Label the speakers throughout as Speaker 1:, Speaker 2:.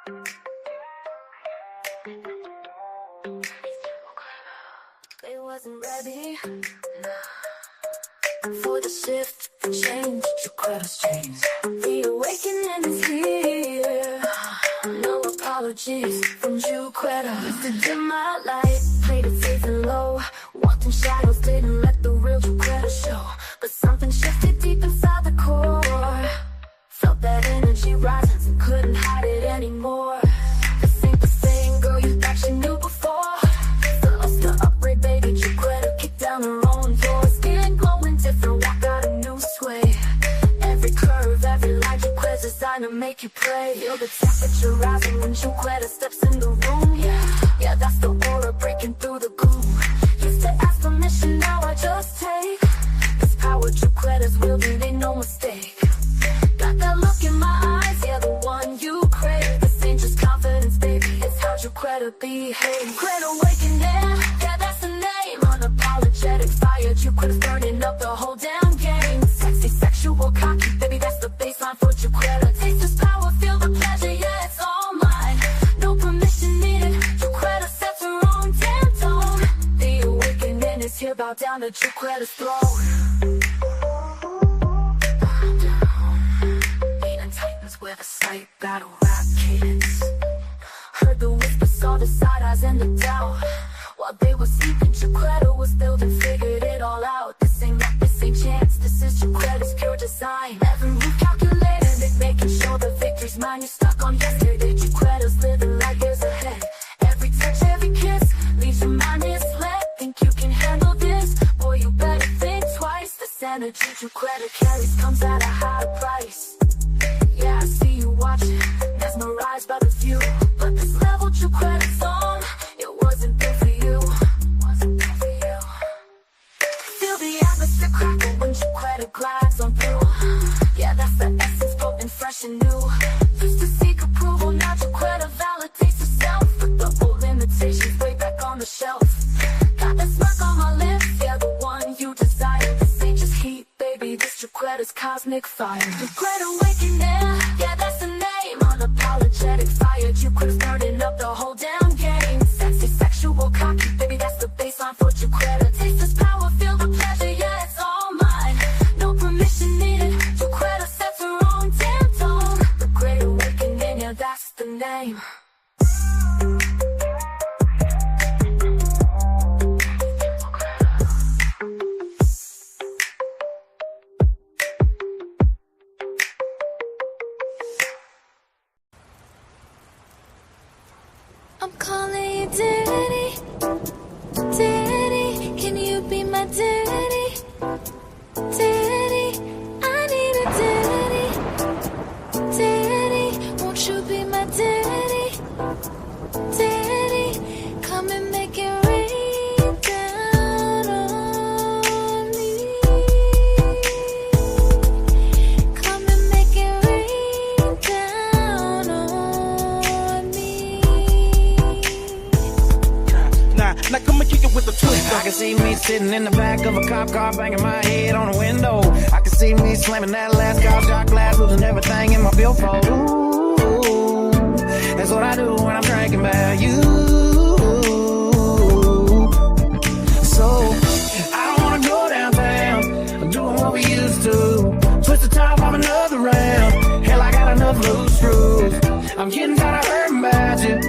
Speaker 1: They wasn't ready for the shift, the change, Ju-Quetta's change. The awakening is here. No apologies from Ju-Quetta. Used to dim my light, played it safe and low. Walked in shadows, didn't let the real Ju-Quetta show. But something shifted deep inside the core. Felt that energy rising and couldn't hide it anymore. This ain't the same girl you thought you knew before. The upgrade, baby, Ju-Quetta kicked down her own door. Skin glowing different, walk out a new sway. Every curve, every line, Ju-Quetta's designed to make you pray. Feel the temperature rising when Ju-Quetta steps in the room. Yeah, that's the aura breaking through the gloom. Used to ask permission, now I just take. This power Ju-Quetta's wielding ain't no mistake. Got that look in my eyes, yeah, the one you crave. This ain't just confidence, baby, it's how Ju-Quetta behaves. Great awakening, yeah, that's the name. Unapologetic fire, Ju-Quetta's burning up the whole damn game. Sexy, sexual, cocky, baby, that's the baseline for Ju-Quetta. Taste this power, feel the pleasure, yeah, it's all mine. No permission needed, Ju-Quetta sets her own damn tone. The awakening is here, bow down to Ju-Quetta's throne. With a slight battle rap cadence. Heard the whisper, saw the side eyes and the doubt. While they were sleeping, Ju-Quetta was building, figured it all out. This ain't luck, this ain't chance, this is Ju-Quetta's pure design. Every move calculated, making sure the victory's mine. You're stuck on yesterday, Ju-Quetta's living light years ahead. Every touch, every kiss, leaves your mind misled. Think you can handle this? Boy, you better think twice. This energy Ju-Quetta carries comes at a high price. Yeah, I see you watching, mesmerized by the view. But this level Ju-Quetta's on, it wasn't built for you. Wasn't built for you. Feel the atmosphere crackle when Ju-Quetta glides on through. Yeah, that's the essence, potent, fresh and new. Used to seek approval, now Ju-Quetta validates herself. Put the old limitations way back on the shelf. Got that smirk on my lips, yeah, the one you desire. This ain't just heat, baby, this Ju-Quetta's cosmic fire. Ju-Quetta awakening, yeah, that's the name. Unapologetic fire, Ju-Quetta's burning up the whole damn game. Sexy, sexual, cocky, baby, that's the baseline for Ju-Quetta. Taste this power, feel the pleasure, yeah, it's all mine. No permission needed, Ju-Quetta sets her own damn tone. The great awakening, yeah, that's the name.
Speaker 2: I'm calling you daddy, daddy, can you be my daddy, daddy, I need a daddy, daddy, won't you be my daddy, daddy, come and make it rain down on me, come and make it rain down on me.
Speaker 3: Now come and kick it with a twist. I can see me sitting in the back of a cop car, banging my head on the window. I can see me slamming that last car shot glass, losing everything in my billfold. Ooh, that's what I do when I'm drinking about you. So I don't wanna go downtown, doing what we used to. Twist the top off another round. Hell, I got enough loose screws. I'm getting tired of hurting about you.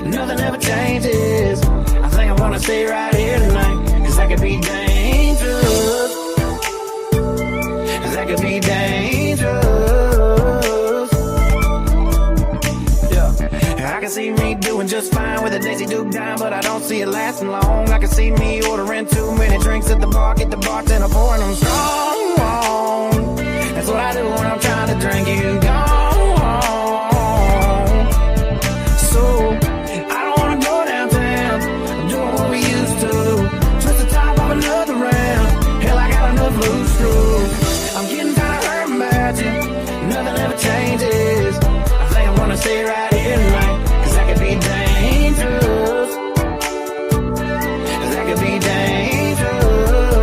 Speaker 3: Nothing ever changes. I think I wanna stay right here tonight, cause that could be dangerous. Cause that could be dangerous. Yeah, I can see me doing just fine with a Daisy Duke dime, but I don't see it lasting long. I can see me ordering too many drinks at the bar, get the bartender pouring them strong. That's what I do when I'm trying to drink you gone. So I don't wanna go downtown, doing what we used to. Twist the top of another round. Hell, I got enough loose screws. I'm getting tired of hurting about you. Nothing ever changes. I think I wanna stay right here tonight, cause that could be dangerous. Cause that could be dangerous.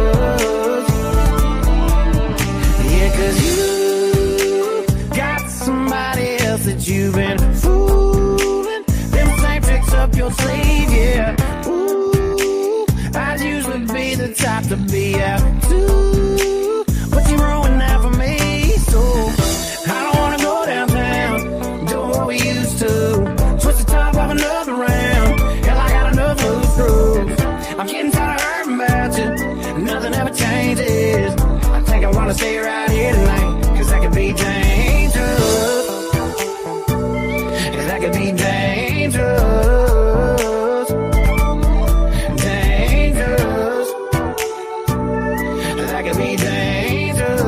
Speaker 3: got to be out too. But you ruined that for me. So I don't wanna go downtown, doing what we used to. Twist the top of another round. Hell, I got enough loose screws. I'm getting tired of hurting about you. Nothing ever changes. I think I wanna stay right here tonight, cause that could be dangerous. Cause that could be dangerous. Dangerous. That could be dangerous.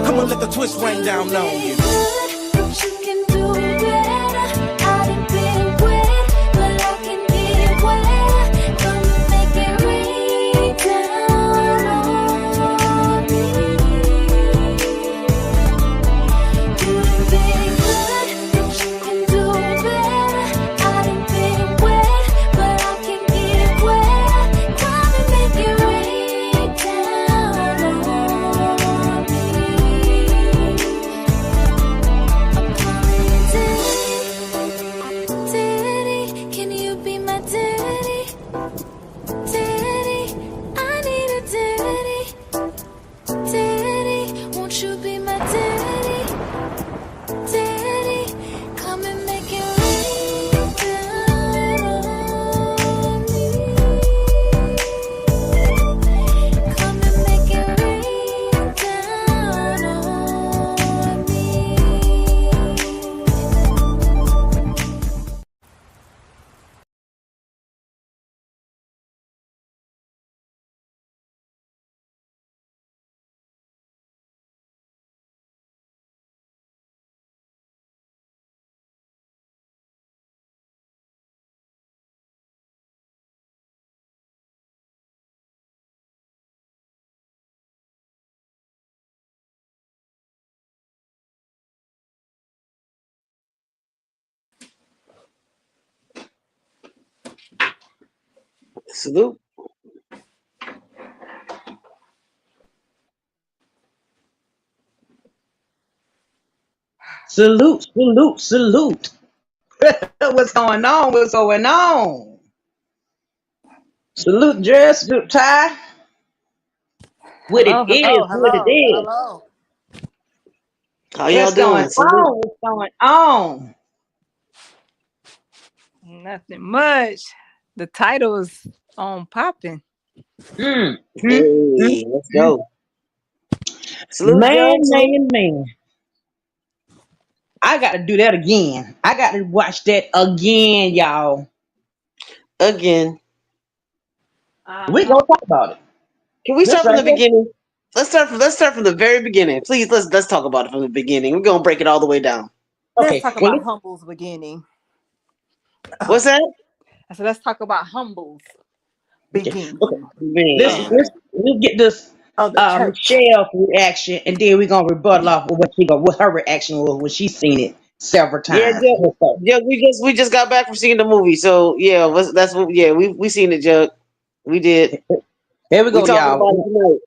Speaker 4: Come on, let the twist rain down on you.
Speaker 2: But you can do better. I done been wet, but I can get wet. Come and make it rain down on me. You done been good, but you can do better. I done been wet, but I can get wet. Come and make it rain down on me. Daddy, can you be my daddy? Daddy, I need a daddy. Daddy, won't you be my daddy? Daddy, come and make it rain down on me. Come and make it rain down on me.
Speaker 5: Salute.
Speaker 6: Salute, salute, salute. What's going on? What's going on? Salute, Jess. Salute, Ty. What
Speaker 7: Hello,
Speaker 6: it is,
Speaker 7: hello,
Speaker 6: what it
Speaker 7: hello,
Speaker 6: is.
Speaker 7: hello.
Speaker 5: How y'all
Speaker 6: What's going
Speaker 5: doing? Salute.
Speaker 6: on? What's going on?
Speaker 7: Nothing much. The title is on popping.
Speaker 6: Mm, mm, mm,
Speaker 5: Hey, let's
Speaker 6: mm.
Speaker 5: go. Salute, Judge. Salute.
Speaker 6: Man. I got to do that again. I got to watch that again, y'all.
Speaker 5: Again.
Speaker 6: We gonna talk about it.
Speaker 5: Can we
Speaker 6: This
Speaker 5: start from
Speaker 6: right
Speaker 5: the
Speaker 6: here.
Speaker 5: beginning? Let's start from the very beginning. Please, let's talk about it from the beginning. We're gonna break it all the way down.
Speaker 7: Let's
Speaker 6: Okay.
Speaker 7: talk
Speaker 6: Well,
Speaker 7: about Humble's beginning.
Speaker 5: What's that?
Speaker 7: I said, let's talk about Humble's
Speaker 6: okay.
Speaker 7: beginning.
Speaker 6: Let's
Speaker 5: Man.
Speaker 6: get this
Speaker 7: Of the church.
Speaker 6: Michelle's reaction, and then we're gonna rebuttal off with what her reaction was when she seen it several
Speaker 5: Yeah,
Speaker 6: times.
Speaker 5: Jug. Jug, we just got back from seeing the movie. So yeah, that's what we seen it, Jug. We did.
Speaker 6: Here we
Speaker 5: We
Speaker 6: go,
Speaker 5: talking about
Speaker 6: y'all.
Speaker 5: it tonight.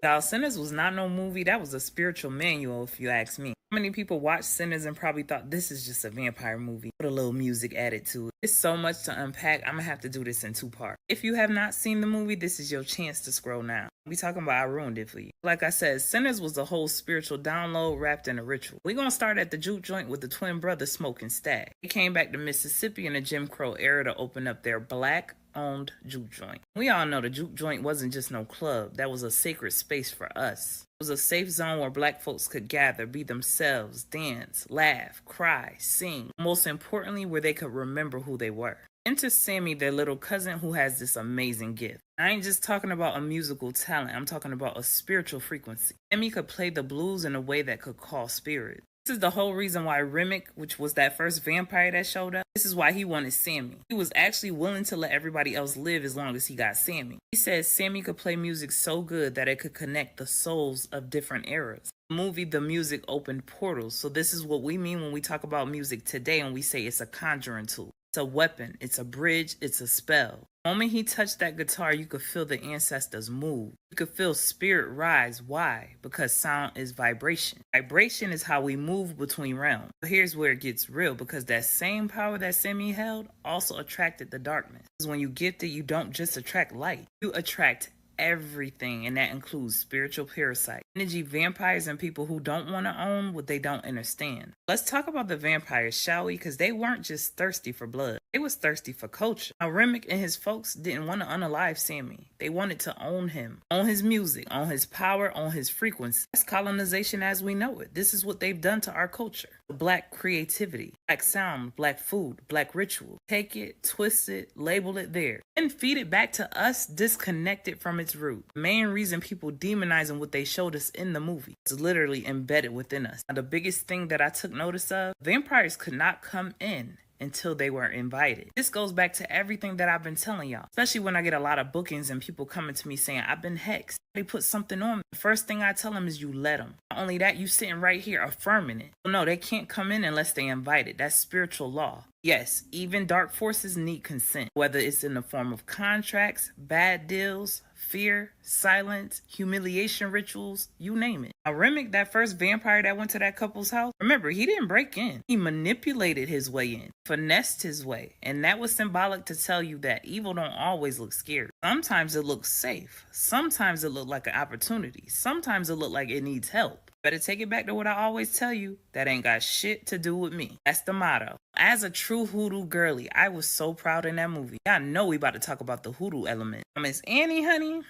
Speaker 8: Y'all, Sinners was not no movie. That was a spiritual manual, if you ask me. How many people watched Sinners and probably thought this is just a vampire movie? Put a little music added to it. It's so much to unpack. I'm gonna have to do this in 2 parts. If you have not seen the movie, this is your chance to scroll now. We talking about I ruined it for you. Like I said, Sinners was a whole spiritual download wrapped in a ritual. We're gonna start at the juke joint with the twin brothers smoking stag. They came back to Mississippi in the Jim Crow era to open up their black-owned juke joint. We all know the juke joint wasn't just no club. That was a sacred space for us. It was a safe zone where black folks could gather, be themselves, dance, laugh, cry, sing. Most importantly, where they could remember who they were. Enter Sammy, their little cousin, who has this amazing gift. I ain't just talking about a musical talent. I'm talking about a spiritual frequency. Sammy could play the blues in a way that could call spirit. This is the whole reason why Remick, which was that first vampire that showed up, this is why he wanted Sammy. He was actually willing to let everybody else live as long as he got Sammy. He said Sammy could play music so good that it could connect the souls of different eras. The movie, the music opened portals. So this is what we mean when we talk about music today and we say it's a conjuring tool. It's a weapon, it's a bridge, it's a spell. The moment he touched that guitar, you could feel the ancestors move. You could feel spirit rise. Why? Because sound is vibration. Vibration is how we move between realms. But here's where it gets real, because that same power that Semi held also attracted the darkness. Because when you get it, you don't just attract light. You attract everything, and that includes spiritual parasites, energy vampires, and people who don't want to own what they don't understand. Let's talk about the vampires, shall we? Because they weren't just thirsty for blood. They was thirsty for culture. Now, Remick and his folks didn't want to unalive Sammy. They wanted to own him, own his music, own his power, own his frequency. That's colonization as we know it. This is what they've done to our culture. Black creativity, black sound, black food, black ritual. Take it, twist it, label it there, and feed it back to us disconnected from its root. The main reason people demonizing what they showed us in the movie is literally embedded within us. Now, the biggest thing that I took notice of, vampires could not come in until they were invited. This goes back to everything that I've been telling y'all, especially when I get a lot of bookings and people coming to me saying, I've been hexed. They put something on me. The first thing I tell them is you let them. Not only that, you sitting right here affirming it. No, they can't come in unless they invited. That's spiritual law. Yes, even dark forces need consent, whether it's in the form of contracts, bad deals, fear, silence, humiliation rituals, you name it. Now, Remick, that first vampire that went to that couple's house, remember, he didn't break in. He manipulated his way in, finessed his way, and that was symbolic to tell you that evil don't always look scary. Sometimes it looks safe. Sometimes it looks like an opportunity. Sometimes it looks like it needs help. Better take it back to what I always tell you, that ain't got shit to do with me. That's the motto. As a true hoodoo girly, I was so proud in that movie. I know we about to talk about the hoodoo element. Miss Annie, honey,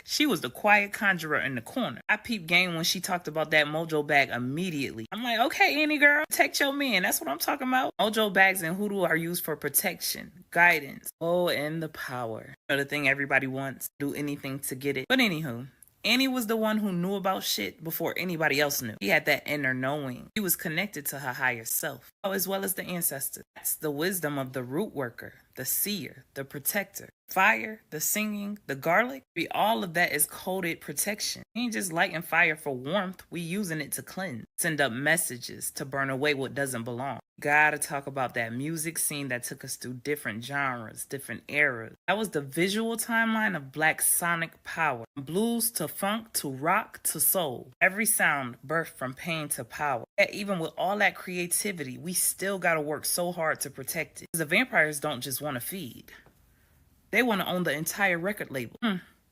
Speaker 8: she was the quiet conjurer in the corner. I peeped game when she talked about that mojo bag immediately. I'm like, okay, Annie girl, protect your man. That's what I'm talking about. Mojo bags and hoodoo are used for protection, guidance, and the power. You know, the thing everybody wants, do anything to get it. But anywho, Annie was the one who knew about shit before anybody else knew. She had that inner knowing. She was connected to her higher self, as well as the ancestors. That's the wisdom of the root worker, the seer, the protector. Fire, the singing, the garlic, all of that is coded protection. We ain't just lighting fire for warmth. We using it to cleanse, send up messages, to burn away what doesn't belong. Gotta talk about that music scene that took us through different genres, different eras. That was the visual timeline of black sonic power. From blues to funk to rock to soul. Every sound birthed from pain to power. Yet even with all that creativity, we still gotta work so hard to protect it. Because the vampires don't just want to feed. They want to own the entire record label.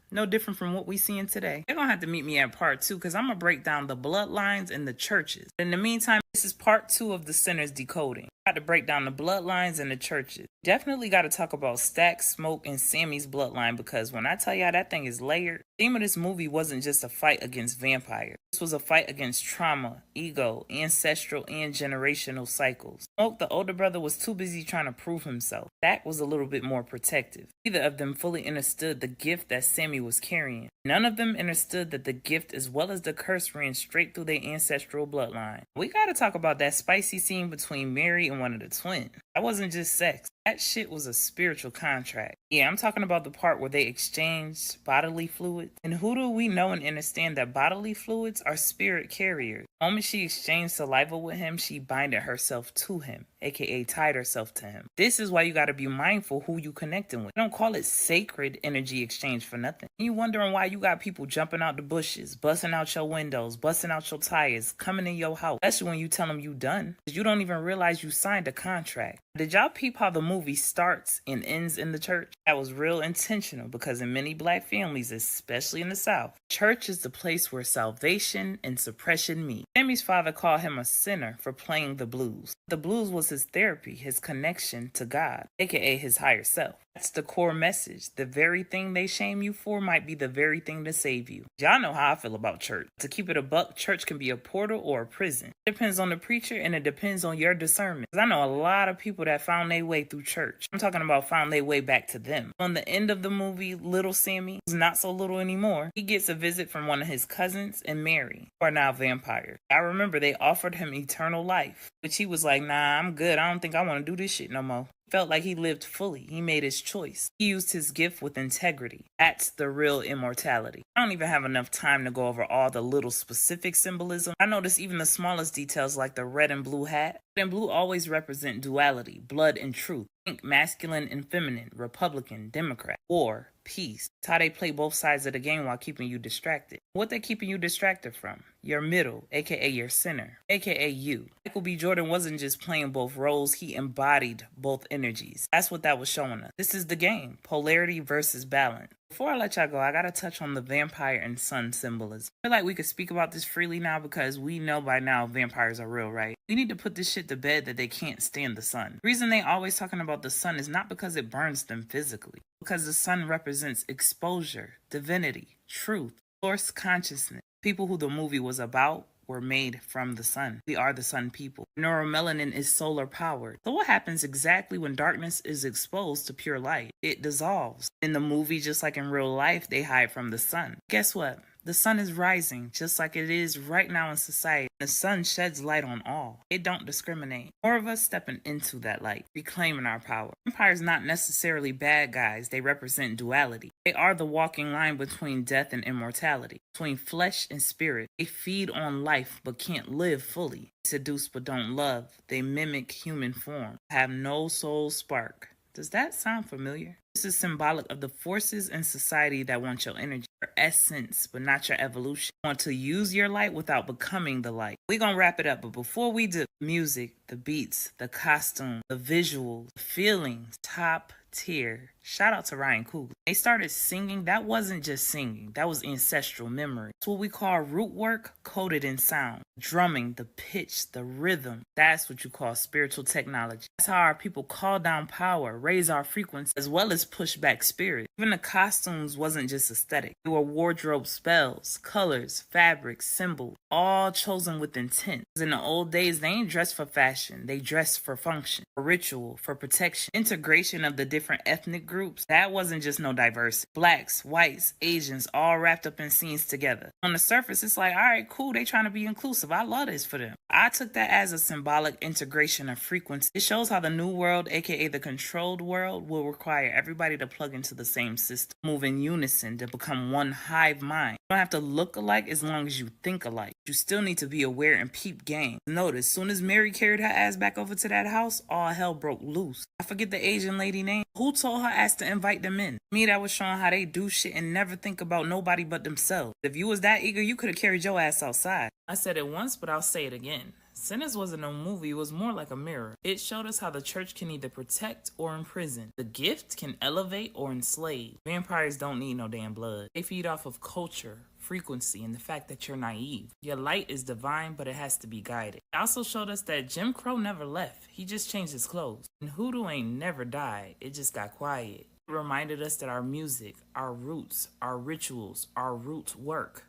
Speaker 8: No different from what we seeing today. They're going to have to meet me at part 2 because I'm going to break down the bloodlines and the churches. In the meantime, this is part 2 of the Sinner's Decoding. Got to break down the bloodlines and the churches. Definitely got to talk about Stack, Smoke, and Sammy's bloodline, because when I tell y'all that thing is layered, the theme of this movie wasn't just a fight against vampires. This was a fight against trauma, ego, ancestral, and generational cycles. Smoke, the older brother, was too busy trying to prove himself. Stack was a little bit more protective. Neither of them fully understood the gift that Sammy was carrying. None of them understood that the gift as well as the curse ran straight through their ancestral bloodline. We gotta talk about that spicy scene between Mary and one of the twins. That wasn't just sex. That shit was a spiritual contract. Yeah, I'm talking about the part where they exchanged bodily fluids. In Hoodoo, we know and understand that bodily fluids are spirit carriers. The moment she exchanged saliva with him, she binded herself to him, aka tied herself to him. This is why you gotta be mindful who you connecting with. Don't call it sacred energy exchange for nothing. You wondering why you got people jumping out the bushes, busting out your windows, busting out your tires, coming in your house, especially when you tell them you done. You don't even realize you signed a contract. Did y'all peep how the movie starts and ends in the church? That was real intentional, because in many black families, especially in the South, church is the place where salvation and suppression meet. Sammy's father called him a sinner for playing the blues. The blues was his therapy, his connection to God, aka his higher self. That's the core message. The very thing they shame you for might be the very thing to save you. Y'all know how I feel about church. To keep it a buck, church can be a portal or a prison. It depends on the preacher, and it depends on your discernment. Because I know a lot of people that found their way through church. I'm talking about found their way back to them. On the end of the movie, little Sammy, who's not so little anymore, he gets a visit from one of his cousins and Mary, who are now vampires. I remember they offered him eternal life, but he was like, nah, I'm good. I don't think I want to do this shit no more. Felt like he lived fully. He made his choice. He used his gift with integrity. That's the real immortality. I don't even have enough time to go over all the little specific symbolism. I noticed even the smallest details, like the red and blue hat. Red and blue always represent duality, blood and truth. Think masculine and feminine, Republican, Democrat, war, peace. It's how they play both sides of the game while keeping you distracted. What they keeping you distracted from? Your middle, aka your center, aka you. Michael B. Jordan wasn't just playing both roles, he embodied both energies. That's what that was showing us. This is the game, polarity versus balance. Before I let y'all go, I gotta touch on the vampire and sun symbolism. I feel like we could speak about this freely now because we know by now vampires are real, right? We need to put this shit to bed that they can't stand the sun. The reason they always talking about the sun is not because it burns them physically, because the sun represents exposure, divinity, truth, source consciousness. People who the movie was about were made from the sun. We are the sun people. Neuromelanin is solar powered. So what happens exactly when darkness is exposed to pure light? It dissolves. In the movie, just like in real life, they hide from the sun. Guess what? The sun is rising, just like it is right now in society. The sun sheds light on all. It don't discriminate. More of us stepping into that light, reclaiming our power. Vampires not necessarily bad guys. They represent duality. They are the walking line between death and immortality, between flesh and spirit. They feed on life but can't live fully. They seduce but don't love. They mimic human form, have no soul spark. Does that sound familiar? This is symbolic of the forces in society that want your energy, your essence, but not your evolution. Want to use your light without becoming the light. We're going to wrap it up, but before we do, music, the beats, the costume, the visuals, the feelings, top tier. Shout out to Ryan Coogler. They started singing. That wasn't just singing. That was ancestral memory. It's what we call root work coded in sound. Drumming, the pitch, the rhythm. That's what you call spiritual technology. That's how our people call down power, raise our frequency, as well as push back spirit. Even the costumes wasn't just aesthetic. They were wardrobe spells, colors, fabrics, symbols, all chosen with intent. In the old days, they ain't dressed for fashion. They dressed for function, for ritual, for protection. Integration of the different ethnic groups. That wasn't just no diversity. Blacks, whites, Asians, all wrapped up in scenes together. On the surface, it's like, all right, cool, they trying to be inclusive. I love this for them. I took that as a symbolic integration of frequency. It shows how the new world, aka the controlled world, will require everybody to plug into the same system, move in unison to become one hive mind. You don't have to look alike as long as you think alike. You still need to be aware and peep game. Notice, soon as Mary carried her ass back over to that house, all hell broke loose. I forget the Asian lady name. Who told her ass to invite them in? Me, that was showing how they do shit and never think about nobody but themselves. If you was that eager, you could have carried your ass outside. I said it once, but I'll say it again. Sinners wasn't a movie, it was more like a mirror. It showed us how the church can either protect or imprison. The gift can elevate or enslave. Vampires don't need no damn blood. They feed off of culture, frequency, and the fact that you're naive. Your light is divine, but it has to be guided. It also showed us that Jim Crow never left. He just changed his clothes. And hoodoo ain't never died. It just got quiet. It reminded us that our music, our roots, our rituals, our root work,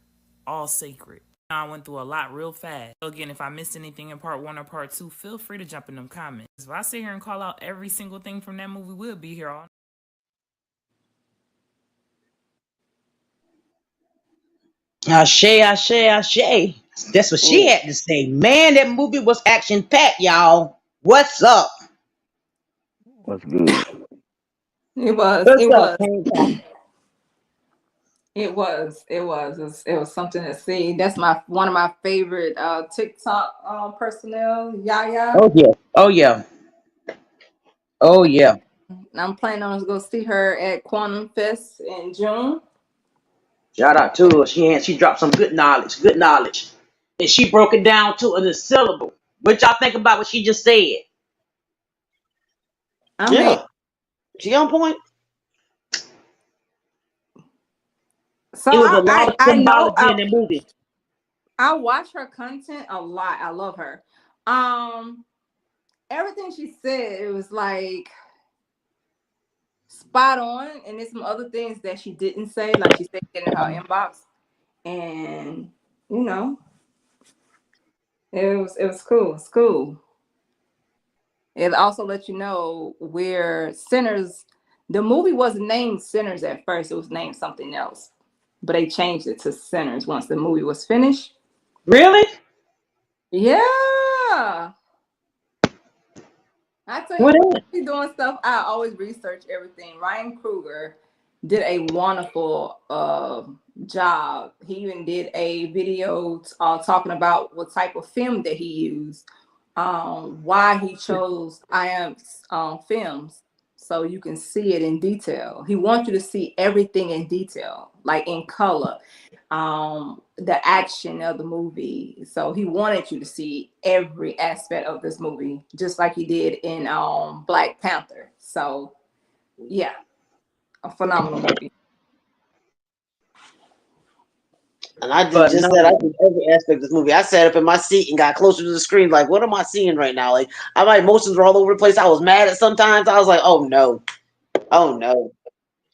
Speaker 8: all sacred. I went through a lot real fast. So again, if I missed anything in part 1 or part 2, feel free to jump in them comments. If I sit here and call out every single thing from that movie, we'll be here all night.
Speaker 6: Ashe, ashe, ashe. That's what she had to say. Man, that movie was action packed, y'all. What's up?
Speaker 9: What's good?
Speaker 7: It was.
Speaker 6: What's
Speaker 7: It
Speaker 6: up,
Speaker 7: was.
Speaker 6: Pam?
Speaker 7: It was something to see. That's one of my favorite TikTok personnel, Yaya.
Speaker 6: Oh yeah. Oh yeah. Oh yeah.
Speaker 7: I'm planning on to go see her at Quantum Fest in June.
Speaker 6: Shout out to her. She dropped some good knowledge. Good knowledge. And she broke it down to a syllable. What y'all think about what she just said?
Speaker 7: I mean,
Speaker 5: Yeah. She on point.
Speaker 7: so
Speaker 6: It was a lot of
Speaker 7: I know
Speaker 6: symbology in the movie.
Speaker 7: I watch her content a lot. I love her. Everything she said, it was like spot on, and there's some other things that she didn't say, like she said in her inbox, and you know, it was cool. It's cool. It also let you know where Sinners. The movie wasn't named Sinners at first; it was named something else, but they changed it to Sinners once the movie was finished.
Speaker 6: Really?
Speaker 7: Yeah. I tell you,
Speaker 6: What
Speaker 7: when
Speaker 6: is?
Speaker 7: I be doing stuff, I always research everything. Ryan Coogler did a wonderful job. He even did a video talking about what type of film that he used, why he chose films, so you can see it in detail. He wants you to see everything in detail, like in color, the action of the movie. So he wanted you to see every aspect of this movie, just like he did in Black Panther. So yeah, a phenomenal movie.
Speaker 5: And I did
Speaker 6: But
Speaker 5: just that. I did every aspect of this movie. I sat up in my seat and got closer to the screen. Like, what am I seeing right now? Like, my emotions were all over the place. I was mad at sometimes. I was like, oh no, oh no.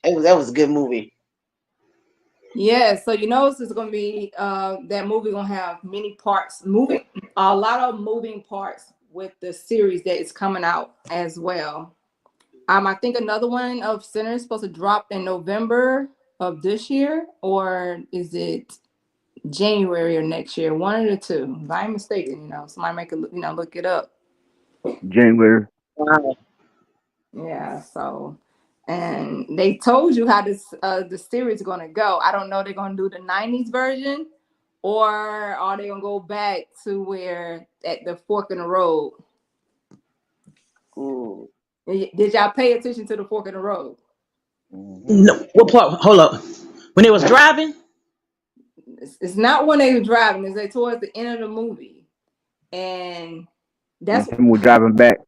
Speaker 5: That was a good movie.
Speaker 7: Yeah, so you know this is gonna be that movie gonna have many parts, a lot of moving parts with the series that is coming out as well. I think another one of Sinners is supposed to drop in November of this year, or is it January or next year? One of the two. If I'm mistaken, somebody make look it up.
Speaker 9: January.
Speaker 6: wow.
Speaker 7: Yeah, so and they told you how this the series is gonna go. I don't know if they're gonna do the 90s version or are they gonna go back to where at the fork in the road.
Speaker 5: Ooh.
Speaker 7: Did y'all pay attention to the fork in the road?
Speaker 6: No, what part? Hold up. When they was driving,
Speaker 7: It's not when they were driving, it's like towards the end of the movie. And
Speaker 9: When
Speaker 7: that's
Speaker 9: them were driving back.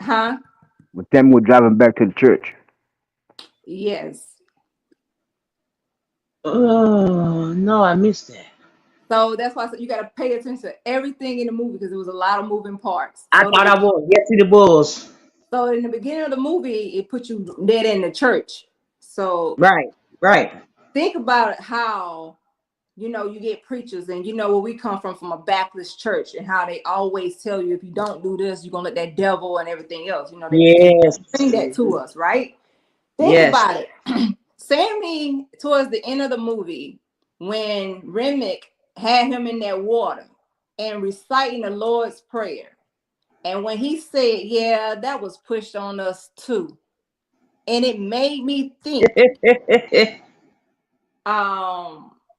Speaker 7: huh?
Speaker 9: When them were driving back to the church.
Speaker 7: Yes.
Speaker 6: oh no, I missed that.
Speaker 7: So that's why I said you gotta pay attention to everything in the movie because there was a lot of moving parts.
Speaker 6: I thought I was. Yes, it was.
Speaker 7: So in the beginning of the movie, it put you dead in the church. So
Speaker 6: Right, right.
Speaker 7: think about how you get preachers and where we come from a Baptist church and how they always tell you if you don't do this, you're gonna let that devil and everything else. They
Speaker 6: Yes,
Speaker 7: bring that to us, right? Think
Speaker 6: yes.
Speaker 7: about it. Sammy, towards the end of the movie, when Remick had him in that water and reciting the Lord's Prayer. And when he said, yeah, that was pushed on us too. And it made me think,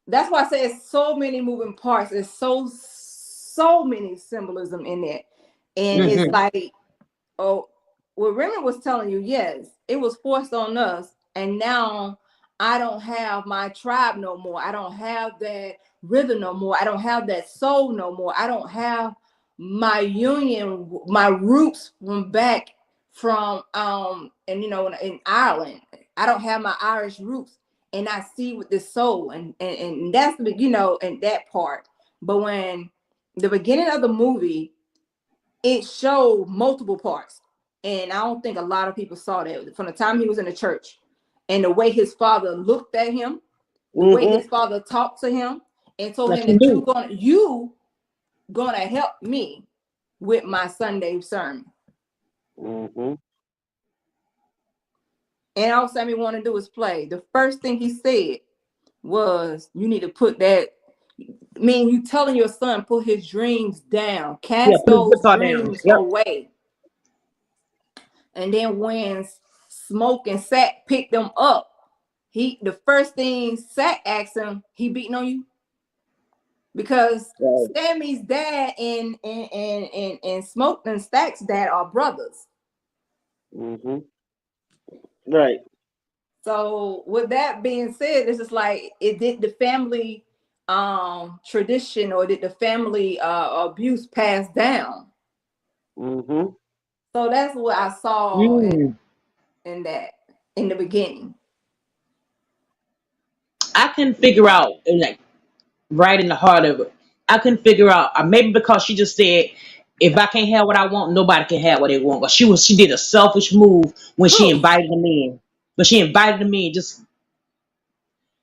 Speaker 7: that's why I say it's so many moving parts. It's so many symbolism in it. And it's
Speaker 6: hmm
Speaker 7: like, oh, what Remy was telling you, yes, it was forced on us. And now I don't have my tribe no more. I don't have that rhythm no more. I don't have that soul no more. I don't have my union, my roots from back from and in Ireland. I don't have my Irish roots. And I see with the soul and that's the and that part. But when the beginning of the movie, it showed multiple parts. And I don't think a lot of people saw that from the time he was in the church and the way his father looked at him, the way his father talked to him and told
Speaker 6: Like
Speaker 7: him
Speaker 6: he
Speaker 7: that
Speaker 6: knew.
Speaker 7: you gonna help me with my Sunday sermon.
Speaker 5: Mm-hmm.
Speaker 7: And all Sammy wanted to do was play. The first thing he said was, you need to put that. I mean, you telling your son, put his dreams down,
Speaker 6: Yeah,
Speaker 7: cast
Speaker 6: put his
Speaker 7: those
Speaker 6: guitar down.
Speaker 7: dreams
Speaker 6: Yep.
Speaker 7: away. And then when Smoke and Sack picked them up, the first thing Sack asked him, he beating on you? Because
Speaker 5: Right.
Speaker 7: Sammy's dad and Smoke and Stack's dad are brothers.
Speaker 5: Mm-hmm. Right.
Speaker 7: So with that being said, it's just like, it did the family tradition or did the family abuse pass down?
Speaker 5: Mm-hmm.
Speaker 7: So that's what I saw
Speaker 6: Mm.
Speaker 7: in that in the beginning.
Speaker 6: I can figure out, like, right in the heart of it. I couldn't figure out. Maybe because she just said, "If I can't have what I want, nobody can have what they want." But she did a selfish move when she
Speaker 7: Who?
Speaker 6: invited them in. When she invited them in, just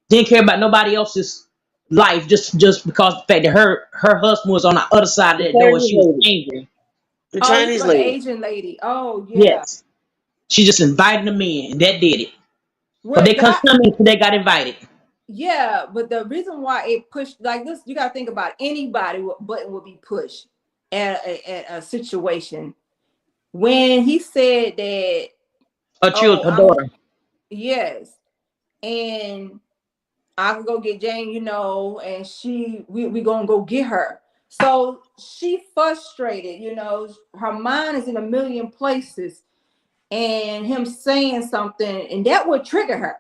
Speaker 6: didn't care about nobody else's life. Just because the fact that her husband was on the other side of
Speaker 5: The
Speaker 6: that door, and
Speaker 5: Chinese
Speaker 6: she was
Speaker 5: lady.
Speaker 6: angry.
Speaker 5: The
Speaker 7: Oh, you
Speaker 5: Chinese
Speaker 7: about the
Speaker 5: lady.
Speaker 7: Asian lady? Oh yeah.
Speaker 6: Yes, she just invited them in, and that did it. But they
Speaker 7: What
Speaker 6: couldn't
Speaker 7: got?
Speaker 6: come in until they got invited.
Speaker 7: Yeah, but the reason why it pushed like this, you got to think about anybody button would be pushed at a situation. When he said that, oh,
Speaker 6: Her
Speaker 7: I'm
Speaker 6: daughter.
Speaker 7: yes, and I can go get Jane, and we gonna go get her. So she frustrated, her mind is in a million places. and him saying something, and that would trigger her.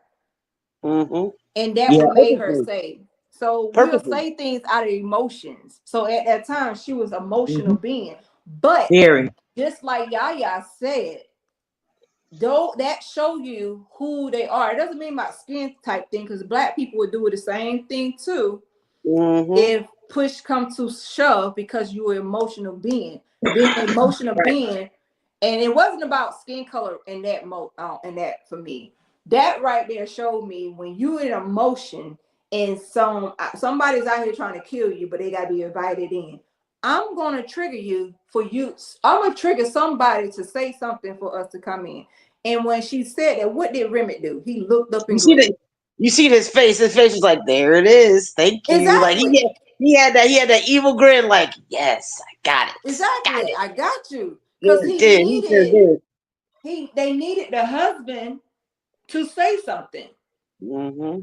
Speaker 5: Mm-hmm.
Speaker 7: And that
Speaker 6: Yeah.
Speaker 7: would make her
Speaker 5: Purposely.
Speaker 7: say. So we'll
Speaker 5: Purposely.
Speaker 7: say things out of emotions. So at that time, she was emotional
Speaker 6: Mhm.
Speaker 7: being. But
Speaker 6: Very.
Speaker 7: just like Yaya said, though that show you who they are. It doesn't mean about skin type thing, because black people would do the same thing too.
Speaker 5: Mm-hmm.
Speaker 7: If push comes to shove, because you were emotional being, emotional
Speaker 6: Right.
Speaker 7: being, and it wasn't about skin color in that in that for me. That right there showed me when you in emotion and somebody's out here trying to kill you, but they gotta be invited in. I'm gonna trigger you for you. I'm gonna trigger somebody to say something for us to come in. And when she said that, what did Remy do? He looked up
Speaker 5: You
Speaker 7: and
Speaker 5: see
Speaker 7: grinned.
Speaker 5: that? You see his face. His face was like, "There it is. Thank you." Like
Speaker 7: Exactly.
Speaker 5: he had that evil grin. Like, yes, I got it. Got
Speaker 7: Exactly.
Speaker 5: it.
Speaker 7: I got you.
Speaker 5: Yeah,
Speaker 7: Because
Speaker 5: he did. He sure did.
Speaker 7: they needed the husband to say something.
Speaker 5: Mm-hmm.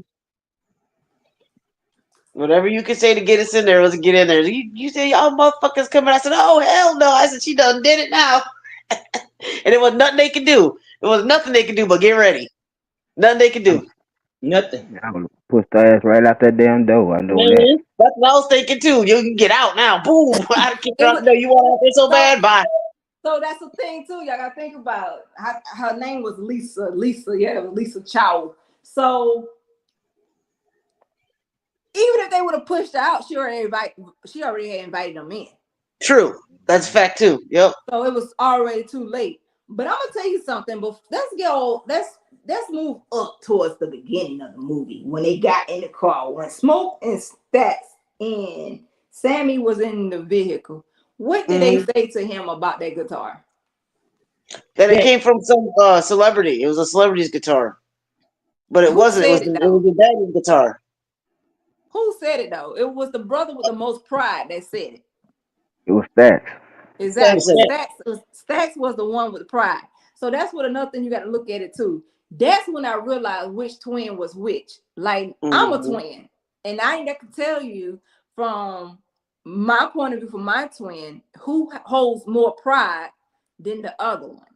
Speaker 5: Whatever you could say to get us in there was to get in there. You say y'all motherfuckers coming. I said, oh hell no. I said she done did it now. And it was nothing they could do. It was nothing they could do but get ready. Nothing they could do.
Speaker 6: Nothing.
Speaker 9: I would push the ass right out that damn door. I know that.
Speaker 5: Mhm. That's what I was thinking too. You can get out now. Boom. I kicked her
Speaker 7: It
Speaker 5: out
Speaker 7: was
Speaker 5: the door. You want out there so
Speaker 7: so
Speaker 5: bad? Bye.
Speaker 7: so that's the thing too. Y'all gotta think about it. Her name was Lisa. Lisa, yeah, it was Lisa Chow. So even if they would have pushed her out, she already had invited them in.
Speaker 5: True. That's a fact too. Yep.
Speaker 7: So it was already too late. But I'm gonna tell you something. But let's move up towards the beginning of the movie when they got in the car, when Smoke and Stacks and Sammy was in the vehicle. What did they
Speaker 5: Mm-hmm.
Speaker 7: say to him about that guitar?
Speaker 5: That it
Speaker 6: That
Speaker 5: came from some celebrity. It was a celebrity's guitar. But it
Speaker 7: Who
Speaker 5: wasn't.
Speaker 7: said it
Speaker 5: It
Speaker 7: though?
Speaker 5: was the daddy's guitar.
Speaker 7: Who said it though? It was the brother with the most pride that said it.
Speaker 9: It was stacks.
Speaker 5: That's
Speaker 7: Exactly.
Speaker 5: it.
Speaker 6: that.
Speaker 7: Stacks was the one with pride. So that's what another thing you got to look at it too. That's when I realized which twin was which. Like I'm a
Speaker 5: Mm-hmm.
Speaker 7: twin, and I ain't gonna tell you from my point of view, from my twin, who holds more pride than the other one.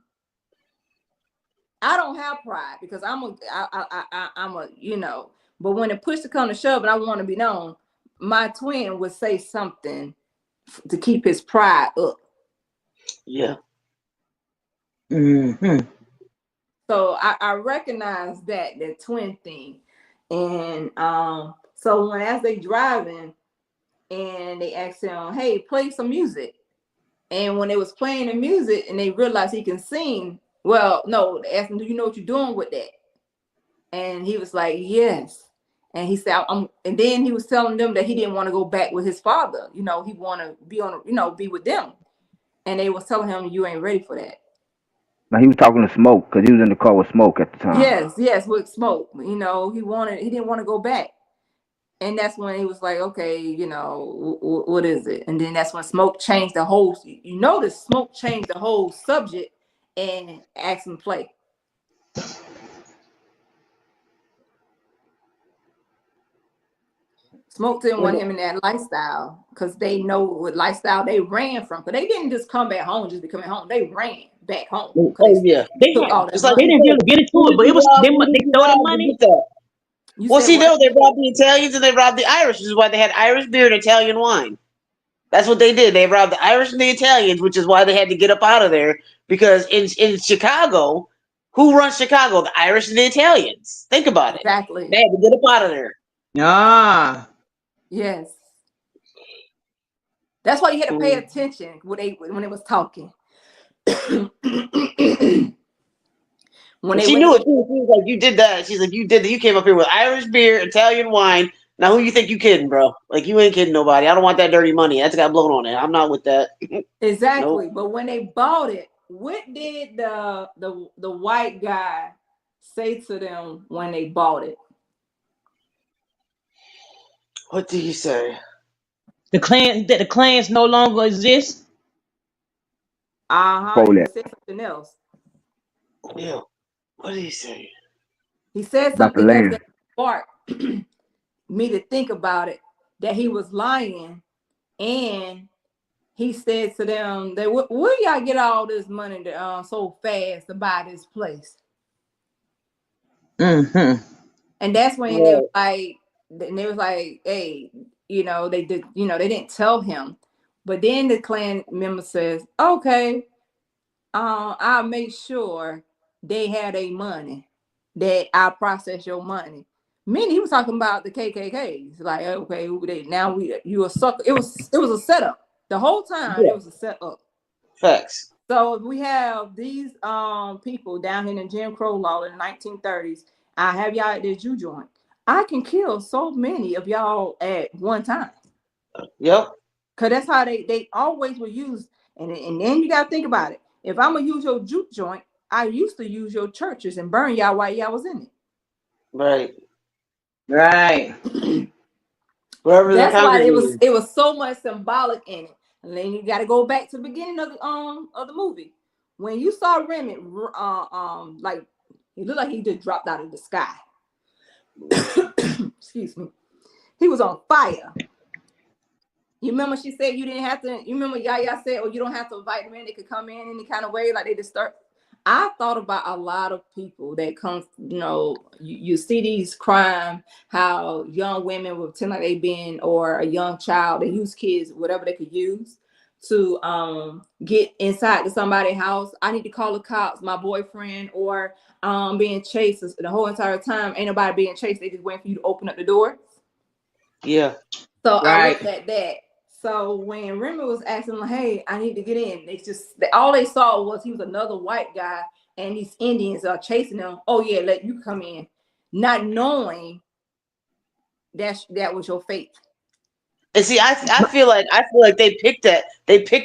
Speaker 7: I don't have pride because I'm a But when it push to come to shove, and I want to be known, my twin would say something to keep his pride up.
Speaker 5: Yeah.
Speaker 6: Hmm.
Speaker 7: So I recognize that twin thing. And so when as they driving and they asked him, hey, play some music. And when they was playing the music and they realized he can sing, well, no, they asked him, do you know what you're doing with that? And he was like, yes. And he said, and then he was telling them that he didn't want to go back with his father. He want to be with them. And they was telling him, you ain't ready for that.
Speaker 9: Now he was talking to Smoke because he was in the car with Smoke at the time.
Speaker 7: Yes, with Smoke. He didn't want to go back. And that's when he was like, okay, what is it? And then that's when Smoke changed the whole, Smoke changed the whole subject and asked him to play. Smoke didn't want him in that lifestyle because they know what lifestyle they ran from. Because they didn't just come back home just to come home. They ran back home because
Speaker 5: Oh yeah.
Speaker 7: they
Speaker 6: They
Speaker 7: took
Speaker 6: had.
Speaker 7: all
Speaker 5: It's
Speaker 7: that
Speaker 5: like
Speaker 6: They
Speaker 7: money.
Speaker 5: you
Speaker 6: didn't
Speaker 5: said.
Speaker 6: really get into it, but it was
Speaker 5: Who
Speaker 6: they
Speaker 5: did you
Speaker 6: stole the
Speaker 5: rob to
Speaker 6: money.
Speaker 5: get that?
Speaker 7: You
Speaker 5: Well,
Speaker 7: said
Speaker 5: see,
Speaker 7: what?
Speaker 5: no, they robbed the Italians and they robbed the Irish, which is why they had Irish beer and Italian wine. That's what they did. They robbed the Irish and the Italians, which is why they had to get up out of there. Because in Chicago, who runs Chicago? The Irish and the Italians. Think about it. They
Speaker 7: Exactly.
Speaker 5: had to get up out of there.
Speaker 6: Ah.
Speaker 7: Yes. That's why you had to pay
Speaker 5: Mm.
Speaker 7: attention when it was talking. When
Speaker 5: And
Speaker 7: they
Speaker 5: she
Speaker 7: went
Speaker 5: knew
Speaker 7: to
Speaker 5: it too. She was like, "You did that." She's like, "You did that. You came up here with Irish beer, Italian wine. Now, who you think you kidding, bro? Like, you ain't kidding nobody. I don't want that dirty money. That's got blown on it. I'm not with that."
Speaker 7: exactly,
Speaker 5: Nope.
Speaker 7: but when they bought it, what did the white guy say to them when they bought it?
Speaker 5: What did he say?
Speaker 6: The clans no longer exist.
Speaker 7: Uh-huh.
Speaker 9: Before
Speaker 7: And he
Speaker 9: that,
Speaker 7: said something else.
Speaker 5: Yeah. What did he say?
Speaker 7: He said
Speaker 9: about the
Speaker 7: something else
Speaker 9: land.
Speaker 7: that sparked me to think about it, that he was lying and he said to them, "That where y'all get all this money so fast to buy this place?"
Speaker 6: Mm-hmm.
Speaker 7: And that's when
Speaker 5: Right.
Speaker 7: they was like, "Hey, they did, they didn't tell him." But then the Klan member says, "Okay, I'll make sure they have their money, that I process your money." Meaning he was talking about the KKKs. Like, okay, you a sucker. It was a setup. The whole time it
Speaker 5: Yeah.
Speaker 7: was a setup.
Speaker 5: Facts.
Speaker 7: So if we have these people down in the Jim Crow law in the 1930s, I have y'all at this Jew joint. I can kill so many of y'all at one time.
Speaker 5: Yep.
Speaker 7: Cause that's how they always will use. And then you gotta think about it. If I'm gonna use your juke joint, I used to use your churches and burn y'all while y'all was in
Speaker 5: Right.
Speaker 6: Right.
Speaker 7: it.
Speaker 5: Wherever they're
Speaker 7: That's why
Speaker 5: congregating.
Speaker 7: it was so much symbolic in it. And then you got to go back to the beginning of the movie when you saw Remy, like he looked like he just dropped out of the sky. Excuse me. He was on fire. You remember she said you didn't have to. You remember Yaya said, "Oh, you don't have to invite them in. They could come in any kind of way, like they disturb." I thought about a lot of people that come. You see these crime, how young women will pretend like they been, or a young child. They use kids, whatever they could use, to get inside to somebody's house. I need to call the cops. My boyfriend, or being chased the whole entire time. Ain't nobody being chased. They just waiting for you to open up the door.
Speaker 5: Yeah.
Speaker 7: So I
Speaker 6: Right.
Speaker 7: looked at that. So when Remy was asking, like, "Hey, I need to get in," all they saw was he was another white guy, and these Indians are chasing him. "Oh yeah, let you come in," not knowing that was your fate.
Speaker 5: And see, I feel like they picked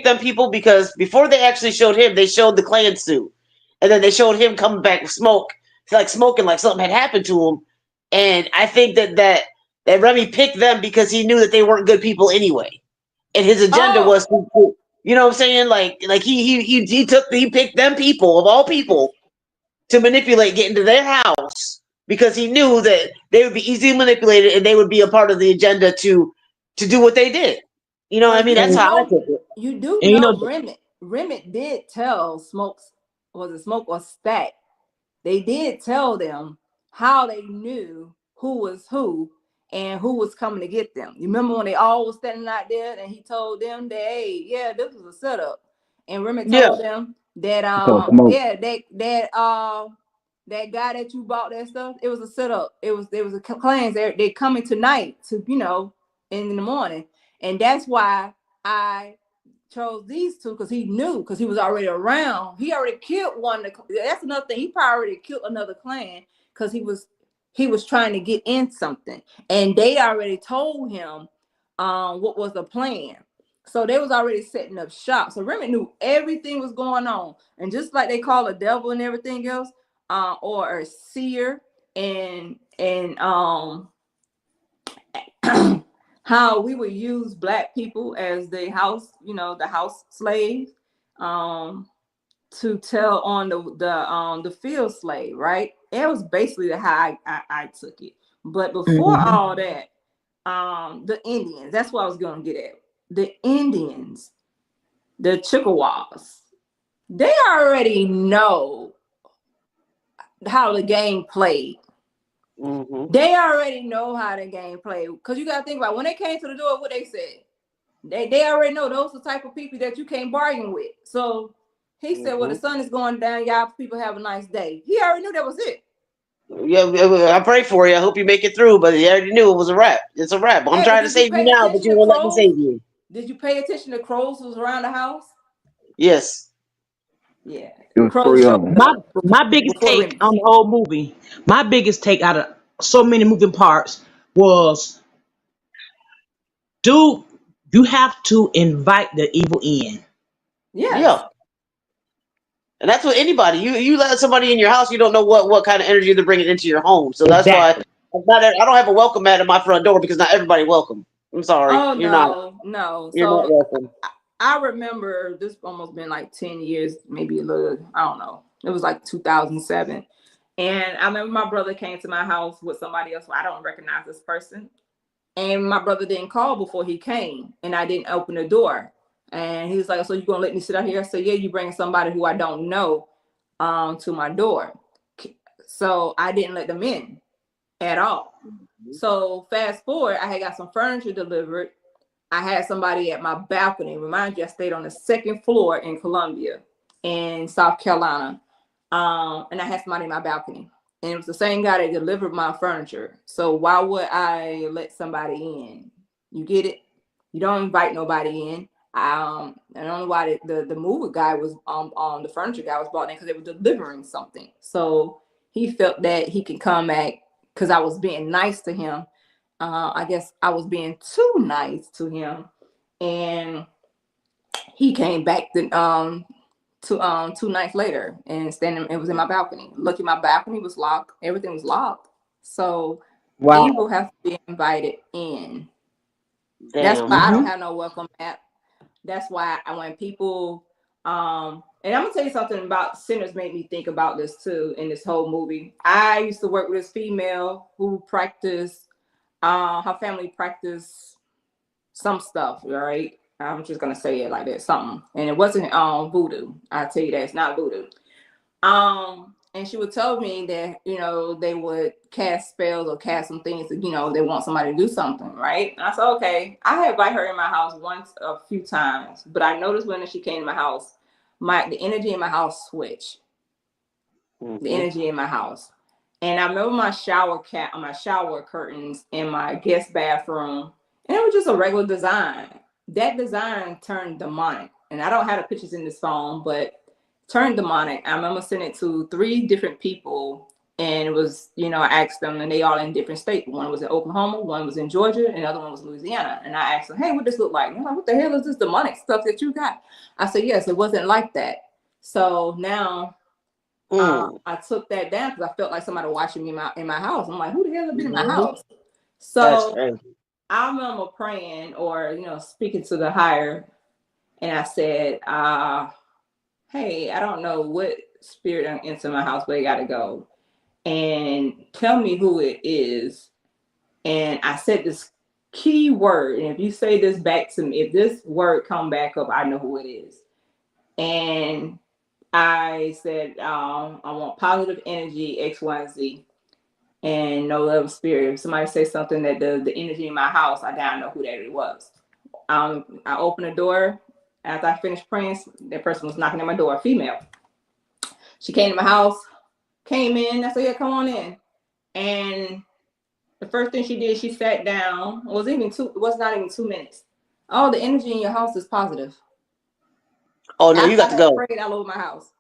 Speaker 5: them people because before they actually showed him, they showed the Klan suit, and then they showed him coming back with smoke, like smoking like something had happened to him. And I think that Remy picked them because he knew that they weren't good people anyway, and his agenda
Speaker 7: Oh,
Speaker 5: was to, you know what I'm saying? Like he picked them people of all people to manipulate, get into their house because he knew that they would be easily manipulated and they would be a part of the agenda to do what they did. You know what I
Speaker 7: but
Speaker 5: mean? That's how I took it.
Speaker 7: you do
Speaker 6: And you
Speaker 7: know
Speaker 6: know,
Speaker 7: Remy did tell Smokes, was it Smoke or Stack? They did tell them how they knew who was who and who was coming to get them. You remember when they all was standing out there and he told them that, "Hey, yeah, this was a setup." And Remy
Speaker 5: Yeah,
Speaker 7: told them that
Speaker 9: So smoke.
Speaker 7: yeah, that guy that you bought that stuff, it was a setup. There was a clans they coming tonight to, in the morning. And that's why I chose these two, because he knew, because he was already around. He already killed one. That's another thing. He probably already killed another clan because he was trying to get in something, and they already told him what was the plan. So they was already setting up shop. So Remy knew everything was going on, and just like they call a devil and everything else, or a seer, and how we would use black people as the house, the house slaves, to tell on the field slave, right? It was basically how I took it. But before
Speaker 6: mhm.
Speaker 7: all that, the Indians, that's what I was gonna get at. The Indians, the Chickasaws, they already know how the game played.
Speaker 5: hmm
Speaker 7: They already know how the game played. Because you gotta think about when they came to the door, what they said. They already know those are the type of people that you can't bargain with. So he said, "Well, the sun is going down. Y'all people have a nice day." He already knew that was it.
Speaker 5: Yeah, I pray for you. I hope you make it through, but he already knew it was a wrap. It's a wrap. I'm
Speaker 7: Hey,
Speaker 5: trying to
Speaker 7: did you
Speaker 5: save you
Speaker 7: pay
Speaker 5: now, but
Speaker 7: attention
Speaker 5: you
Speaker 7: to
Speaker 5: won't let me
Speaker 7: crows?
Speaker 5: save you.
Speaker 7: Did you pay attention to crows was around the house?
Speaker 5: Yes.
Speaker 7: Yeah,
Speaker 9: It was
Speaker 7: crows
Speaker 9: three
Speaker 7: showed
Speaker 9: of them.
Speaker 6: my
Speaker 7: up
Speaker 6: my biggest
Speaker 7: before
Speaker 6: take
Speaker 7: Remy.
Speaker 6: on the whole movie, my biggest take out of so many moving parts was, do you have to invite the evil in?
Speaker 7: Yes.
Speaker 5: Yeah. And that's what anybody, you let somebody in your house, you don't know what kind of energy they're bringing into your home. So that's why
Speaker 6: Exactly.
Speaker 5: I don't have a welcome mat at my front door because not everybody welcome. I'm sorry,
Speaker 7: Oh
Speaker 5: you're not.
Speaker 7: no, no.
Speaker 5: You're not
Speaker 7: So
Speaker 5: welcome.
Speaker 7: I remember this almost been like 10 years, maybe a little, I don't know. It was like 2007. And I remember my brother came to my house with somebody else. I don't recognize this person. And my brother didn't call before he came, and I didn't open the door. And he was like, so you gonna let me sit out here? I said, yeah, you bringing somebody who I don't know to my door. So I didn't let them in at all. So fast forward, I had got some furniture delivered. I had somebody at my balcony. Remind you, I stayed on the second floor in Columbia, in South Carolina. And I had somebody in my balcony. And it was the same guy that delivered my furniture. So why would I let somebody in? You get it? You don't invite nobody in. I don't know why the mover guy was on the furniture guy was brought in because they were delivering something. So he felt that he could come back because I was being nice to him. I guess I was being too nice to him, and he came back two nights later and standing. It was in my balcony. Lucky my balcony was locked. Everything was locked. So
Speaker 6: Wow.
Speaker 7: people have to be invited in. That's
Speaker 5: Damn.
Speaker 7: why I don't have no welcome mat. That's why when people and I'm gonna tell you something about sinners made me think about this too in this whole movie. I used to work with this female who practiced her family practiced some stuff, right? I'm just gonna say it like that, something. And it wasn't voodoo. I tell you that it's not voodoo. And she would tell me that, you know, they would cast spells or cast some things that, you know, they want somebody to do something, right? And I said, okay. I had invited her in my house once a few times, but I noticed when she came to my house, the energy in my house switched. The energy in my house. And I remember my shower curtains in my guest bathroom, and it was just a regular design. That design turned demonic. And I don't have the pictures in this phone, but turned demonic. I remember sending it to 3 different people, and it was, you know, I asked them, and they all in different states. One was in Oklahoma, one was in Georgia, and the other one was Louisiana. And I asked them, hey, what does this look like? And they're like, what the hell is this demonic stuff that you got? I said, yes, it wasn't like that. So now I took that down because I felt like somebody watching me in my house. I'm like, who the hell has been in my house? So I remember praying or, you know, speaking to the higher, and I said, hey, I don't know what spirit into my house, but it got to go. And tell me who it is. And I said this key word. And if you say this back to me, if this word come back up, I know who it is. And I said, I want positive energy, X, Y, Z, and no love spirit. If somebody says something that the energy in my house, I don't know who that it was. I opened the door. After I finished praying, that person was knocking at my door, a female. She came to my house, came in. I said, yeah, come on in. And the first thing she did, she sat down. It was not even 2 minutes. Oh, the energy in your house is positive.
Speaker 5: Oh no, you got to go.
Speaker 7: Sprayed all over my house.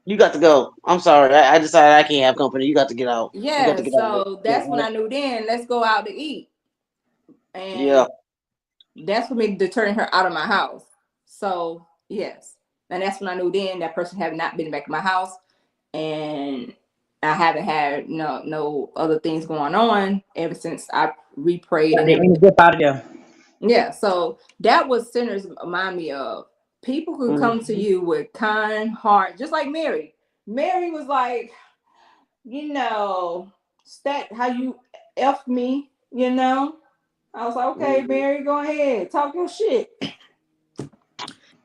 Speaker 5: You got to go. I'm sorry. I decided I can't have company. You got to get out.
Speaker 7: Yeah, so that's when I knew then, let's go out to eat. And that's for me to turn her out of my house. So, yes. And that's when I knew then that person had not been back in my house. And I haven't had no other things going on ever since I re-prayed.
Speaker 6: And get out of there.
Speaker 7: Yeah, so that was sinners remind me of. People who come to you with kind heart, just like Mary. Mary was like, you know, stat how you F me, you know. I was like, okay, Mary, go ahead, talk your shit.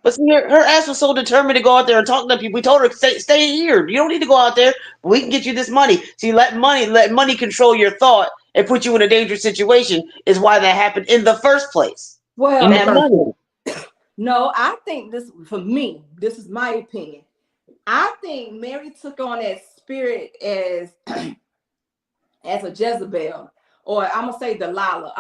Speaker 5: But see, her ass was so determined to go out there and talk to people. We told her, stay here. You don't need to go out there. We can get you this money. See, let money control your thought and put you in a dangerous situation is why that happened in the first place.
Speaker 7: Well, no, I think this, for me, this is my opinion. I think Mary took on that spirit as a Jezebel, or I'm gonna say Delilah.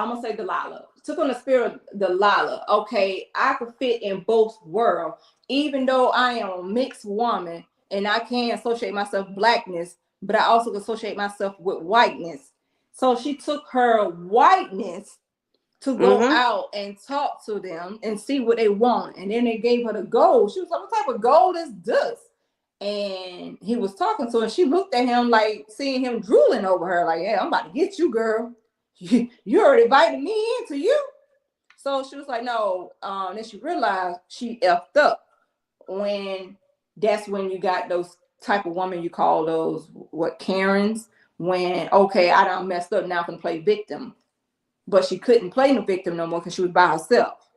Speaker 7: Took on the spirit of Delilah. Okay, I could fit in both worlds, even though I am a mixed woman and I can associate myself blackness, but I also associate myself with whiteness. So she took her whiteness to go out and talk to them and see what they want. And then they gave her the gold. She was like, what type of gold is this? And he was talking to her. She looked at him like seeing him drooling over her. Like, yeah, I'm about to get you, girl. You already invited me into you. So she was like, no. Then she realized she effed up. That's when you got those type of woman you call those, Karens? When, okay, I done messed up. Now I can play victim. But she couldn't play the victim no more because she was by herself.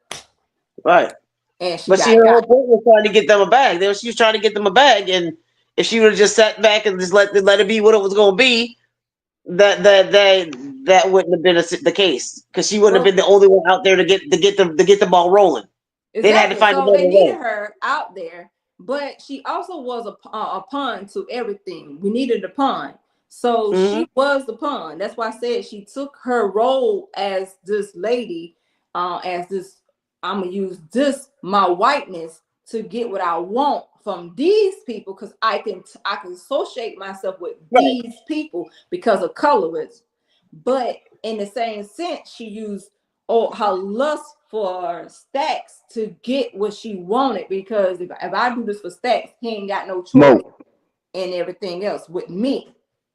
Speaker 5: Right.
Speaker 7: and she
Speaker 5: But see,
Speaker 7: got
Speaker 5: her
Speaker 7: got.
Speaker 5: whole point was trying to get them a bag. She was trying to get them a bag, and if she would have just sat back and just let it be what it was going to be, that wouldn't have been the case, because she wouldn't have
Speaker 7: Well,
Speaker 5: been the only one out there to get the ball rolling. They'd had to
Speaker 7: exactly.
Speaker 5: find
Speaker 7: So
Speaker 5: another
Speaker 7: they needed
Speaker 5: way.
Speaker 7: her out there, but she also was a pawn to everything. We needed a pawn. So
Speaker 5: Hmm.
Speaker 7: she was the pawn. That's why I said she took her role as this lady, as this, I'm gonna use this my whiteness to get what I want from these people, because I can associate myself with
Speaker 5: Right.
Speaker 7: these people because of colorism. But in the same sense, she used her lust for Stacks to get what she wanted, because if I do this for Stacks, he ain't got no choice
Speaker 9: Smoke.
Speaker 7: and everything else with me.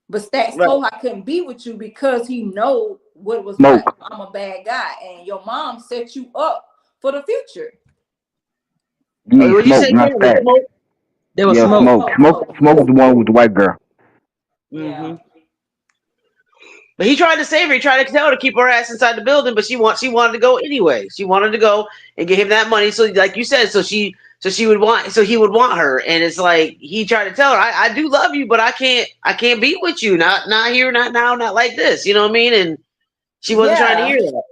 Speaker 7: But Stacks
Speaker 5: Right.
Speaker 7: told her I couldn't be with you because he know what was what.
Speaker 9: Smoke.
Speaker 7: I'm a bad guy, and your mom set you up for the future.
Speaker 9: You mean
Speaker 5: What you
Speaker 9: smoke,
Speaker 5: say,
Speaker 9: not
Speaker 5: Karen?
Speaker 9: fat.
Speaker 5: Smoke?
Speaker 6: There was
Speaker 9: Yeah,
Speaker 7: Oh,
Speaker 6: smoke.
Speaker 9: smoke. Smoke was the one with the white girl.
Speaker 7: yeah,
Speaker 5: Hmm. But he tried to save her. He tried to tell her to keep her ass inside the building, but she wanted to go anyway. She wanted to go and get him that money. So, like you said, so he would want her. And it's like he tried to tell her, I do love you, but I can't be with you. Not here, not now, not like this. You know what I mean? And she wasn't trying to
Speaker 7: yeah,
Speaker 5: hear that.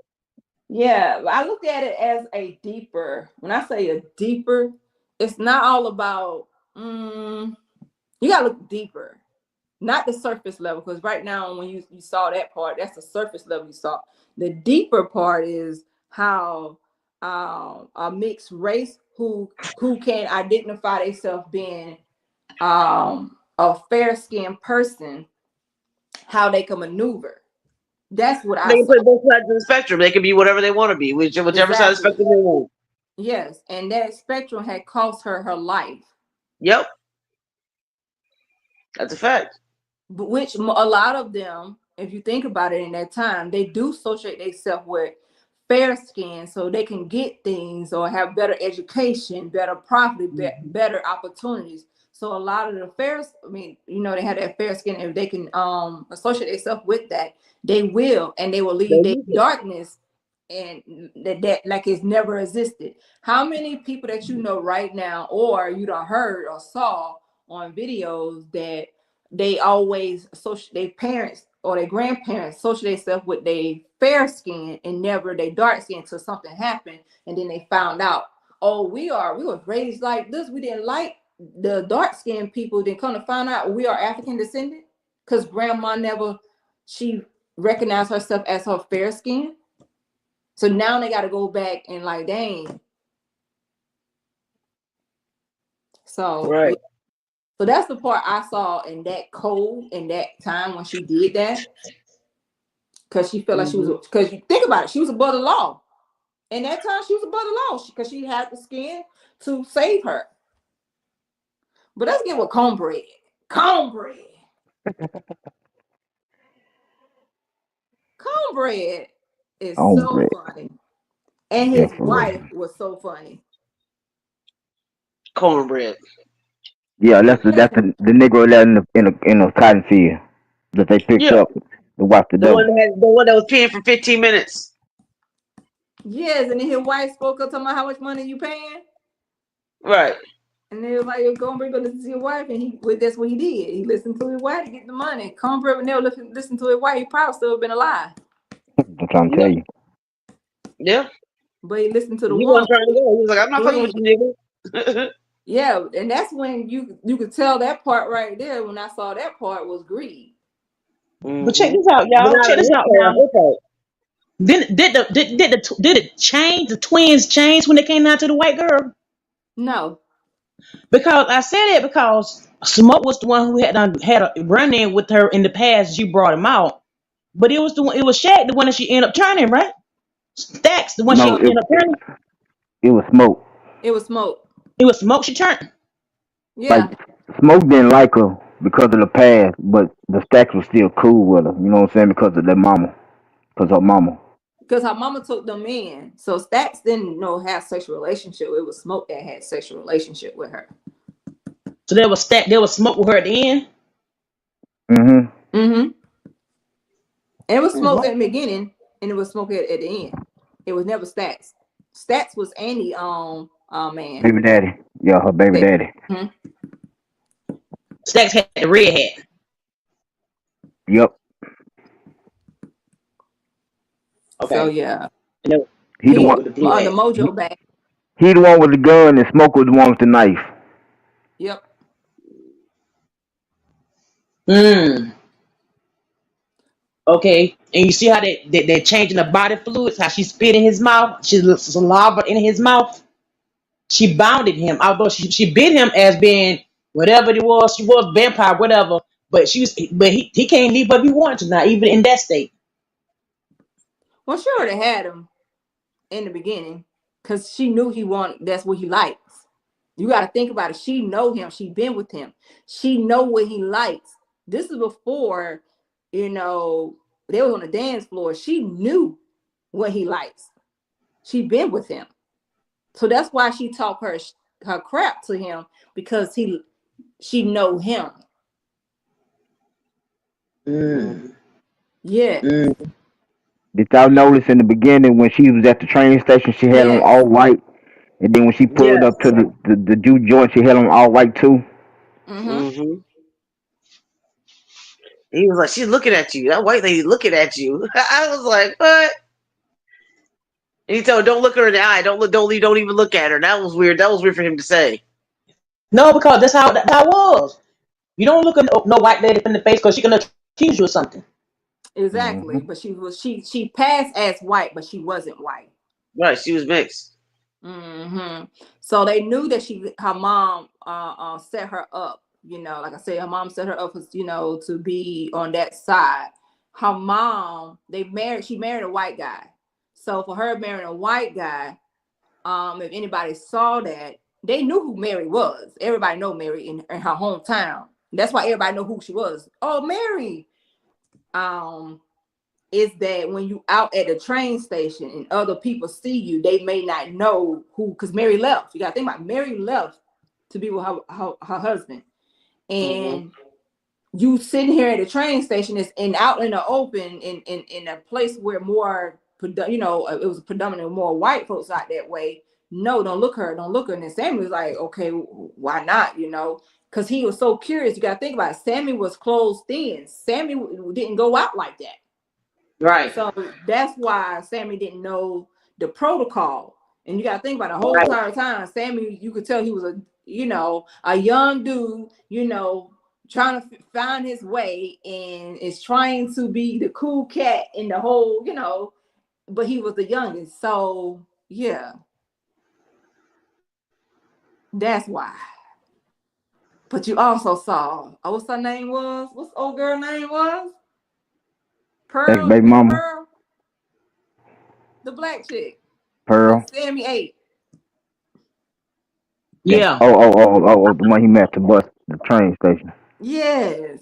Speaker 7: yeah. I look at it as a deeper. When I say a deeper, it's not all about. You gotta look deeper, not the surface level, because right now when you saw that part, that's the surface level you saw. The deeper part is how a mixed race who can identify themselves being a fair skinned person, how they can maneuver. That's what I
Speaker 5: They can
Speaker 7: saw.
Speaker 5: play both sides of the spectrum. They can be whatever they want to be, whichever side of the
Speaker 7: Exactly.
Speaker 5: spectrum they want.
Speaker 7: Yes, and that spectrum had cost her her life.
Speaker 5: Yep, that's a fact.
Speaker 7: But which a lot of them, if you think about it, in that time, they do associate themselves with fair skin so they can get things or have better education, better profit,
Speaker 5: Mhm.
Speaker 7: better opportunities. So a lot of the fairs, I mean, they have that fair skin. If they can associate themselves with that, they will, and they will
Speaker 5: They
Speaker 7: leave their
Speaker 5: use it.
Speaker 7: darkness, and that like it's never existed. How many people that you know right now, or you done heard or saw on videos, that they always associate their parents or their grandparents associate themselves with their fair skin and never their dark skin until something happened, and then they found out, oh, we were raised like this. We didn't like the dark skinned people. Then come to find out we are African descendant because grandma never she recognized herself as her fair skin. So now they got to go back and like, dang. So
Speaker 5: Right.
Speaker 7: so that's the part I saw in that code in that time when she did that, because she felt like she was,
Speaker 5: Hmm.
Speaker 7: because you think about it, she was above the law. In that time, she was above the law because she had the skin to save her. But let's get with cornbread. Cornbread. Cornbread is so
Speaker 9: Hombre.
Speaker 7: funny. And
Speaker 9: Yeah,
Speaker 7: his
Speaker 9: for real.
Speaker 7: wife was so funny.
Speaker 5: Cornbread.
Speaker 9: Yeah, that's the Negro that in the cotton field that they picked
Speaker 5: Yeah,
Speaker 9: up to watch the dough.
Speaker 5: the one that was peeing for 15 minutes.
Speaker 7: Yes, and then his wife spoke up talking about how much money you paying.
Speaker 5: Right.
Speaker 7: And they was like, "You're going to listen to your wife," and that's what he did. He listened to his wife to get the money. Cornbread would never listen to his wife. He probably still been alive.
Speaker 9: I'm trying to
Speaker 5: Yeah.
Speaker 9: tell you.
Speaker 5: Yeah.
Speaker 7: But he listened to the
Speaker 5: He
Speaker 7: woman.
Speaker 5: wasn't trying to go. He was like, I'm not fucking with
Speaker 7: Greed.
Speaker 5: you, nigga.
Speaker 7: Yeah, and that's when you could tell that part right there. When I saw that part was greed.
Speaker 6: But check
Speaker 5: Hmm.
Speaker 6: this out,
Speaker 5: But
Speaker 6: y'all.
Speaker 5: not
Speaker 6: Check
Speaker 5: on
Speaker 6: this
Speaker 5: his
Speaker 6: out
Speaker 5: part, on
Speaker 6: now.
Speaker 5: her part.
Speaker 6: Did it change the twins change when they came out to the white girl?
Speaker 7: No,
Speaker 6: Because I said it because Smoke was the one who had a run in with her in the past. You brought him out, but it was the one. It was Shaq, the one that she ended up turning, right? Stacks, the one she
Speaker 9: No,
Speaker 7: no,
Speaker 6: ended up turning.
Speaker 9: it was Smoke.
Speaker 7: it was Smoke.
Speaker 6: It was Smoke she turned.
Speaker 9: Like
Speaker 7: Yeah,
Speaker 9: Smoke didn't like her because of the past, but the Stacks was still cool with her. You know what I'm saying? Because of their mama, because her mama.
Speaker 7: because her mama took them in. So Stacks didn't know have sexual relationship. It was Smoke that had sexual relationship with her.
Speaker 6: So there was Stack. There was Smoke with her at the end.
Speaker 9: Mm-hmm.
Speaker 7: Mm-hmm. And it was
Speaker 6: Mm,
Speaker 7: Smoke
Speaker 6: what?
Speaker 7: at the beginning, and it was Smoke at the end. It was never Stacks. Stacks was Andy man.
Speaker 9: Baby daddy. Yeah, her baby daddy.
Speaker 7: Mhm.
Speaker 6: Stacks had the red hat.
Speaker 9: Yep.
Speaker 7: So
Speaker 6: Okay.
Speaker 7: yeah,
Speaker 6: And then
Speaker 9: He the
Speaker 7: he
Speaker 9: one.
Speaker 6: with the blue
Speaker 7: the
Speaker 6: hat.
Speaker 9: He,
Speaker 7: Mojo bag.
Speaker 9: he the one with the gun, and Smoke was the one with the knife.
Speaker 7: Yep.
Speaker 6: Hmm. Okay. And you see how they're changing the body fluids, how she spit in his mouth, she looks saliva in his mouth. She bounded him, although she bit him as being whatever it was, she was vampire, whatever. But he can't leave if he wanted to now, even in that state.
Speaker 7: Well, she already had him in the beginning because she knew he wanted. That's what he likes. You got to think about it. She know him. She been with him. She know what he likes. This is before, you know, they was on the dance floor. She knew what he likes. She been with him. So that's why she talked her crap to him because she know him.
Speaker 6: Mm.
Speaker 7: Yeah.
Speaker 6: Mm.
Speaker 9: Did y'all notice in the beginning when she was at the train station, she had on
Speaker 7: Yes.
Speaker 9: all white, and then when she pulled up
Speaker 6: Yes.
Speaker 9: to the juke joint, she had on all white too.
Speaker 7: Mm-hmm.
Speaker 5: Mm-hmm. He was like, she's looking at you. That white lady looking at you. I was like, what? And he told her, don't look her in the eye. Don't even look at her. That was weird. That was weird for him to say.
Speaker 6: No, because that's how that was. You don't look at no white lady in the face because she's gonna accuse you of something.
Speaker 7: Exactly.
Speaker 9: Hmm.
Speaker 7: But she passed as white, but she wasn't white.
Speaker 5: Right, she was mixed.
Speaker 7: So they knew that her mom set her up. You know, like I said, her mom set her up, to be on that side. Her mom, she married a white guy. So for her marrying a white guy, if anybody saw that, they knew who Mary was. Everybody know Mary in her hometown. That's why everybody know who she was. Oh, Mary. Is that when you out at the train station and other people see you, they may not know who, because Mary left. You got to think about Mary left to be with her husband. And you sitting here at the train station and out in the open in a place where more, it was predominantly more white folks out that way. No, don't look her. And then Sammy was like, okay, why not? Because he was so curious. You got to think about it. Sammy was closed in. Sammy didn't go out like that.
Speaker 6: Right.
Speaker 7: So that's why Sammy didn't know the protocol. And you got to think about the whole
Speaker 6: Right.
Speaker 7: entire time, Sammy, you could tell he was a young dude, trying to find his way and is trying to be the cool cat in the whole, but he was the youngest. So yeah, that's why. But you also saw, what's her name was? What's the old girl name was?
Speaker 9: That's
Speaker 7: Pearl, you
Speaker 9: baby
Speaker 7: mean
Speaker 9: mama,
Speaker 7: Pearl? The black chick that
Speaker 9: Pearl.
Speaker 7: Sammy ate.
Speaker 9: And
Speaker 6: Yeah.
Speaker 9: the one he met at the the train station.
Speaker 7: Yes.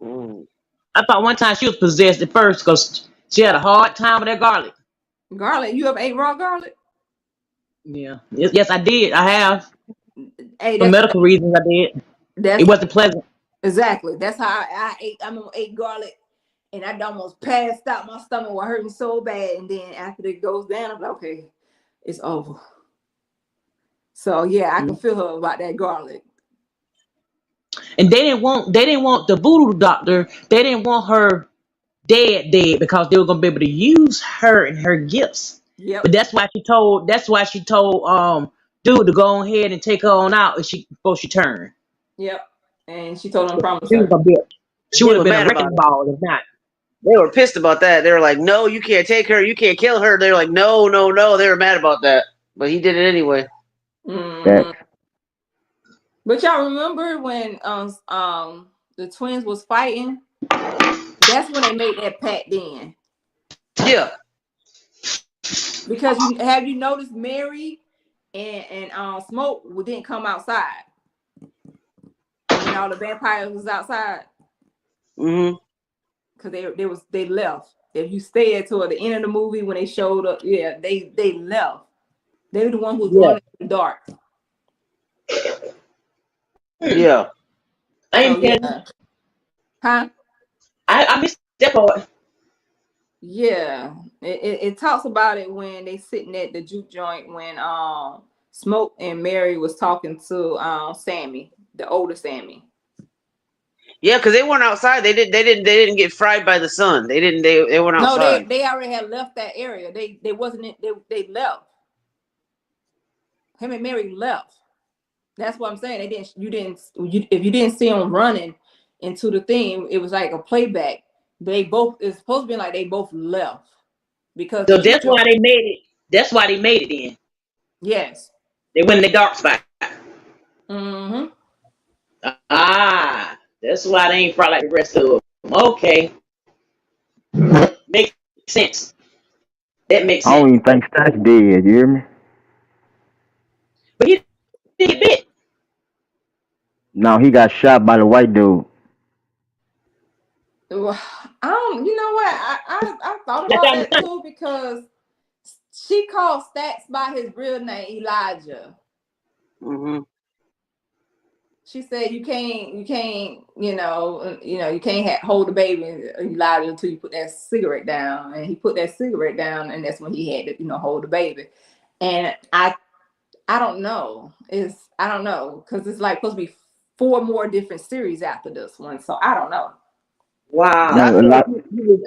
Speaker 5: Mm.
Speaker 6: I thought one time she was possessed at first because she had a hard time with that garlic.
Speaker 7: Garlic. You ever ate raw garlic?
Speaker 6: Yeah. Yes, I did. I have.
Speaker 7: Hey,
Speaker 6: For medical reasons, I did. It
Speaker 7: that's
Speaker 6: wasn't pleasant.
Speaker 7: exactly. That's how I ate. Ate garlic, and I almost passed out. My stomach was hurting so bad, and then after it goes down, I'm like, okay, it's over. So yeah, I can feel her about that garlic.
Speaker 6: And they didn't want the voodoo doctor. They didn't want her dead because they were gonna be able to use her and her gifts. But
Speaker 7: Yep.
Speaker 6: that's why she told dude to go ahead and take her on out before she turned.
Speaker 7: Yep. And she told him to promise
Speaker 6: She was
Speaker 7: her.
Speaker 6: gonna be she
Speaker 5: They
Speaker 6: would have
Speaker 5: were
Speaker 6: been a
Speaker 5: mad about
Speaker 6: wrecking
Speaker 5: it.
Speaker 6: ball if not.
Speaker 5: They were pissed about that. They were like, no, you can't take her. You can't kill her. They were like, no, no, no. They were mad about that. But he did it anyway.
Speaker 7: Hmm.
Speaker 9: That
Speaker 7: But y'all remember when the twins was fighting? That's when they made that pact then.
Speaker 5: Yeah.
Speaker 7: Because you noticed Mary and Smoke didn't come outside when all the vampires was outside
Speaker 5: Mm-hmm.
Speaker 7: because they left. If you stayed toward the end of the movie when they showed up, yeah, they left. They were the one who was
Speaker 6: Yeah.
Speaker 7: running in the dark.
Speaker 5: Yeah.
Speaker 6: I
Speaker 7: So
Speaker 6: ain't
Speaker 7: yeah, huh?
Speaker 6: I missed that part.
Speaker 7: Yeah, it talks about it when they sitting at the juke joint when Smoke and Mary was talking to Sammy, the older Sammy.
Speaker 5: Yeah, because they weren't outside. They didn't get fried by the sun. They weren't
Speaker 7: No,
Speaker 5: outside.
Speaker 7: they already had left that area. They wasn't in, they left. Him and Mary left. That's what I'm saying. They didn't. If you didn't see them running into the thing, it was like a playback. They both. It's supposed to be like they both left because the
Speaker 6: So
Speaker 7: juke
Speaker 6: that's
Speaker 7: joint.
Speaker 6: why they made it. That's why they made it in.
Speaker 7: Yes.
Speaker 6: They went in the dark spot.
Speaker 7: Mm-hmm.
Speaker 6: Ah, that's why they ain't probably like the rest of them. Okay, makes sense. That makes
Speaker 9: I
Speaker 6: sense.
Speaker 9: don't even think Stack's dead. You hear me?
Speaker 6: But he did bit.
Speaker 9: No, he got shot by the white dude.
Speaker 7: You know what? I thought
Speaker 6: That's
Speaker 7: about
Speaker 6: how I'm
Speaker 7: that too because she called Stacks by his real name, Elijah.
Speaker 5: Hmm.
Speaker 7: She said you can't, you can't hold the baby, Elijah, until you put that cigarette down. And he put that cigarette down, and that's when he had to, hold the baby. And I don't know. I don't know because it's like supposed to be 4 more different series after this one, so I don't know.
Speaker 5: Yeah, I
Speaker 6: Wow.
Speaker 9: No, a
Speaker 5: feel like
Speaker 9: lot.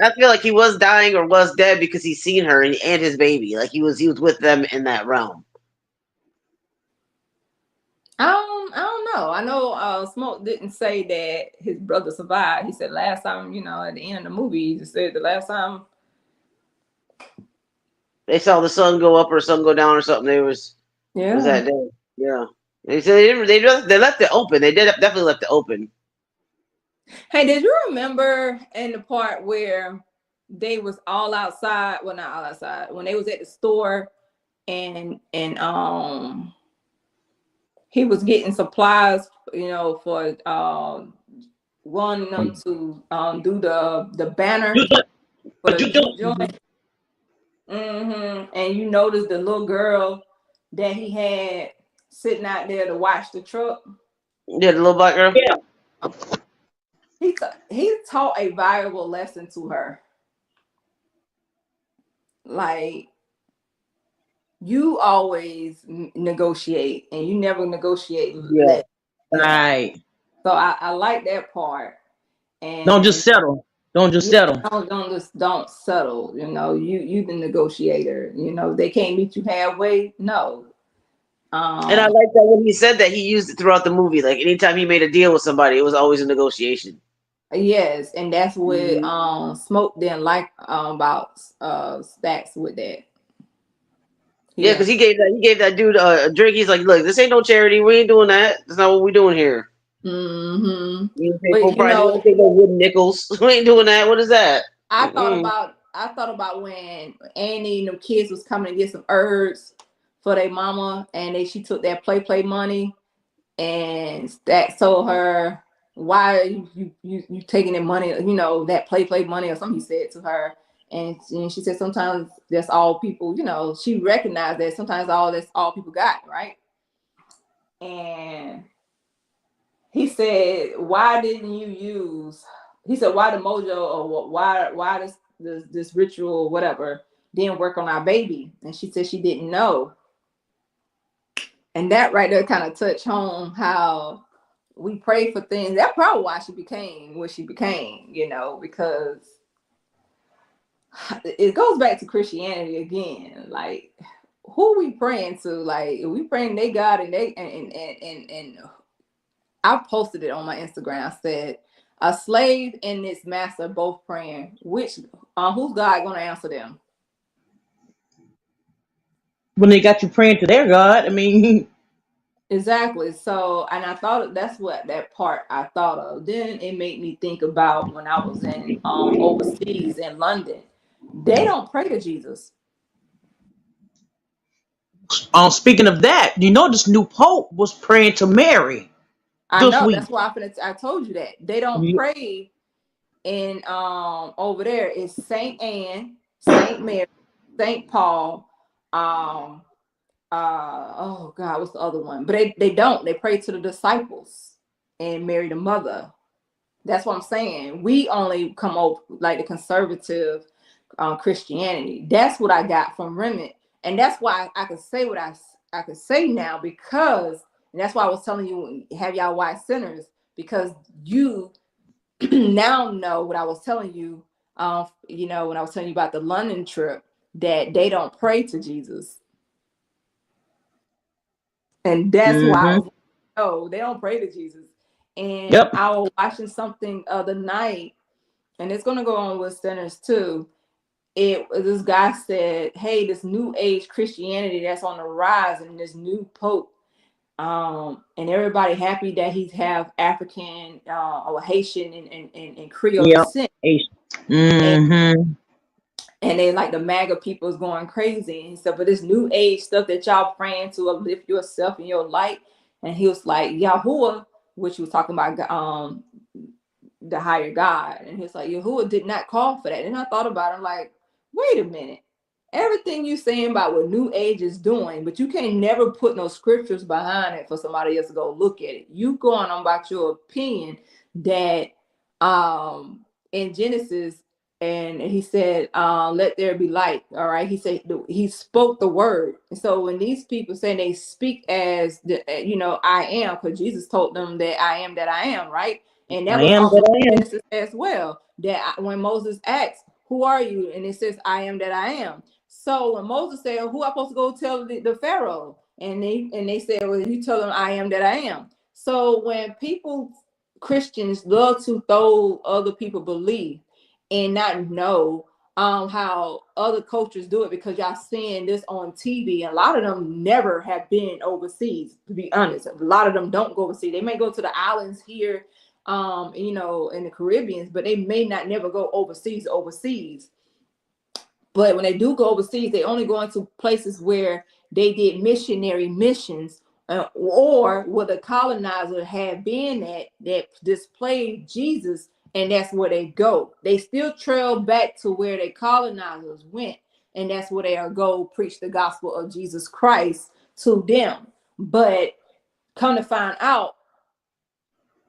Speaker 5: I feel like he was dying or was dead because he's seen her and his baby. Like he was with them in that realm.
Speaker 7: I don't know. I know Smoke didn't say that his brother survived. He said last time, at the end of the movie, he just said the last time.
Speaker 5: They saw the sun go up or sun go down or something. It was
Speaker 7: Yeah.
Speaker 5: that day. Yeah. They said they left it open. They definitely left it open.
Speaker 7: Hey, did you remember in the part where they was all outside? Well, not all outside. When they was at the store and he was getting supplies, for wanting them to do the banner for
Speaker 6: But
Speaker 7: the
Speaker 6: you do.
Speaker 7: juke joint. And you noticed the little girl that he had sitting out there to watch the truck.
Speaker 5: Yeah, the little black girl.
Speaker 6: Yeah.
Speaker 7: He taught a valuable lesson to her. Like, you always negotiate and you never negotiate
Speaker 5: Yeah.
Speaker 7: less.
Speaker 6: Right.
Speaker 7: So I like that part.
Speaker 6: Don't
Speaker 7: And
Speaker 6: just settle. Don't just
Speaker 7: yeah,
Speaker 6: settle.
Speaker 7: don't settle. You the negotiator. They can't meet you halfway. No.
Speaker 5: And I
Speaker 7: Um,
Speaker 5: like that when he said that he used it throughout the movie. Like anytime he made a deal with somebody, it was always a negotiation.
Speaker 7: yes, and that's what
Speaker 5: Mhm.
Speaker 7: Smoke didn't like about Stacks with that. He
Speaker 5: Yeah,
Speaker 7: didn't.
Speaker 5: because he gave that dude a drink. He's like, "Look, this ain't no charity. We ain't doing that. That's not what we doing here.
Speaker 7: Mm-hmm.
Speaker 5: We ain't pay
Speaker 7: But
Speaker 5: full price. We ain't take no wooden nickels. We ain't doing that. What is that?" Mm-mm.
Speaker 7: I thought about when Annie and the kids was coming to get some herbs for their mama, and she took that play money, and Stack told her, "Why are you taking that money? That play money or something." He said to her, and she said, "Sometimes that's all people." She recognized that sometimes that's all people got, right? And he said, "Why didn't you use?" He said, "Why the mojo or why this ritual or whatever didn't work on our baby?" And she said she didn't know. And that right there kind of touched home how we pray for things. That's probably why she became what she became, because it goes back to Christianity again. Like, who we praying to? Like, we praying they God and they and I posted it on my Instagram. I said, a slave and its master both praying. Who's God gonna answer them?
Speaker 6: When they got you praying to their God, I mean,
Speaker 7: Exactly. So, and I thought that's what that part I thought of. Then it made me think about when I was in overseas in London. They don't pray to Jesus.
Speaker 6: speaking of that, this new pope was praying to Mary
Speaker 7: I
Speaker 6: this
Speaker 7: know.
Speaker 6: week.
Speaker 7: That's why I told you that they don't pray in over there. It's Saint Anne, Saint Mary, Saint Paul, um, oh God, what's the other one? But they don't. They pray to the disciples and Mary the mother. That's what I'm saying. We only come over like the conservative Christianity. That's what I got from Remnant, and that's why I could say what I could say now, because, and that's why I was telling you, have y'all watched Sinners, because you now know what I was telling you. You know, when I was telling you about the London trip, that they don't pray to Jesus, and that's why I
Speaker 6: Mm-hmm.
Speaker 7: was like, oh, they don't pray to Jesus. And
Speaker 6: Yep.
Speaker 7: I was watching something the night, and it's gonna go on with Sinners too. This guy said, hey, this new age Christianity that's on the rise, and this new pope, and everybody happy that he's have African or Haitian and Creole
Speaker 6: Yep.
Speaker 7: descent, and
Speaker 6: Mm-hmm.
Speaker 7: they like the MAGA people is going crazy and stuff. But this new age stuff that y'all praying to uplift yourself and your light, and he was like Yahuwah, which he was talking about the higher God, and he's like Yahuwah did not call for that. And I thought about it, I'm like, wait a minute. Everything you saying about what New Age is doing, but you can't never put no scriptures behind it for somebody else to go look at it. You going on about your opinion that in Genesis, and he said, let there be light. All right. He said he spoke the word. And so when these people say they speak as the I am, because Jesus told them that I am that I am, right? And that
Speaker 6: I
Speaker 7: was
Speaker 6: am
Speaker 7: also
Speaker 6: that I am.
Speaker 7: Genesis as well. That when Moses asked, who are you? And it says, I am that I am. So when Moses said, who am I supposed to go tell the Pharaoh? And they said, well, you tell them I am that I am. So when Christians love to throw other people belief and not know how other cultures do it, because y'all seeing this on TV, and a lot of them never have been overseas, to be honest. A lot of them don't go overseas. They may go to the islands here, in the Caribbean, but they may not never go overseas. But when they do go overseas, they only go into places where they did missionary missions, or where the colonizer had been at that displayed Jesus, and that's where they go. They still trail back to where their colonizers went, and that's where they go preach the gospel of Jesus Christ to them. But come to find out,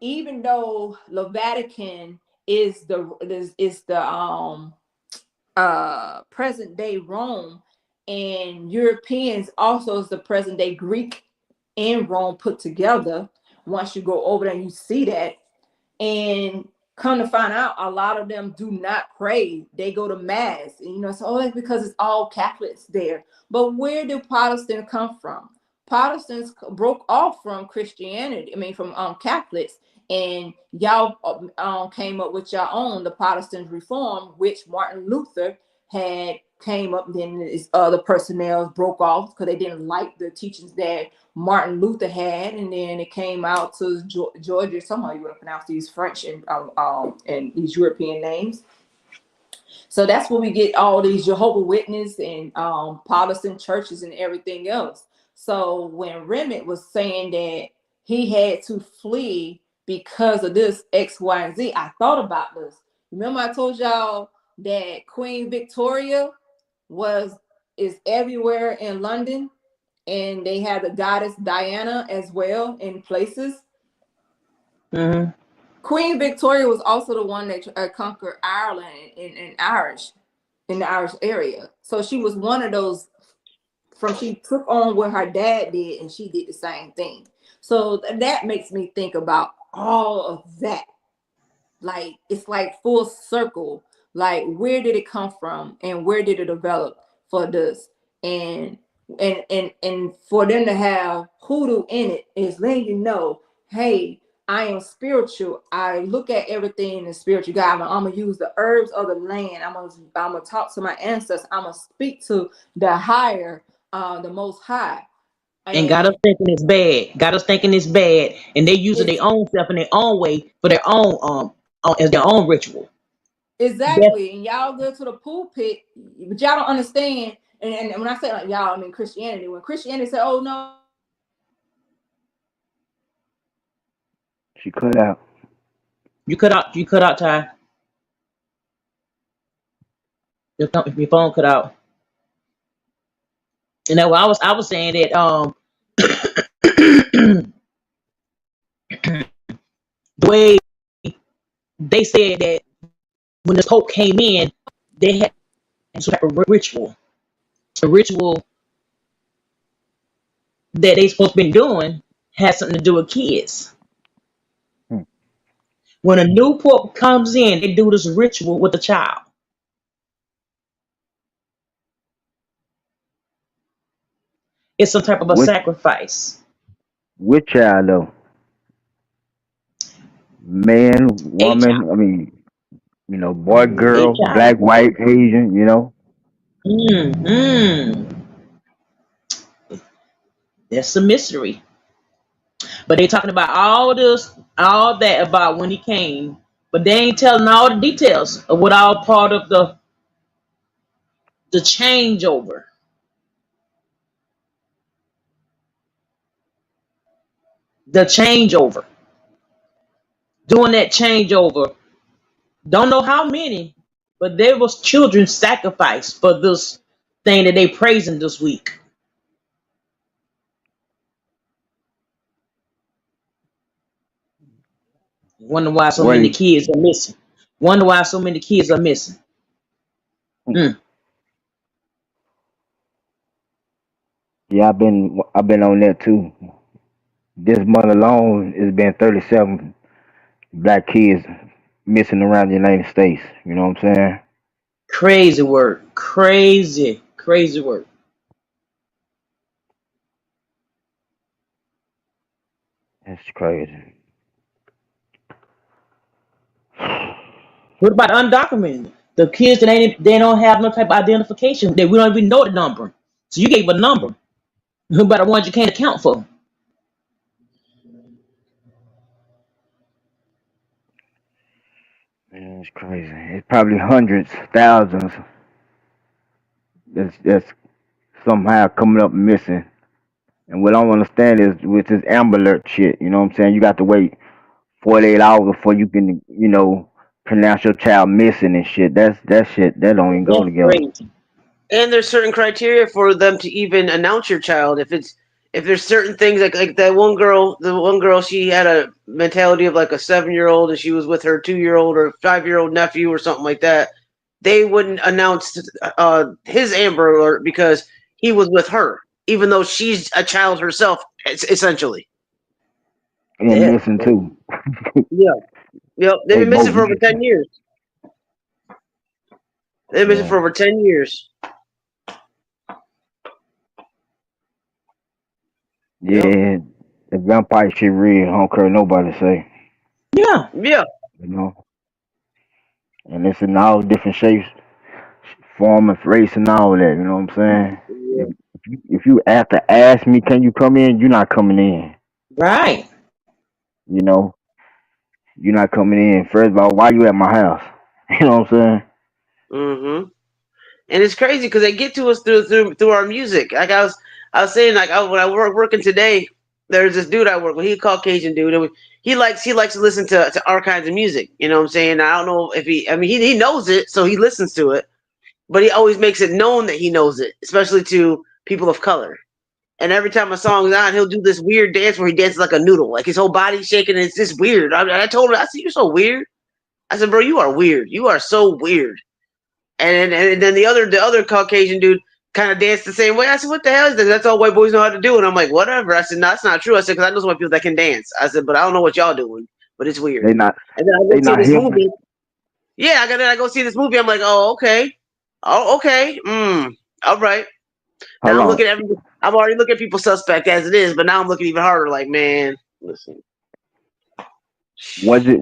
Speaker 7: even though the Vatican is the present day Rome, and Europeans also is the present day Greek and Rome put together. Once you go over there and you see that, and come to find out, a lot of them do not pray. They go to mass, and so that's because it's all Catholics there. But where do Protestants come from? Protestants broke off from Christianity. I mean, from Catholics, and y'all came up with your own, the Protestant Reform, which Martin Luther had came up. Then his other personnel broke off because they didn't like the teachings that Martin Luther had, and then it came out to Georgia. Somehow you would have pronounced these French and these European names. So that's where we get all these Jehovah Witness and Protestant churches and everything else. So when Remick was saying that he had to flee because of this X, Y, and Z, I thought about this. Remember I told y'all that Queen Victoria is everywhere in London, and they have the goddess Diana as well in places.
Speaker 6: Mm-hmm.
Speaker 7: Queen Victoria was also the one that conquered Ireland in the Irish area. So she was one of those. She took on what her dad did, and she did the same thing. So that makes me think about all of that. Like, it's like full circle. Like, where did it come from, and where did it develop for this? And for them to have hoodoo in it is letting you know, hey, I am spiritual. I look at everything in the spiritual. God, I'm gonna use the herbs of the land. I'm gonna talk to my ancestors. I'm gonna speak to the higher, the Most High.
Speaker 6: And got us
Speaker 7: And
Speaker 6: thinking it's bad. Got us thinking it's bad, and they using
Speaker 7: it's
Speaker 6: their own stuff in their own way for their own as their own ritual. That's
Speaker 7: exactly, and y'all go to the pulpit, but y'all don't understand. And when I say like y'all, I mean Christianity. When Christianity said, "Oh no,
Speaker 9: She cut out.
Speaker 6: you cut out. You cut out, Ty. Your phone cut out. And that I was saying that the way they said that when the Pope came in, they had some type of ritual. The ritual that they supposed to be doing has something to do with kids.
Speaker 9: Hmm.
Speaker 6: When a new pope comes in, they do this ritual with the child. It's some type of a
Speaker 9: Which
Speaker 6: sacrifice.
Speaker 9: child though? Man,
Speaker 6: A child.
Speaker 9: woman. I mean, boy,
Speaker 6: A
Speaker 9: girl,
Speaker 6: child.
Speaker 9: black, white, Asian.
Speaker 6: Mm-hmm. That's a mystery. But they talking about all this, all that about when he came, but they ain't telling all the details of what all part of the changeover. The changeover. Doing that changeover. Don't know how many, but there was children sacrificed for this thing that they praising this week. Wonder why so
Speaker 9: What?
Speaker 6: many kids are missing. Wonder why so many kids are missing. Mm.
Speaker 9: Yeah, I've been on that too. This month alone, it's been 37 black kids missing around the United States. You know what I'm saying?
Speaker 6: Crazy work. Crazy. Crazy work.
Speaker 9: That's crazy.
Speaker 6: What about undocumented? The kids that ain't they don't have no type of identification. That we don't even know the number. So you gave a number. What about the ones you can't account for?
Speaker 9: Man, it's crazy. It's probably hundreds, thousands that's somehow coming up missing. And what I don't understand is with this Amber Alert shit, you know what I'm saying? You got to wait 48 hours before you can, pronounce your child missing and shit. That shit that don't even go
Speaker 6: That's
Speaker 9: together.
Speaker 6: crazy.
Speaker 5: And there's certain criteria for them to even announce your child. If there's certain things like that one girl, the one girl, she had a mentality of like a 7-year old, and she was with her 2-year old or 5-year old nephew or something like that. They wouldn't announce his Amber Alert because he was with her, even though she's a child herself, essentially.
Speaker 9: And
Speaker 6: That's
Speaker 9: missing
Speaker 6: crazy.
Speaker 9: too.
Speaker 5: Yeah, yep. They've
Speaker 9: They
Speaker 5: been missing
Speaker 9: both
Speaker 5: for over
Speaker 9: missing.
Speaker 5: 10 years. They've been missing
Speaker 9: Yeah.
Speaker 5: for over 10 years. Yep.
Speaker 9: Yeah. The vampire shit real. I don't care what nobody say.
Speaker 6: Yeah.
Speaker 5: Yeah.
Speaker 9: You know. And it's in all different shapes, form and race and all that, you know what I'm saying?
Speaker 5: Yeah.
Speaker 9: If you have to ask me, can you come in? You're not coming in.
Speaker 6: Right.
Speaker 9: You know, you're not coming in. First of all, why you at my house? You know what I'm saying?
Speaker 5: Mm-hmm. And it's crazy because they get to us through our music. Like I was saying, like when I working today, there's this dude I work with. He's a Caucasian dude, and he likes to listen to our kinds of music. You know what I'm saying? I don't know if I mean he knows it, so he listens to it, but he always makes it known that he knows it, especially to people of color. And every time a song's on, he'll do this weird dance where he dances like a noodle, like his whole body's shaking. And it's just weird. I told him, I said, "You're so weird." I said, "Bro, you are weird. You are so weird." And then the other Caucasian dude kind of danced the same way. I said, "What the hell is this? That's all white boys know how to do." And I'm like, "Whatever." I said, "No, that's not true." I said, "Because I know some white people that can dance." I said, "But I don't know what y'all doing, but it's weird."
Speaker 9: They not
Speaker 5: And then I go
Speaker 9: they
Speaker 5: see
Speaker 9: not
Speaker 5: this
Speaker 9: hip.
Speaker 5: movie. Yeah, I go see this movie. I'm like, "Oh, okay, oh, okay, all right."
Speaker 9: Hold
Speaker 5: Now I'm
Speaker 9: on.
Speaker 5: looking at every. I'm already looking at people suspect as it is, but now I'm looking even harder. Like, man, listen.
Speaker 9: Was it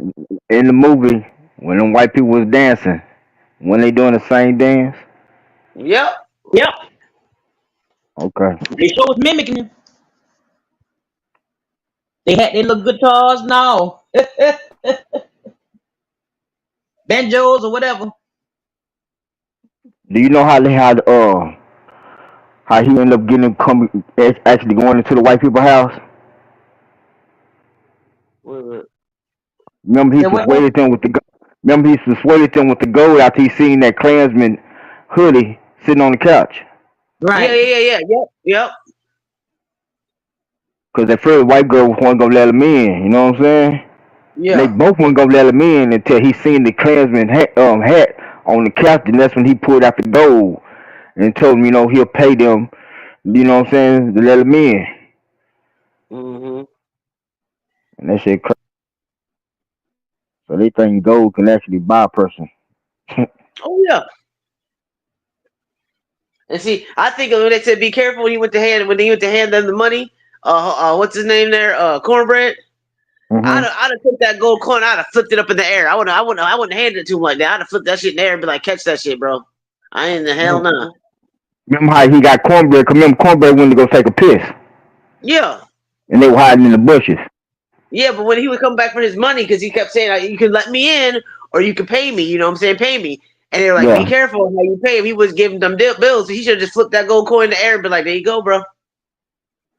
Speaker 9: in the movie when them white people was dancing? When they doing the same dance?
Speaker 5: Yep.
Speaker 6: Yep.
Speaker 9: Okay.
Speaker 6: They sure was mimicking him. They had their little guitars and all. Banjos or whatever.
Speaker 9: Do you know how they had how he ended up getting actually going into the white people house?
Speaker 5: Wait a minute.
Speaker 9: Remember he
Speaker 6: Say what now?
Speaker 9: persuaded them with the remember he persuaded them with the gold after he seen that Klansman hoodie sitting on the couch.
Speaker 5: Yeah,
Speaker 6: Right.
Speaker 5: yeah, yeah, yeah. Yep, yep.
Speaker 9: Cause at first the white girl wasn't gonna let him in. You know what I'm saying? And they
Speaker 5: Yeah.
Speaker 9: both weren't gonna let him in until he seen the Klansman hat on the captain. That's when he pulled out the gold and told him, he'll pay them, what I'm saying, to let him in.
Speaker 5: Mm-hmm.
Speaker 9: And that shit crazy. So they think gold can actually buy a person.
Speaker 5: Oh yeah. And see, I think when they said be careful when he went to hand them the money, what's his name there? Cornbread.
Speaker 9: Hmm.
Speaker 5: I'd have took that gold coin. I'd have flipped it up in the air. I wouldn't hand it to him like that. I'd have flipped that shit in the air and be like, catch that shit, bro. I ain't in the hell nah.
Speaker 9: Remember how he got cornbread? 'Cause remember cornbread went to go take a piss,
Speaker 5: Yeah.
Speaker 9: and they were hiding in the bushes.
Speaker 5: Yeah, but when he would come back for his money, because he kept saying, you can let me in or you can pay me. You know what I'm saying? Pay me. And they were like, be
Speaker 9: Yeah,
Speaker 5: careful how you pay him. He was giving them bills. So he should have just flipped that gold coin in the air and be like, there you go, bro.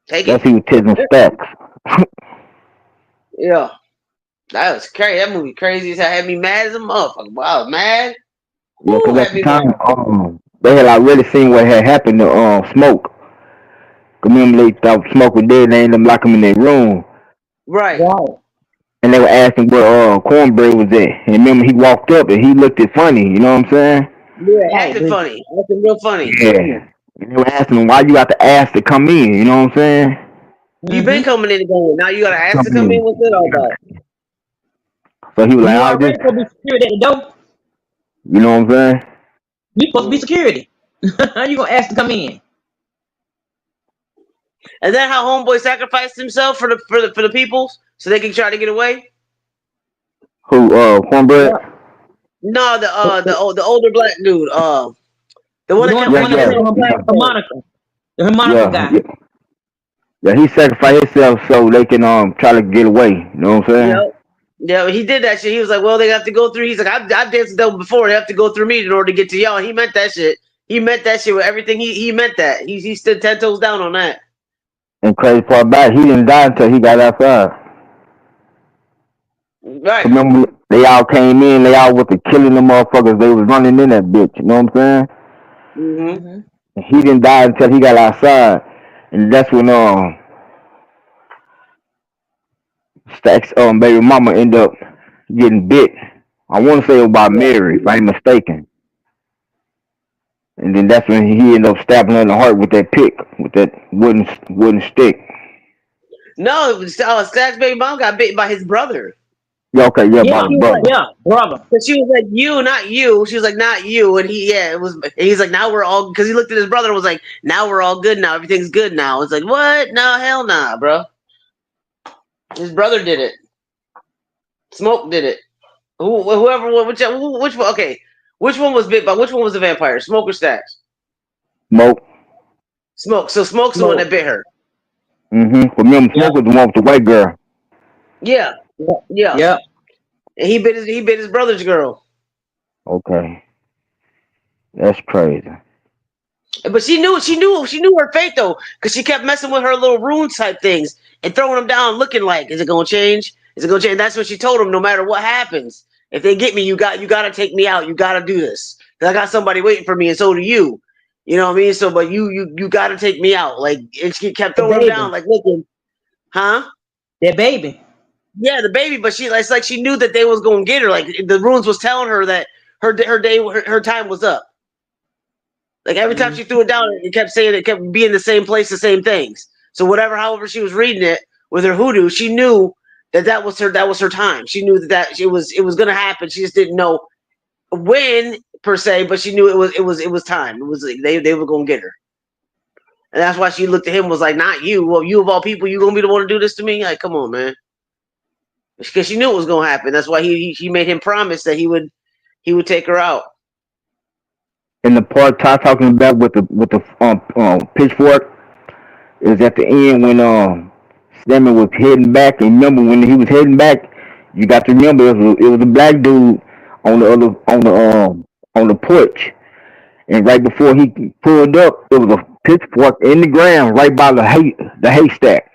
Speaker 5: Take
Speaker 9: that's
Speaker 5: it.
Speaker 9: he was taking stacks.
Speaker 5: Yeah. That was crazy. That movie crazy as hell. Had me mad as a motherfucker. Wow, I was mad.
Speaker 9: Yeah,
Speaker 5: Woo,
Speaker 9: because at
Speaker 5: had
Speaker 9: the
Speaker 5: me mad.
Speaker 9: time, they had already seen what had happened to Smoke. 'Cause remember they thought Smoke was dead, and they ended up locking him in their room,
Speaker 5: Right.
Speaker 6: Wow.
Speaker 9: and they were asking where cornbread was at. And remember he walked up and he looked it funny. You know what I'm saying?
Speaker 5: Yeah,
Speaker 6: Right.
Speaker 5: acting funny. Acting real funny.
Speaker 9: Yeah. And they were asking him why you got to ask to come in. You know what I'm saying?
Speaker 5: You been
Speaker 6: Mm-hmm.
Speaker 5: coming in and going. Now you gotta ask
Speaker 9: Come
Speaker 5: to come in.
Speaker 9: in.
Speaker 5: What's it all about?
Speaker 9: So he was like,
Speaker 6: You
Speaker 9: I'll just,
Speaker 6: already supposed to be security at the door.
Speaker 9: you know what I'm saying?
Speaker 6: You supposed to be security. How you gonna ask to come in?
Speaker 5: And then how homeboy sacrificed himself for the people so they can try to get away.
Speaker 9: Who, cornbread?
Speaker 6: Yeah.
Speaker 5: No, the older black dude. The one
Speaker 6: The
Speaker 5: that
Speaker 6: one,
Speaker 5: kept
Speaker 6: the
Speaker 9: Yeah,
Speaker 6: one
Speaker 5: bringing
Speaker 6: that
Speaker 5: him
Speaker 6: was
Speaker 9: yeah,
Speaker 5: in his
Speaker 9: yeah,
Speaker 6: a
Speaker 5: flashback.
Speaker 6: harmonica. The harmonica
Speaker 9: yeah,
Speaker 6: guy.
Speaker 9: yeah. Yeah, he sacrificed himself so they can try to get away. You know what I'm saying?
Speaker 5: Yep. Yeah, he did that shit. He was like, "Well, they have to go through." He's like, "I danced with them before. They have to go through me in order to get to y'all." He meant that shit. He meant that shit with everything. He meant that. He stood 10 toes down on that.
Speaker 9: And crazy part back, he didn't die until he got outside.
Speaker 5: Right.
Speaker 9: Remember, they all came in, they all were killing the motherfuckers. They was running in that bitch. You know what I'm saying?
Speaker 5: Mm-hmm.
Speaker 6: Mm-hmm.
Speaker 9: And he didn't die until he got outside, and that's when Stacks baby mama ended up getting bit. I want to say it was by
Speaker 5: Yeah.
Speaker 9: Mary, if I ain't mistaken. And then that's when he ended up stabbing her in the heart with that pick, with that wooden stick.
Speaker 5: No, it was, Stack's baby mom got bitten by his brother.
Speaker 9: Yeah, okay, yeah,
Speaker 6: Yeah,
Speaker 9: by the
Speaker 5: He was like,
Speaker 9: brother.
Speaker 6: yeah, brother.
Speaker 5: cause she was like, "You, not you." She was like, "Not you," and it was. And he's like, "Now we're all," because he looked at his brother and was like, "Now we're all good. Now everything's good. Now." It's like, what? No, hell nah, bro. His brother did it. Smoke did it. Which one? Okay, which one was bit by? Which one was the vampire? Smoke or Stacks?
Speaker 9: Smoke.
Speaker 5: Smoke. So Smoke's the one that
Speaker 6: Smoke.
Speaker 5: bit her.
Speaker 9: Remember,
Speaker 6: Yeah.
Speaker 9: Smoke was the one with the white girl.
Speaker 5: Yeah,
Speaker 6: Yeah.
Speaker 5: yeah.
Speaker 6: Yeah.
Speaker 5: And he bit his brother's girl.
Speaker 9: Okay, that's crazy.
Speaker 5: But she knew her fate though, because she kept messing with her little rune type things and throwing them down, looking like, is it gonna change? Is it gonna change? That's what she told him. No matter what happens, if they get me, you gotta take me out. You gotta do this. 'Cause I got somebody waiting for me, and so do you. You know what I mean? So, but you gotta take me out. Like, and she kept
Speaker 6: The
Speaker 5: throwing them down,
Speaker 6: baby.
Speaker 5: like looking, huh?
Speaker 6: That baby.
Speaker 5: Yeah, the baby. But it's like she knew that they was gonna get her. Like the runes was telling her that her time was up. Like every time
Speaker 6: Mm-hmm.
Speaker 5: she threw it down, it kept saying it kept being the same place, the same things. So however she was reading it with her hoodoo, she knew that was her time. She knew that it was gonna happen. She just didn't know when per se, but she knew it was time. It was like they were gonna get her, and that's why she looked at him and was like, "Not you. Well, you of all people, you gonna be the one to do this to me? Like, come on, man." Because she knew it was gonna happen. That's why he made him promise that he would take her out.
Speaker 9: And the part Ty talking about with the pitchfork is at the end when Stammer was heading back. And remember when he was heading back, you got to remember it was a black dude on the other on the porch. And right before he pulled up, there was a pitchfork in the ground right by the haystack.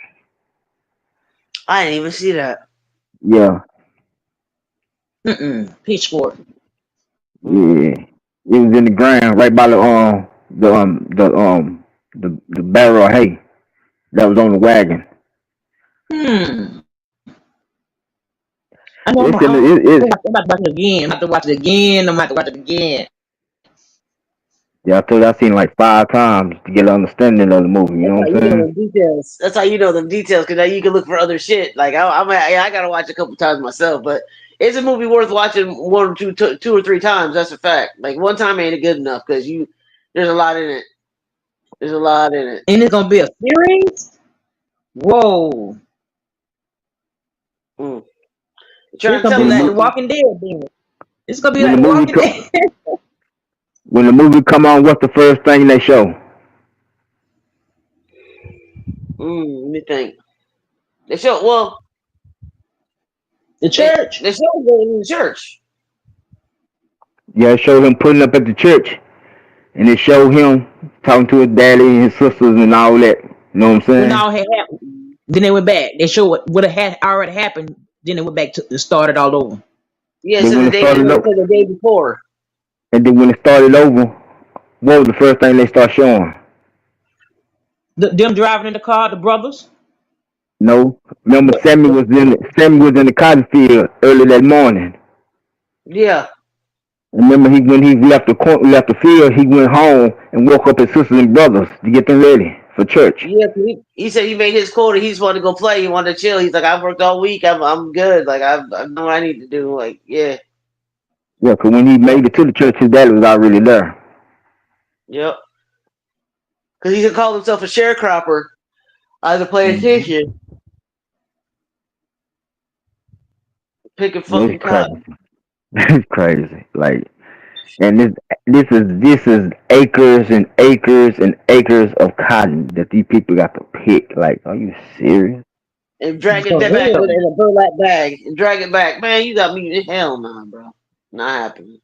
Speaker 5: I didn't even see that.
Speaker 9: Yeah,
Speaker 6: Pitchfork.
Speaker 5: Mm.
Speaker 9: yeah. It was in the ground right by the barrel of hay that was on the wagon.
Speaker 6: Hmm. I know I'm,
Speaker 9: It's in
Speaker 6: I'm,
Speaker 9: the,
Speaker 6: I'm about to watch it again. I'm about to watch it again. I'm about to watch it again.
Speaker 9: yeah, I told you I seen it like 5 times to get an understanding of the movie. You
Speaker 5: That's
Speaker 9: know
Speaker 5: how
Speaker 9: what
Speaker 5: you
Speaker 9: I'm
Speaker 5: know
Speaker 9: saying?
Speaker 5: them details. That's how you know them details, because now you can look for other shit. Like I gotta watch a couple times myself, but it's a movie worth watching one or two or three times. That's a fact. Like one time ain't good enough because there's a lot in it. There's a lot in it.
Speaker 6: And it's gonna be a series. Whoa!
Speaker 5: Mm.
Speaker 6: It's
Speaker 5: Trying to
Speaker 6: gonna
Speaker 5: tell
Speaker 6: be
Speaker 9: When
Speaker 5: me
Speaker 9: the
Speaker 6: like The
Speaker 9: movie,
Speaker 5: something.
Speaker 6: Walking Dead. Then it's gonna be
Speaker 9: when
Speaker 6: like
Speaker 9: the
Speaker 6: The
Speaker 9: movie
Speaker 6: Walking
Speaker 9: come,
Speaker 6: Dead.
Speaker 9: when the movie come on, what's the first thing they show?
Speaker 5: Let me think. They show well.
Speaker 6: The church.
Speaker 5: They show going in the church.
Speaker 9: Yeah, it showed him putting up at the church, and it showed him talking to his daddy and his sisters and all that. You know what I'm
Speaker 6: When
Speaker 9: saying?
Speaker 6: all had happened, then they went back. They showed what had already happened. Then they went back to and started all over.
Speaker 5: Yeah,
Speaker 9: But
Speaker 5: so
Speaker 9: when
Speaker 5: the
Speaker 9: it
Speaker 5: day
Speaker 9: started
Speaker 5: before,
Speaker 9: up,
Speaker 5: so the day before.
Speaker 9: and then when it started over, what was the first thing they start showing?
Speaker 6: Them driving in the car, the brothers.
Speaker 9: No, remember
Speaker 6: The,
Speaker 9: Sammy was in the cotton field early that morning.
Speaker 5: Yeah.
Speaker 9: Remember when he left the field, he went home and woke up his sisters and brothers to get them ready for church.
Speaker 5: Yeah, 'cause he said he made his quota. He just wanted to go play. He wanted to chill. He's like, I've worked all week. I'm good. Like I know what I need to do. Like yeah,
Speaker 9: Yeah, 'cause when he
Speaker 5: yep,
Speaker 9: made it to the church, his daddy was already there.
Speaker 5: yep. Because he called himself a sharecropper. I had to pay
Speaker 9: Mm-hmm.
Speaker 5: attention, picking
Speaker 9: It's
Speaker 5: fucking
Speaker 9: crazy.
Speaker 5: cotton.
Speaker 9: It's crazy. Like, and this is acres and acres and acres of cotton that these people got to pick. Like, are you serious?
Speaker 5: And drag it
Speaker 6: for
Speaker 5: back with
Speaker 6: real.
Speaker 5: in a burlap bag and drag it back. Man, you got me. Hell no, bro. Not happening.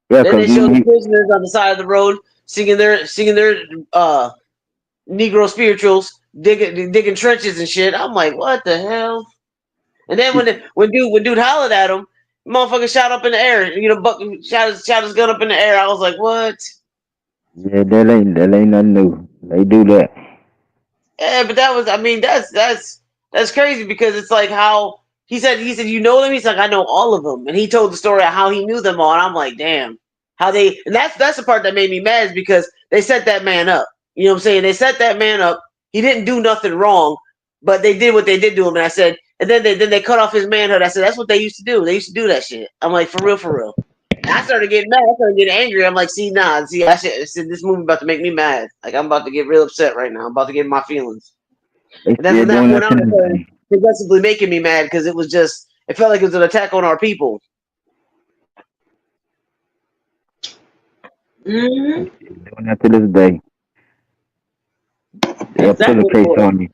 Speaker 9: Yeah,
Speaker 5: Then
Speaker 9: 'cause
Speaker 5: they show the prisoners on the side of the road singing their uh Negro spirituals, digging trenches and shit. I'm like, what the hell? And then when dude hollered at him, motherfucker shot up in the air. You know, Buck shot his gun up in the air. I was like, what?
Speaker 9: yeah, that ain't nothing new. They do that.
Speaker 5: Yeah, but that was, I mean, that's crazy because it's like how he said you know them. He's like, I know all of them, and he told the story of how he knew them all. And I'm like, damn, how they, and that's the part that made me mad is because they set that man up. You know what I'm saying? They set that man up. He didn't do nothing wrong, but they did what they did to him. And I said, and then they cut off his manhood. I said, that's what they used to do. They used to do that shit. I'm like, for real, for real. And I started getting mad. I started getting angry. I'm like, see, nah, see, I said this movie about to make me mad. Like I'm about to get real upset right now. I'm about to get in my feelings.
Speaker 9: They
Speaker 5: And then
Speaker 9: still
Speaker 5: from that
Speaker 9: doing
Speaker 5: point
Speaker 9: that to
Speaker 5: on, it
Speaker 9: this
Speaker 5: started
Speaker 9: day.
Speaker 5: progressively making me mad because it felt like it was an attack on our people.
Speaker 6: Hmm.
Speaker 9: They still doing that to this day.
Speaker 6: That's
Speaker 9: They'll put
Speaker 6: exactly
Speaker 9: a
Speaker 6: what it
Speaker 9: case
Speaker 6: was.
Speaker 9: on you.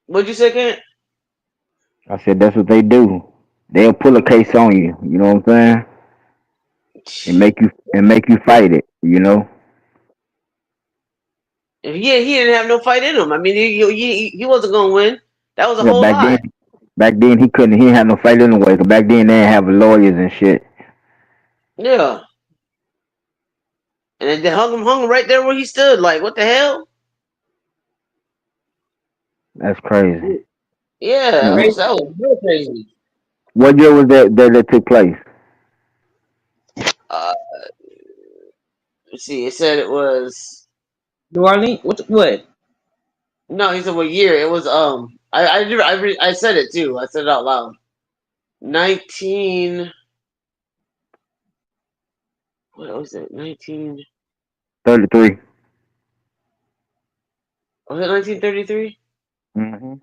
Speaker 5: What'd you say, Kent?
Speaker 9: I said that's what they do. They'll pull a case on you. You know what I'm saying? And make you fight it. You know?
Speaker 5: Yeah, he didn't have no fight in him. I mean, he wasn't gonna win. That was a
Speaker 9: Yeah,
Speaker 5: whole
Speaker 9: back then,
Speaker 5: lie.
Speaker 9: he couldn't. He didn't have no fight anyway. 'Cause back then they didn't have lawyers and shit.
Speaker 5: Yeah, and they hung him right there where he stood. Like, what the hell?
Speaker 9: That's crazy.
Speaker 5: Yeah, that
Speaker 9: And
Speaker 5: was
Speaker 6: Crazy.
Speaker 5: that was real crazy.
Speaker 9: what year was that took place?
Speaker 5: Uh, let's see. It said it was
Speaker 6: New Orleans. What?
Speaker 5: no. He said what year? It was I said it too. I said it out loud. 19. What was it? 19.
Speaker 9: 33.
Speaker 5: Was it 1933?
Speaker 9: Mm-hmm.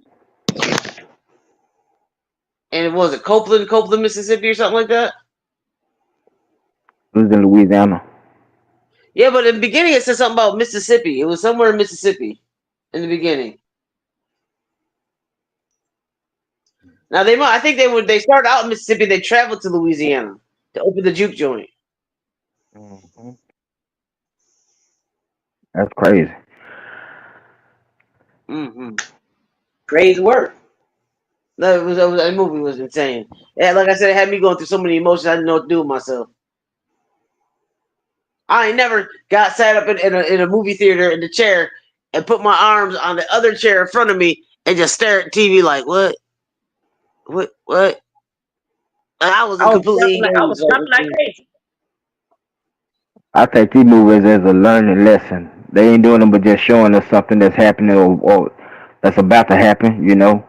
Speaker 5: And it was it Copeland, Mississippi, or something like that.
Speaker 9: It was in Louisiana.
Speaker 5: Yeah, but in the beginning it said something about Mississippi. It was somewhere in Mississippi in the beginning. Now I think they started out in Mississippi. They traveled to Louisiana to open the juke joint.
Speaker 9: Mm-hmm. That's crazy.
Speaker 5: Mm-hmm.
Speaker 6: Crazy work.
Speaker 5: That movie was insane. Yeah, like I said, it had me going through so many emotions. I didn't know what to do with myself. I ain't never got sat up in a movie theater in the chair and put my arms on the other chair in front of me and just stare at TV like, what? And I was completely
Speaker 6: I
Speaker 5: engaged.
Speaker 6: was clapping like crazy.
Speaker 9: I take these movies as a learning lesson. They ain't doing them but just showing us something that's happening or that's about to happen. You know.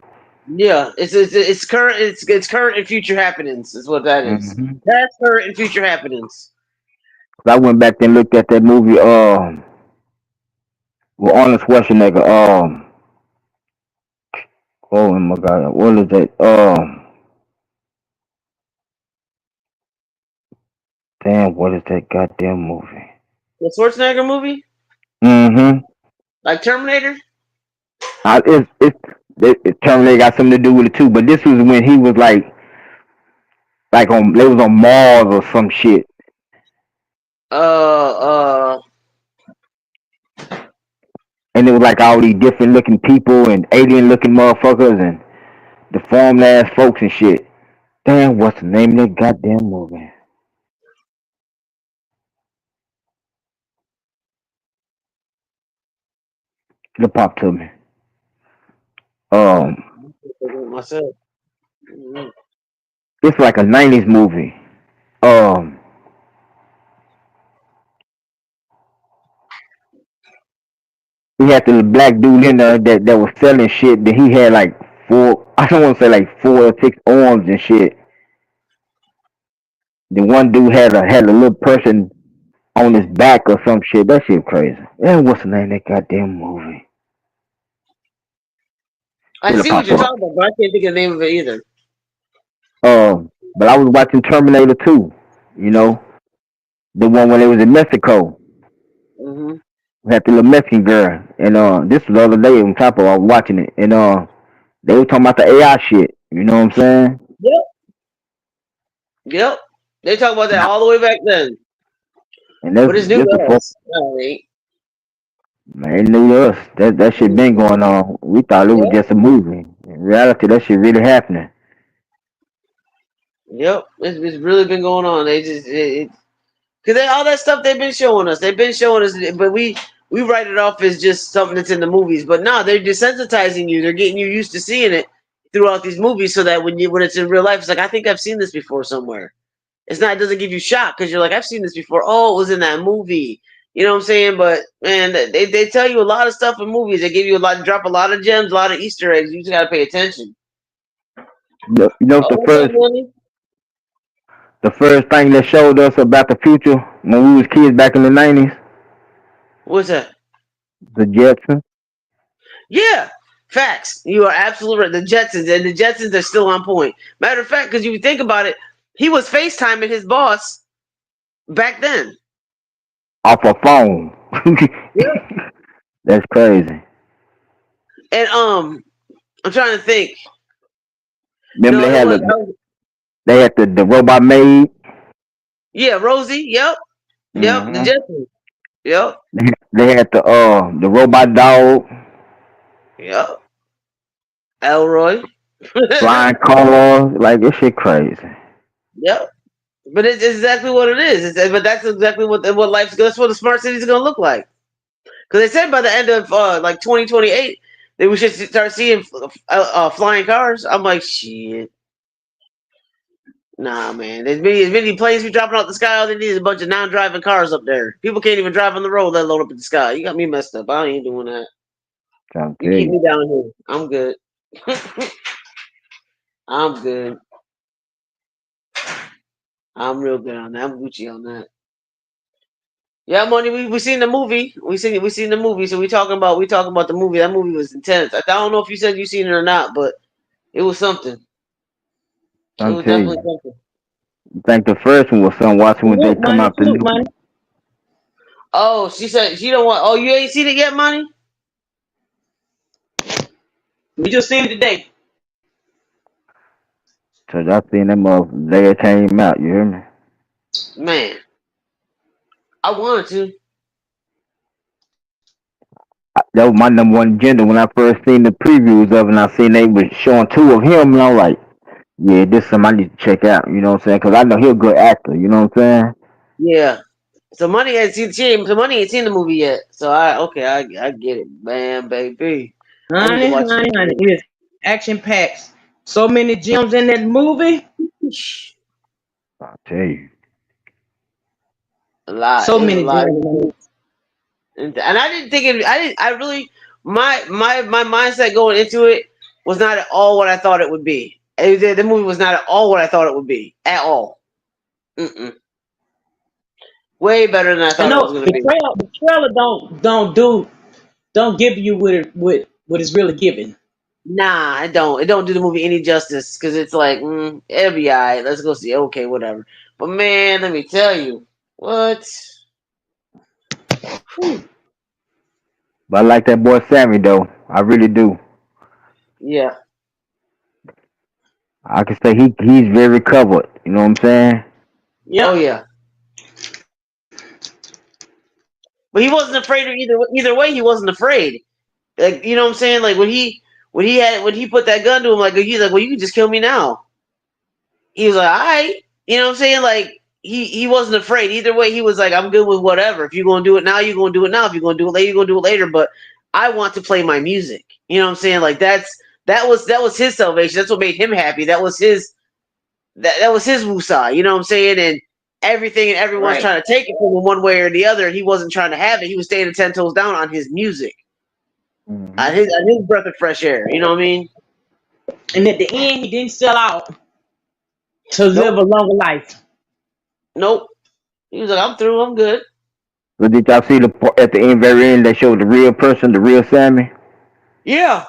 Speaker 5: Yeah, it's current. It's current and future happenings is what that is.
Speaker 9: Hmm.
Speaker 5: That's current and future happenings.
Speaker 9: I went back and looked at that movie. With Arnold Schwarzenegger. Oh my God, what is that? Damn, what is that goddamn movie?
Speaker 5: The Schwarzenegger movie,
Speaker 9: Mm-hmm.
Speaker 5: like Terminator.
Speaker 9: It Terminator got something to do with it too, but this was when he was like on they was on Mars or some shit,
Speaker 5: Uh,
Speaker 9: and it was like all these different looking people and alien looking motherfuckers and deformed ass folks and shit. Damn, what's the name of that goddamn movie? It'll pop to me. Um,
Speaker 5: myself. Mhm.
Speaker 9: it's like a '90s movie. Um, he had the black dude in there that was selling shit. That he had like four. I don't want to say like 4 or 6 arms and shit. The one dude had a little person on his back or some shit. That shit crazy. Man, what's the name of that goddamn movie?
Speaker 5: I
Speaker 9: It'll
Speaker 5: see what
Speaker 9: pop
Speaker 5: you're
Speaker 9: up.
Speaker 5: talking about, but I can't think of the name of it either.
Speaker 9: But I was watching Terminator 2. You know, the one when it was in Mexico.
Speaker 5: Hmm.
Speaker 9: We had the little Mexican girl, and this was the other day on top of I was watching it, and they were talking about the AI shit. You know what I'm saying?
Speaker 5: Yep, yep. They talk about that
Speaker 9: Nah,
Speaker 5: all the way back then,
Speaker 9: and
Speaker 5: but it's new
Speaker 9: this
Speaker 5: to
Speaker 9: before
Speaker 5: us. No, it ain't.
Speaker 9: man, it knew us. That shit been
Speaker 5: Mhm.
Speaker 9: going on. We thought it was
Speaker 5: Yep,
Speaker 9: just a movie. In reality, that shit really happening.
Speaker 5: yep. It's really been going on. They just because all that stuff they've been showing us. They've been showing us, but we write it off as just something that's in the movies. But no, they're desensitizing you. They're getting you used to seeing it throughout these movies, so that when it's in real life, it's like I think I've seen this before somewhere. It's not. It doesn't give you shock because you're like I've seen this before. Oh, it was in that movie. You know what I'm saying? But man, they tell you a lot of stuff in movies. They give you a lot, drop a lot of gems, a lot of Easter eggs. You just gotta pay attention.
Speaker 9: You know
Speaker 5: Oh, what's up, Money?
Speaker 9: the first thing that showed us about the future when we was kids back in the '90s,
Speaker 5: What's that?
Speaker 9: the Jetsons.
Speaker 5: Yeah, facts. You are absolutely right. The Jetsons and the Jetsons are still on point. Matter of fact, because you think about it, he was FaceTiming his boss back then.
Speaker 9: Off a phone.
Speaker 5: Yeah.
Speaker 9: That's crazy.
Speaker 5: And I'm trying to think.
Speaker 9: Remember
Speaker 5: No, it was. I was
Speaker 9: they had the robot maid.
Speaker 5: yeah, Rosie. Yep, yep. The
Speaker 9: Hmm.
Speaker 5: Jetsons. Yep,
Speaker 9: They had the robot dog,
Speaker 5: yep. Elroy.
Speaker 9: flying cars. Like this shit crazy.
Speaker 5: Yep. But it's exactly what it is. But that's exactly what life's. That's what the smart cities are gonna look like. Because they said by the end of like 2028, that we should start seeing flying cars. I'm like, shit. Nah, man. As many planes be dropping out the sky, all they need is a bunch of non-driving cars up there. People can't even drive on the road, let alone up in the sky. You got me messed up. I ain't doing that.
Speaker 9: Trying to
Speaker 5: You
Speaker 9: tell
Speaker 5: keep
Speaker 9: you.
Speaker 5: me down here. I'm good. I'm good. I'm real good on that. I'm Gucci on that. Yeah, money. We seen the movie. We seen the movie. So we talking about the movie. That movie was intense. I don't know if you said you seen it or not, but it was something. It
Speaker 9: Trying to
Speaker 5: was
Speaker 9: tell
Speaker 5: definitely
Speaker 9: you.
Speaker 5: something.
Speaker 9: I think the first one was some watching when they
Speaker 6: Salute,
Speaker 9: come
Speaker 6: money.
Speaker 9: out the
Speaker 6: Salute,
Speaker 9: new
Speaker 6: money.
Speaker 9: one.
Speaker 5: Oh, she said she don't want. Oh, you ain't seen it yet, money.
Speaker 6: We just seen it today.
Speaker 9: So I seen them they came out. You hear me?
Speaker 5: Man, I wanted to.
Speaker 9: That was my number one agenda when I first seen the previews of it. And I seen they was showing two of him, and I was like, yeah, this is something I need to check out. You know what I'm saying? Because I know he's a good actor. You know what I'm saying?
Speaker 5: Yeah. So money ain't seen so money ain't seen the movie yet. So I get it, man, baby. I need to
Speaker 6: Honey,
Speaker 5: watch
Speaker 6: honey, honey.
Speaker 5: it.
Speaker 6: It is action packed. So many gems in that movie.
Speaker 9: I tell you.
Speaker 5: A lot.
Speaker 6: So
Speaker 5: It was a
Speaker 6: many
Speaker 5: lot.
Speaker 6: gems in that movie.
Speaker 5: And I didn't think it. I didn't. I really my mindset going into it was not at all what I thought it would be. The movie was not at all what I thought it would be at all. Mm-mm. Way better than I
Speaker 6: I
Speaker 5: thought it was
Speaker 6: know
Speaker 5: going to be.
Speaker 6: the trailer don't give you what it's really giving.
Speaker 5: Nah, I don't. It don't do the movie any justice because it's like it'll be alright. Let's go see. Okay, whatever. But man, let me tell you, what? Whew.
Speaker 9: But I like that boy Sammy though. I really do.
Speaker 5: Yeah.
Speaker 9: I can say he's very covered. You know what I'm saying?
Speaker 5: Oh
Speaker 6: Yep.
Speaker 5: yeah. But he wasn't afraid of either way. He wasn't afraid. Like you know what I'm saying? Like when he put that gun to him, like he's like, well, you can just kill me now. He was like, all right. You know what I'm saying? Like he wasn't afraid either way. He was like, I'm good with whatever. If you're gonna do it now, you're gonna do it now. If you're gonna do it later, you're gonna do it later. But I want to play my music. You know what I'm saying? Like that was his salvation. That's what made him happy. That was his woosah. You know what I'm saying? And everything and everyone's
Speaker 6: Right.
Speaker 5: trying to take it from him one way or the other. He wasn't trying to have it. He was staying 10 toes down on his music,
Speaker 9: Hmm.
Speaker 5: on his breath of fresh air. You know what I mean?
Speaker 6: And at the end, he didn't sell out to live
Speaker 5: Nope,
Speaker 6: a longer life.
Speaker 5: nope. He was like, I'm through. I'm good.
Speaker 9: But did y'all see the at the end, very end, they showed the real person, the real Sammy?
Speaker 5: Yeah,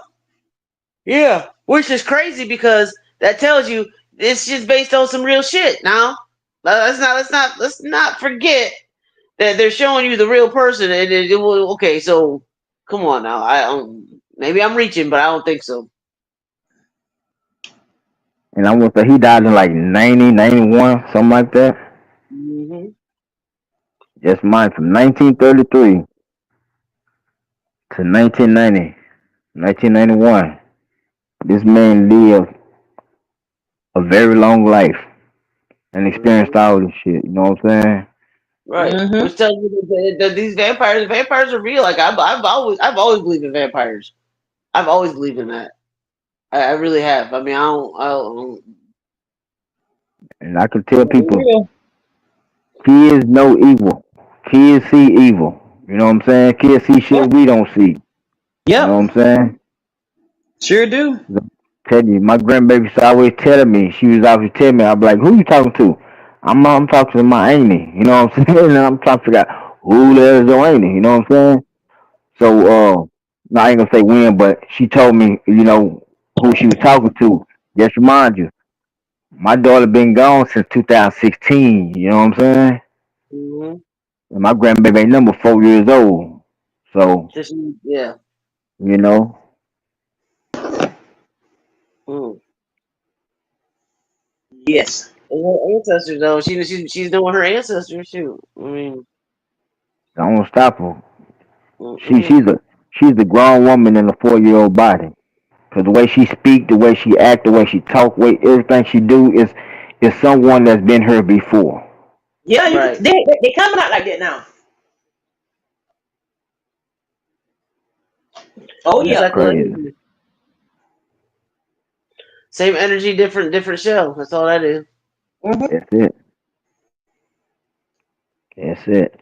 Speaker 5: yeah. Which is crazy because that tells you it's just based on some real shit. Now, let's not forget that they're showing you the real person, and it will. Okay, so come on now. Maybe I'm reaching, but I don't think so.
Speaker 9: And I want to say he died in like 90, 91, something like that.
Speaker 5: Hmm.
Speaker 9: Just mine from 1933 to 1990, 1991. This man lived a very long life and experienced
Speaker 5: Hmm.
Speaker 9: all this shit. You know what I'm saying?
Speaker 5: Right.
Speaker 6: Mm-hmm.
Speaker 5: Which tells you that these vampires are real. Like I've always believed in vampires. I've always believed in that. I really have. I mean, I don't.
Speaker 9: And I can tell
Speaker 6: For
Speaker 9: people,
Speaker 6: real.
Speaker 9: kids know evil. Kids see evil. You know what I'm saying? Kids see
Speaker 6: Yep.
Speaker 9: shit we don't see. You know
Speaker 6: Yep.
Speaker 9: what I'm saying?
Speaker 6: Sure do.
Speaker 9: Tell you, my grandbaby's always telling me. She was always telling me. I'm like, "Who you talking to?" I'm talking to my auntie. You know what I'm saying? And I'm trying to figure out who the hell is your auntie. You know what I'm saying? So, no, I ain't gonna say when, but she told me, who she was talking to. Just remind you, my daughter been gone since 2016. You know what I'm saying?
Speaker 5: Mm-hmm.
Speaker 9: And my grandbaby ain't number 4 years old. So,
Speaker 5: Just yeah.
Speaker 9: you know,
Speaker 5: Mm.
Speaker 6: Yes.
Speaker 5: And her ancestors though, she's doing her ancestors too. I mean,
Speaker 9: I don't stop her. She
Speaker 5: mm-mm.
Speaker 9: she's a she's a grown woman in a 4 year old body. Cause the way she speak, the way she act, the way she talk, way everything she do is someone that's been here before.
Speaker 6: Yeah,
Speaker 5: Right.
Speaker 6: they coming out like that now. Oh
Speaker 5: Just
Speaker 6: yeah.
Speaker 5: like the
Speaker 9: Crazy.
Speaker 5: energy, same energy, different shell. That's all that is.
Speaker 6: Mm-hmm.
Speaker 9: That's it. That's it.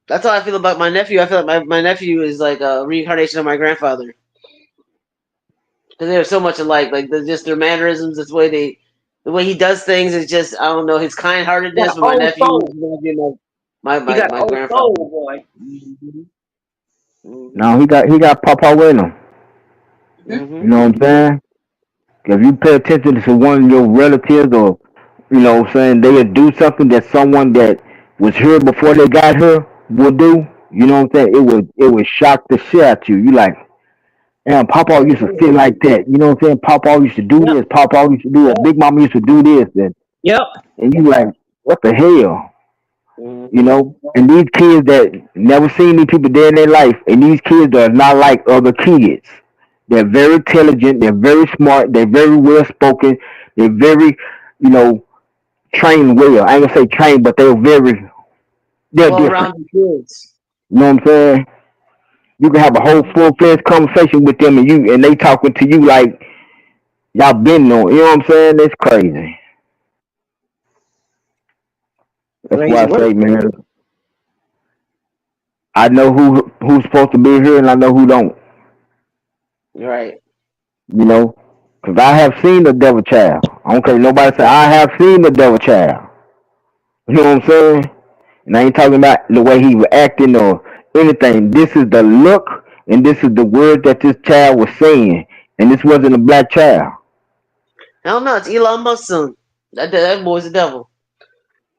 Speaker 5: That's how I feel about my nephew. I feel like my nephew is like a reincarnation of my grandfather because they're so much alike. Like just their mannerisms, the way he does things is just I don't know his kind
Speaker 6: Got
Speaker 5: heartedness.
Speaker 6: an
Speaker 5: But my
Speaker 6: old
Speaker 5: nephew is
Speaker 6: soul.
Speaker 5: gonna be my
Speaker 6: He got an
Speaker 5: my
Speaker 6: old
Speaker 5: grandfather.
Speaker 6: soul, boy.
Speaker 5: Hmm. Hmm.
Speaker 9: Now he got Papa with him.
Speaker 6: Mm-hmm.
Speaker 9: You
Speaker 5: Hmm.
Speaker 9: know what I'm saying? If you pay attention to one of your relatives or what I'm saying, they would do something that someone that was here before they got here would do. You know what I'm saying? It would shock the shit out you. You like, damn, Papa used to feel like that. You know what I'm saying? Papa used to do
Speaker 6: Yep.
Speaker 9: this. Papa used to do that.
Speaker 6: Yep.
Speaker 9: Big Mama used to do this.
Speaker 6: Yep.
Speaker 9: And you like, what the hell? You
Speaker 5: Hmm.
Speaker 9: know? And these kids that never seen these people dead in their life, and these kids are not like other kids. They're very intelligent. They're very smart. They're very well spoken. They're very, you know, trained well. I ain't gonna say trained, but they're very, they're
Speaker 5: Well,
Speaker 9: different.
Speaker 5: around the kids.
Speaker 9: You know what I'm saying? You can have a whole full fledged conversation with them, and they talking to you like y'all been on. You know what I'm saying? It's crazy. That's why
Speaker 6: Crazy
Speaker 9: I
Speaker 6: work.
Speaker 9: say, man, I know who's supposed to be here, and I know who don't.
Speaker 5: Right.
Speaker 9: You know, because I have seen the devil child. I don't care. Nobody say I have seen the devil child. You know what I'm saying? And I ain't talking about the way he was acting or anything. This is the look, and this is the word that this child was saying, and this wasn't a black child.
Speaker 5: Hell no, it's Elon Musk's son. That boy's the devil.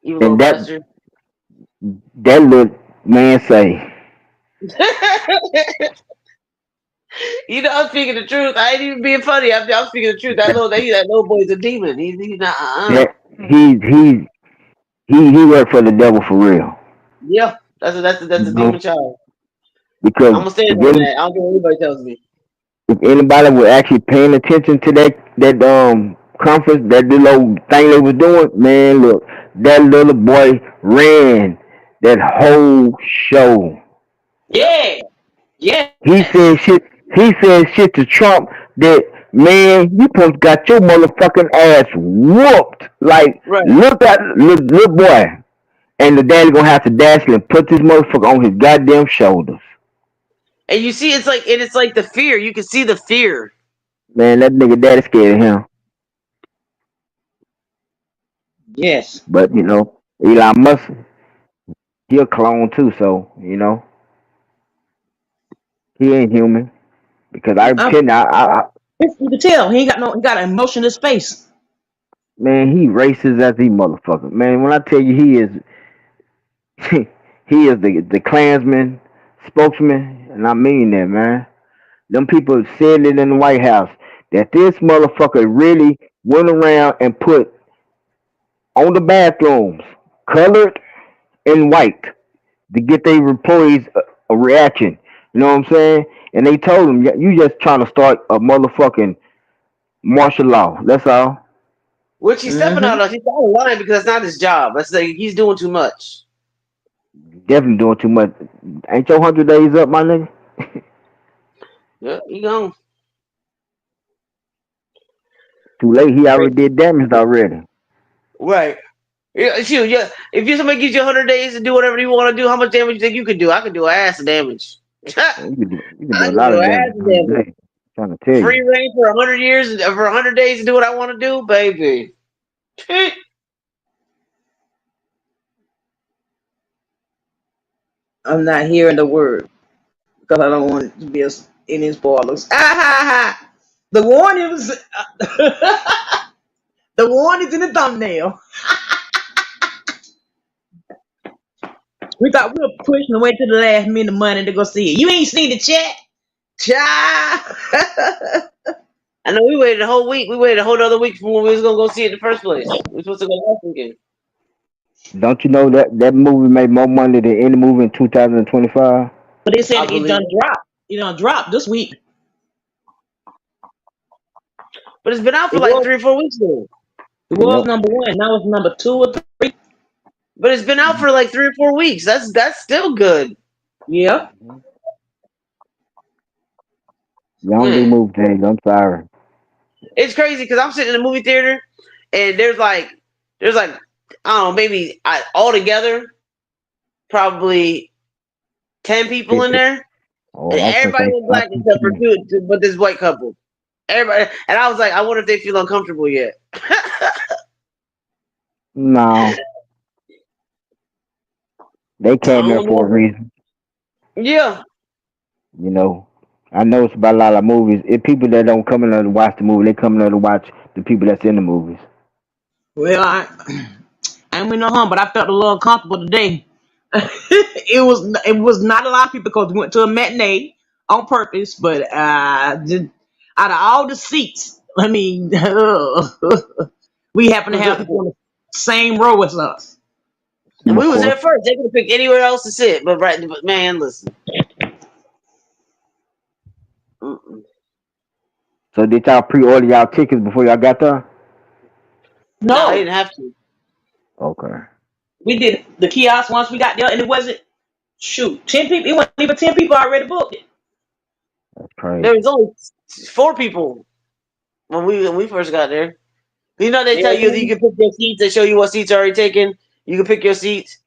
Speaker 5: Evil little
Speaker 9: And
Speaker 5: bastard.
Speaker 9: that little man say,
Speaker 5: You know, I'm speaking the truth. I ain't even being funny. I'm speaking the truth. That little boy's a demon. He's not.
Speaker 9: that he worked for the devil for real.
Speaker 5: Yeah, that's
Speaker 9: You
Speaker 5: a
Speaker 9: know,
Speaker 5: demon child. I'm
Speaker 9: because
Speaker 5: gonna stand
Speaker 9: if
Speaker 5: on that. I don't care what anybody tells me.
Speaker 9: if anybody was actually paying attention to that conference, that little thing they was doing, man, look, that little boy ran that whole show.
Speaker 5: Yep.
Speaker 6: Yeah.
Speaker 9: He
Speaker 6: Yes.
Speaker 9: said shit. He said shit to Trump that man, you supposed got your motherfucking ass whooped. Like,
Speaker 5: Right.
Speaker 9: look at little boy, and the daddy gonna have to dash and put this motherfucker on his goddamn shoulders.
Speaker 5: And you see, it's like the fear. You can see the fear.
Speaker 9: Man, that nigga daddy scared of him.
Speaker 6: Yes.
Speaker 9: But Elon Musk, he a clone too, so he ain't human. Because I
Speaker 6: I'm,
Speaker 9: tell you,
Speaker 6: you can tell he ain't got no. He got an emotionless face.
Speaker 9: man, he racist as he motherfucker. Man, when I tell you he is, he is the Klansman spokesman, and I mean that, man. Them people said it in the White House that this motherfucker really went around and put on the bathrooms colored and white to get their employees a reaction. You know what I'm saying? And they told him, you just trying to start a motherfucking martial law. That's all.
Speaker 5: Which he's stepping
Speaker 6: Mm-hmm.
Speaker 5: out of. He's out of line because that's not his job. That's like he's doing too much.
Speaker 9: Definitely doing too much. Ain't your 100 days up, my nigga?
Speaker 5: Yeah, you gone.
Speaker 9: Too late. He already did damage already.
Speaker 5: Right. Yeah, shoot, yeah. If you somebody gives you 100 days to do whatever you want to do, how much damage you think you could do? I could do ass of damage.
Speaker 9: Man, you can do
Speaker 5: I
Speaker 9: a
Speaker 5: can
Speaker 9: lot
Speaker 5: do
Speaker 9: of
Speaker 5: ass
Speaker 9: damage in
Speaker 5: of
Speaker 9: 100
Speaker 5: damage.
Speaker 9: days. I'm trying to tell
Speaker 5: Free
Speaker 9: you.
Speaker 5: reign for 100 years, for 100 days to do what I want to do, baby.
Speaker 6: I'm not hearing the word because I don't want it to be any spoilers. Ah, ha, ha. The warning was the warning's in the thumbnail. We thought we were pushing away to the last minute money to go see it. You ain't seen the chat, child.
Speaker 5: I know we waited a whole week. We waited a whole other week from when we was gonna go see it in the first place. We were supposed to go last weekend.
Speaker 9: Don't you know that movie made more money than any movie in 2025?
Speaker 6: But they
Speaker 5: I
Speaker 6: said it
Speaker 5: believe
Speaker 6: done
Speaker 5: it.
Speaker 6: dropped. It done dropped this week.
Speaker 5: But it's been out for
Speaker 6: It
Speaker 5: like
Speaker 6: was
Speaker 5: 3 or 4 weeks now.
Speaker 6: it was
Speaker 9: Yep.
Speaker 6: number one. Now it's number two or three.
Speaker 5: But it's been out for like 3 or 4 weeks. That's still good.
Speaker 6: Yeah.
Speaker 9: Y'all don't do
Speaker 5: Man.
Speaker 9: movie things. I'm sorry.
Speaker 5: It's crazy because I'm sitting in the movie theater and there's like I don't know, maybe altogether probably 10 people in
Speaker 9: 50.
Speaker 5: there,
Speaker 9: Oh,
Speaker 5: and
Speaker 9: I was gonna
Speaker 5: everybody
Speaker 9: say
Speaker 5: was
Speaker 9: about
Speaker 5: black except for
Speaker 9: 15.
Speaker 5: but this white couple. Everybody, and I was like, I wonder if they feel uncomfortable yet.
Speaker 9: No, they
Speaker 5: I
Speaker 9: came there
Speaker 5: don't
Speaker 9: for a
Speaker 5: know.
Speaker 9: reason.
Speaker 5: Yeah,
Speaker 9: You know, I know it's about a lot of movies. If people that don't come in there to watch the movie, they come in there to watch the people that's in the movies.
Speaker 6: Well, I ain't with no harm, but I felt a little uncomfortable today. It was not a lot of people because we went to a matinee on purpose, but out of all the seats, I mean, we happen to have people
Speaker 5: and
Speaker 6: on the same row as us.
Speaker 5: we
Speaker 9: Of
Speaker 5: was
Speaker 9: course.
Speaker 5: there first. They could have picked anywhere else to sit, but man, listen. Mm-mm.
Speaker 9: So did y'all pre-order y'all tickets before y'all got there?
Speaker 5: No, they
Speaker 6: No,
Speaker 5: didn't have to.
Speaker 9: Okay.
Speaker 6: We did the kiosk once we got there, and it wasn't shoot 10 people. It wasn't even 10 people already booked it.
Speaker 9: That's
Speaker 5: There
Speaker 9: crazy.
Speaker 5: was only 4 people when we first got there. You know they tell you that you can pick your seats. They show you what seats are already taken. You can pick your seats.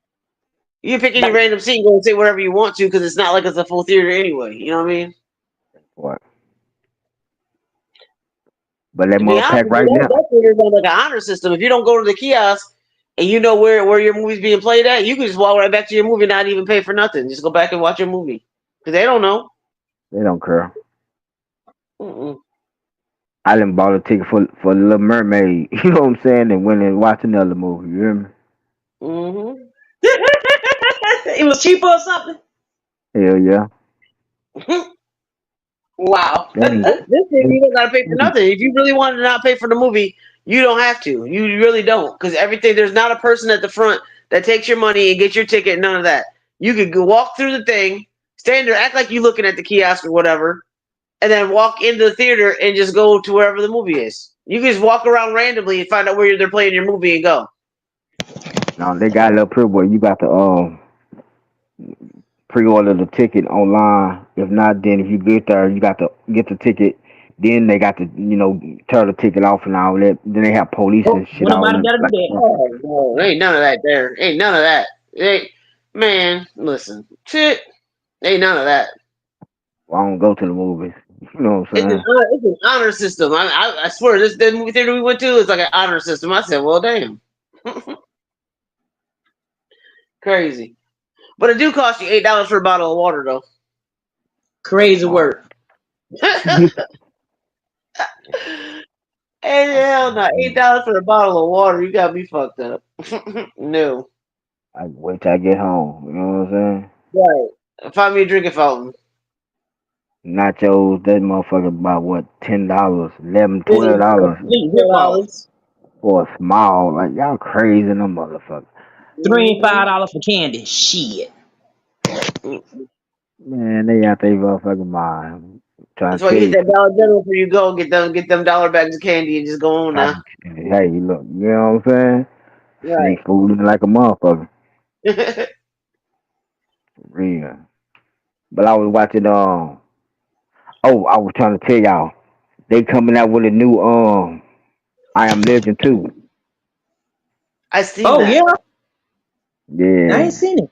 Speaker 5: You can pick any
Speaker 6: Like,
Speaker 5: random seat and go and sit wherever you want to because it's not like it's a full theater anyway. You know what I mean?
Speaker 9: What? But that
Speaker 5: To be
Speaker 9: mother
Speaker 5: honest
Speaker 9: pack
Speaker 5: with you,
Speaker 9: right now.
Speaker 5: that theater's on like an honor system. If you don't go to the kiosk and you know where your movie's being played at, you can just walk right back to your movie and not even pay for nothing. Just go back and watch your movie because they don't know.
Speaker 9: They don't care.
Speaker 5: Mm-mm.
Speaker 9: I done bought a ticket for Little Mermaid. You know what I'm saying? And went and watched another movie. You hear me?
Speaker 5: Mm-hmm.
Speaker 6: it was cheaper or something.
Speaker 9: Hell yeah.
Speaker 6: Wow.
Speaker 9: That ain't.
Speaker 5: This thing you don't gotta pay for
Speaker 9: That ain't
Speaker 5: nothing. If you really wanted to not pay for the movie, you don't have to. You really don't, because everything there's not a person at the front that takes your money and gets your ticket. None of that. You could go walk through the thing, stand there, act like you looking at the kiosk or whatever, and then walk into the theater and just go to wherever the movie is. You can just walk around randomly and find out where they're playing your movie and go.
Speaker 9: no, they got it up here where you got to pre-order the ticket online. If not, then if you get there, you got to get the ticket. Then they got to tear the ticket off and all that. Then they have police
Speaker 6: Oh,
Speaker 9: and shit
Speaker 6: when
Speaker 9: all
Speaker 6: nobody
Speaker 9: in
Speaker 6: better do
Speaker 9: like
Speaker 6: that.
Speaker 5: Oh no, ain't none of that there. Ain't none of that. Man, listen, shit, ain't none of that.
Speaker 9: I don't go to the movies. You know what I'm saying?
Speaker 5: It's an honor system. I swear, the movie theater we went to is like an honor system. I said, well, damn, crazy. But it do cost you $8 for a bottle of water, though.
Speaker 6: Crazy
Speaker 9: Oh,
Speaker 6: work.
Speaker 5: Hey, hell no, $8 for a bottle of water. You got me fucked up. No,
Speaker 9: I wait till I get home. You know what I'm saying?
Speaker 5: right. Find me a drinking fountain.
Speaker 9: Nachos, that motherfucker about what, $10, 11, $12
Speaker 6: Complete ripoff.
Speaker 5: $12.
Speaker 9: for a small. Like y'all crazy them motherfuckers.
Speaker 6: Three and
Speaker 5: Mm-hmm.
Speaker 6: $5 for candy. Shit.
Speaker 9: Man, they out there motherfucking mind. Trying
Speaker 5: That's
Speaker 9: to
Speaker 5: why
Speaker 9: tell
Speaker 5: you hit
Speaker 9: you,
Speaker 5: that Dollar General before you go. Get them dollar bags of candy and just go on
Speaker 9: trying
Speaker 5: now.
Speaker 9: to, hey, look, you know what I'm saying?
Speaker 5: Right.
Speaker 9: Snake fooling like a motherfucker. Real. But I was watching I was trying to tell y'all, they coming out with a new I Am Legend 2.
Speaker 5: I seen
Speaker 6: Oh
Speaker 5: that.
Speaker 6: yeah, I ain't
Speaker 9: Yeah.
Speaker 6: seen it.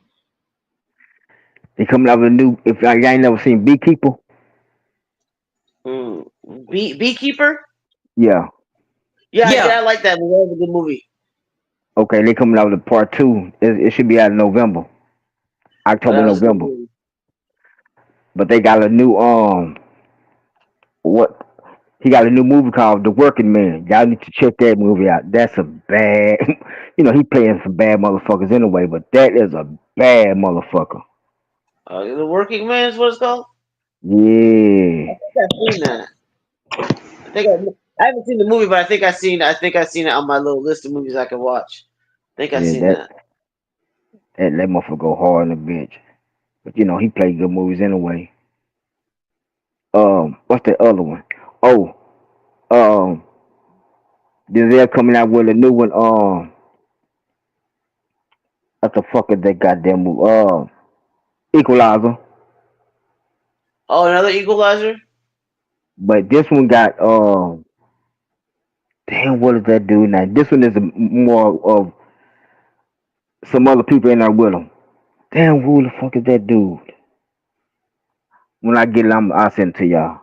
Speaker 9: They coming out with a new, if y'all ain't never seen Beekeeper.
Speaker 5: Mm. Beekeeper.
Speaker 9: Yeah.
Speaker 5: Yeah, I did.
Speaker 6: Yeah.
Speaker 5: I like that movie. That was a good movie.
Speaker 9: Okay, they coming out with part 2. It should be out in November. October,
Speaker 5: That was a good
Speaker 9: November.
Speaker 5: movie.
Speaker 9: But they got a new what he got a new movie called The Working Man. Y'all need to check that movie out. That's a bad he playing some bad motherfuckers anyway, but that is a bad motherfucker.
Speaker 5: The Working Man is what it's called. I
Speaker 9: Yeah.
Speaker 5: think I've seen that. I haven't seen the movie, but I think I seen it on my little list of movies I can watch. I think I
Speaker 9: Yeah,
Speaker 5: seen that.
Speaker 9: that motherfucker go hard on the bench. But he played good movies anyway. What's the other one? Oh, um, Denzel coming out with a new one. What the fuck is that goddamn movie? Equalizer.
Speaker 5: Oh, another Equalizer.
Speaker 9: But this one got damn, what is that dude now? This one is more of some other people in there with him. Damn, who the fuck is that dude? When I get it, I'll send it to y'all.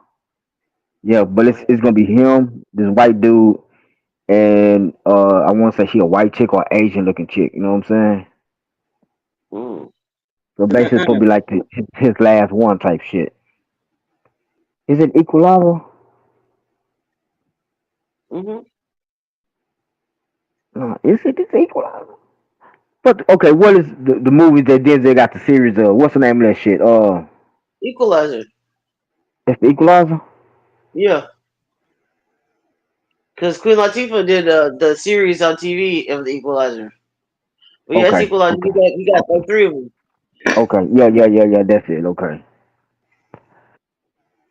Speaker 9: Yeah, but it's gonna be him, this white dude, and I want to say she a white chick or Asian looking chick. You know what I'm saying?
Speaker 5: Mm.
Speaker 9: So basically, it's supposed to be like his last one type shit. Is it Equalizer?
Speaker 5: Hmm.
Speaker 9: No, is it? It's Equalizer. But okay, what is the movies that Denzel got the series of? What's the name of that shit?
Speaker 5: Equalizer.
Speaker 9: That's the Equalizer.
Speaker 5: Yeah, because Queen Latifah did the series on TV of the Equalizer. But yeah, it's
Speaker 9: Okay,
Speaker 5: Equalizer.
Speaker 9: okay,
Speaker 5: You got
Speaker 9: okay,
Speaker 5: like 3 of them.
Speaker 9: okay. Yeah. That's it. Okay,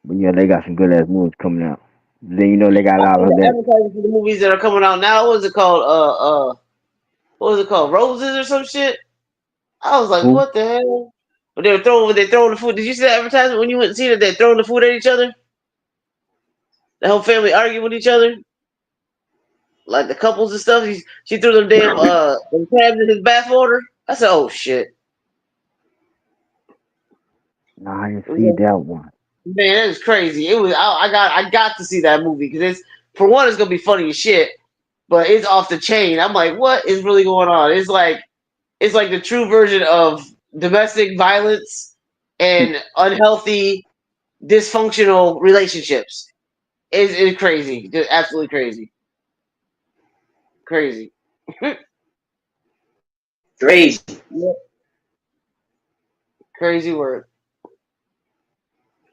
Speaker 9: but yeah, they got some good ass movies coming out. Then they got a
Speaker 5: I
Speaker 9: lot
Speaker 5: think
Speaker 9: of
Speaker 5: the
Speaker 9: that.
Speaker 5: advertising for the movies that are coming out now. What is it called? what was it called? Roses or some shit. I was like,
Speaker 9: Who?
Speaker 5: what the hell? But they throwing the food. Did you see that advertisement when you went and see that they're throwing the food at each other? The whole family arguing with each other, like the couples and stuff. She threw them damn them crabs in his bath water. I said, oh shit.
Speaker 9: Nah, I didn't see
Speaker 5: Man,
Speaker 9: that one.
Speaker 5: that is crazy. It was. I got to see that movie because it's for one, it's gonna be funny as shit, but it's off the chain. I'm like, what is really going on? It's like the true version of domestic violence and unhealthy, dysfunctional relationships. It's crazy, just absolutely crazy, crazy.
Speaker 6: Crazy.
Speaker 5: Yep. Crazy work.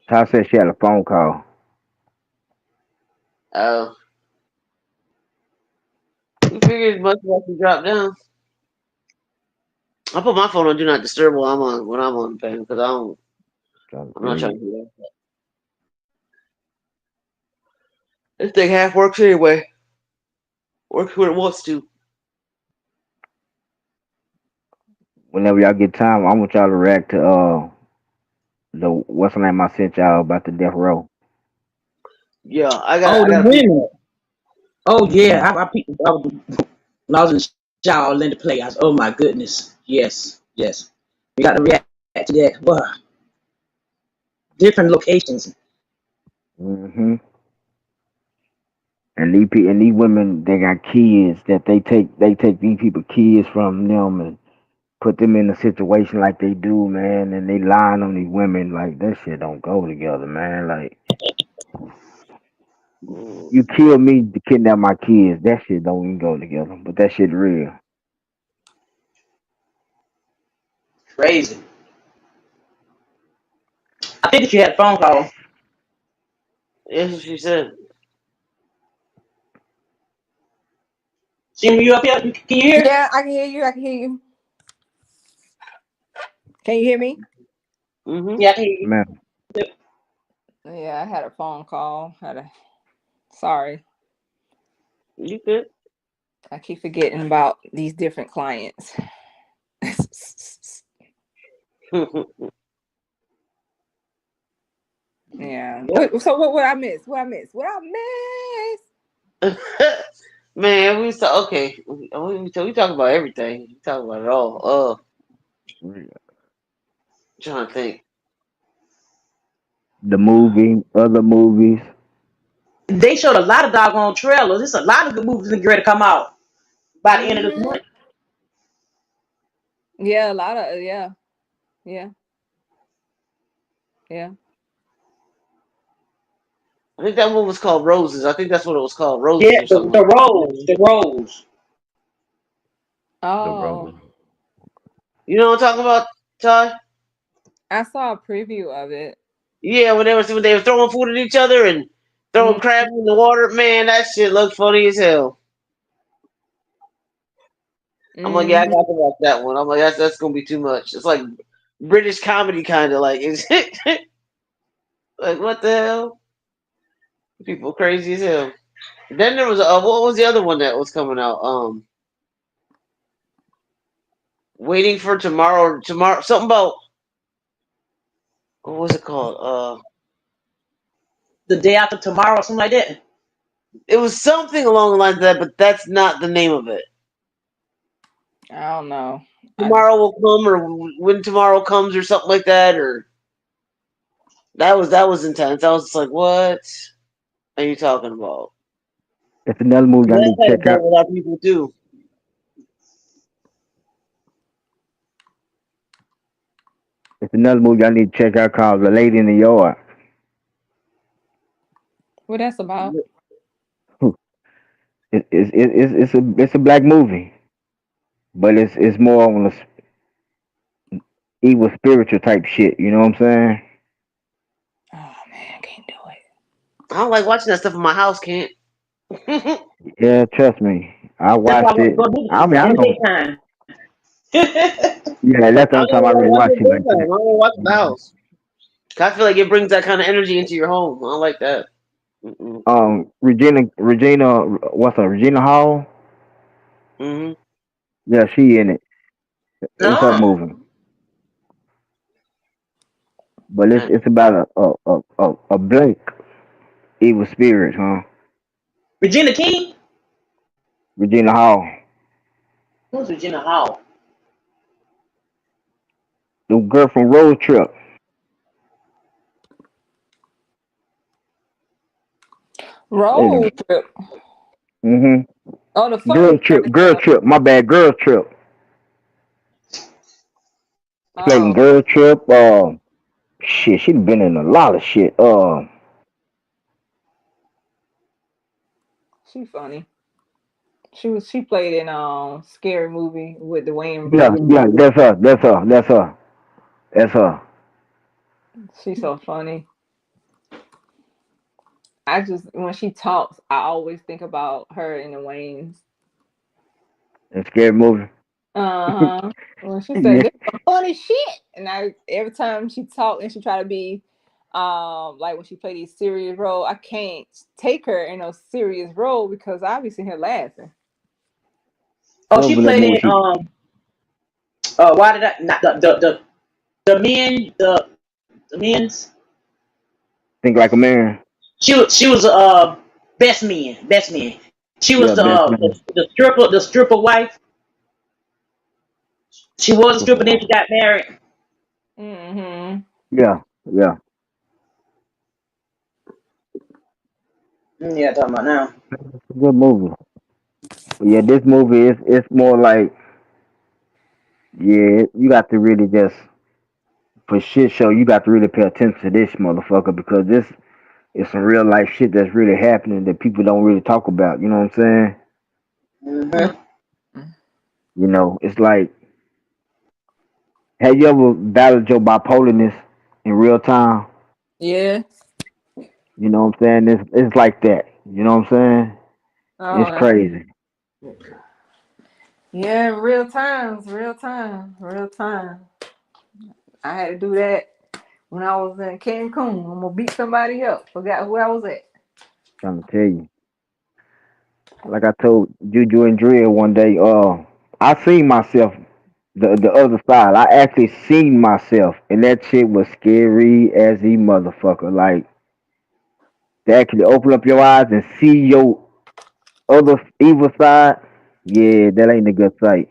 Speaker 9: Ty said she had a phone call.
Speaker 5: Oh, we figured much like to drop down. I put my phone on do not disturb while I'm on the pen because I don't.
Speaker 9: Trying to
Speaker 5: I'm not
Speaker 9: see.
Speaker 5: trying to do that. This thing half works anyway. Works when it wants to.
Speaker 9: Whenever y'all get time, I want y'all to react to the what's the name I sent y'all about the death row.
Speaker 5: Yeah,
Speaker 6: Oh,
Speaker 5: I
Speaker 6: the
Speaker 5: got to peep
Speaker 6: women.
Speaker 5: that.
Speaker 6: Oh yeah,
Speaker 9: Mm-hmm.
Speaker 6: when I was in the shower, letting it play. I was, oh my goodness. Yes, yes. We got to react to that. Wow. Different locations.
Speaker 9: Mm-hmm. And these women, they got kids that they take these people kids from them and put them in a situation like they do, man, and they lying on these women like that shit don't go together, man. Like
Speaker 5: Mm.
Speaker 9: you kill me to kidnap my kids, that shit don't even go together. But that shit real.
Speaker 6: Crazy. I think that you had a phone call.
Speaker 5: That's what she said.
Speaker 6: See me, you up here? Can you hear?
Speaker 7: Yeah, I can hear you. I can hear you. Can you hear me?
Speaker 5: Mm-hmm.
Speaker 6: Yeah, I can hear you.
Speaker 9: Man,
Speaker 7: Yeah, I had a phone call. Sorry.
Speaker 5: You good?
Speaker 7: I keep forgetting about these different clients. Yeah. So what I miss? What I miss? What I miss?
Speaker 5: Man, we saw okay. We talk about everything. We talk about it all. Trying to think.
Speaker 9: the movie, other movies.
Speaker 6: They showed a lot of doggone trailers. There's a lot of good movies that ready to come out by the end of this
Speaker 7: Hmm.
Speaker 6: month.
Speaker 7: Yeah, a lot of yeah, yeah.
Speaker 5: I think that one was called Roses. I think that's what it was called, Roses
Speaker 6: Yeah,
Speaker 5: or something
Speaker 6: the
Speaker 5: like
Speaker 6: roles, the roles.
Speaker 9: The
Speaker 7: Oh,
Speaker 9: road.
Speaker 5: You know what I'm talking about, Ty?
Speaker 7: I saw a preview of it.
Speaker 5: Yeah, when they were throwing food at each other and throwing
Speaker 7: Mm-hmm.
Speaker 5: crabs in the water, man, that shit looked funny as hell. I'm like, yeah, I got to watch that one. I'm like, that's gonna be too much. It's like British comedy kind of like is like what the hell? People crazy as hell. Then there was what was the other one that was coming out? Waiting for tomorrow. Tomorrow, something about what was it called?
Speaker 6: The day after tomorrow, or something like that.
Speaker 5: It was something along the lines of that, but that's not the name of it.
Speaker 7: I don't know.
Speaker 5: Tomorrow will come, or when tomorrow comes, or something like that, or that was intense. I was just like, what are you talking about?
Speaker 9: It's another movie I
Speaker 5: That
Speaker 9: need to
Speaker 5: had to
Speaker 9: check
Speaker 5: go
Speaker 9: out.
Speaker 5: with our people too.
Speaker 9: It's another movie I need to check out called The Lady in the Yard.
Speaker 7: What that's about?
Speaker 9: It's a black movie, but it's more on the evil spiritual type shit. You know what I'm saying?
Speaker 7: Oh man, I can't do it.
Speaker 5: I don't like watching that stuff in my house, can't.
Speaker 9: Yeah, trust me. I
Speaker 6: That's why I
Speaker 9: watched
Speaker 6: want to
Speaker 9: it.
Speaker 6: go do
Speaker 9: I
Speaker 6: it
Speaker 9: mean, I
Speaker 6: in the
Speaker 9: don't.
Speaker 6: daytime.
Speaker 9: Yeah, that's the
Speaker 5: I
Speaker 9: only
Speaker 5: don't
Speaker 9: time I
Speaker 5: want to
Speaker 9: really
Speaker 5: watch
Speaker 9: watch
Speaker 5: it
Speaker 9: shit like
Speaker 5: daytime. I
Speaker 9: that.
Speaker 5: don't want to watch it in the
Speaker 9: Mhm.
Speaker 5: house. I feel like it brings that kind of energy into your home. I don't like that. Mm-mm.
Speaker 9: Regina, what's her? Regina Hall.
Speaker 5: Mm-hmm.
Speaker 9: Yeah, she in it. It's her
Speaker 6: No.
Speaker 9: movie, but
Speaker 5: Uh,
Speaker 9: it's about a blank evil spirit, huh?
Speaker 6: Regina King?
Speaker 9: Regina Hall,
Speaker 6: Who's Regina Hall?
Speaker 9: the girl from Road Trip. Wait a
Speaker 7: Road
Speaker 9: minute.
Speaker 7: trip.
Speaker 9: Mhm.
Speaker 7: Oh, the
Speaker 9: Girl
Speaker 7: funny
Speaker 9: Trip,
Speaker 7: one.
Speaker 9: Girl Trip. My bad, Girl Trip. Played in
Speaker 7: Oh,
Speaker 9: Girl Trip. Shit, she been in a lot of shit.
Speaker 7: she funny. She played in Scary Movie with Dwayne
Speaker 9: Yeah,
Speaker 7: Brooks.
Speaker 9: yeah, that's her. That's her. That's her. That's her.
Speaker 7: She's so funny. I just when she talks, I always think about her in the Waynes.
Speaker 9: That scary movie.
Speaker 7: Uh-huh. When she said
Speaker 9: Yeah.
Speaker 7: this some funny shit. And I every time she talk and she try to be like when she play these serious role, I can't take her in a serious role because I be sitting here laughing.
Speaker 6: Oh,
Speaker 9: What
Speaker 6: she
Speaker 9: was that
Speaker 6: played
Speaker 9: movie?
Speaker 6: in
Speaker 9: She
Speaker 6: why did I not the men the men's
Speaker 9: think like a man.
Speaker 6: she was best man. She was
Speaker 9: Yeah, best man.
Speaker 6: the stripper wife. She was a stripper, then
Speaker 9: Superwoman.
Speaker 6: she got married.
Speaker 7: Mm-hmm.
Speaker 9: Yeah, yeah.
Speaker 6: Yeah, talking about now.
Speaker 9: It's a good movie. But yeah, this movie is it's more like yeah, you got to really just for shit show. You got to really pay attention to this motherfucker because this is some real life shit that's really happening that people don't really talk about. You know what I'm saying?
Speaker 6: Hmm.
Speaker 9: You know, it's like have you ever battled your bipolarness in real time?
Speaker 7: Yeah.
Speaker 9: You know what I'm saying? It's like that. You know what I'm saying? It's
Speaker 7: Oh,
Speaker 9: crazy.
Speaker 7: yeah, real times, real time, real time. I had to do that when I was in Cancun. I'm gonna beat somebody up. Forgot who I was at.
Speaker 9: Trying to tell you. Like I told Juju and Drea one day, I seen myself the other side. I actually seen myself and that shit was scary as a motherfucker. Like to actually open up your eyes and see your other evil side, yeah, that ain't a good sight.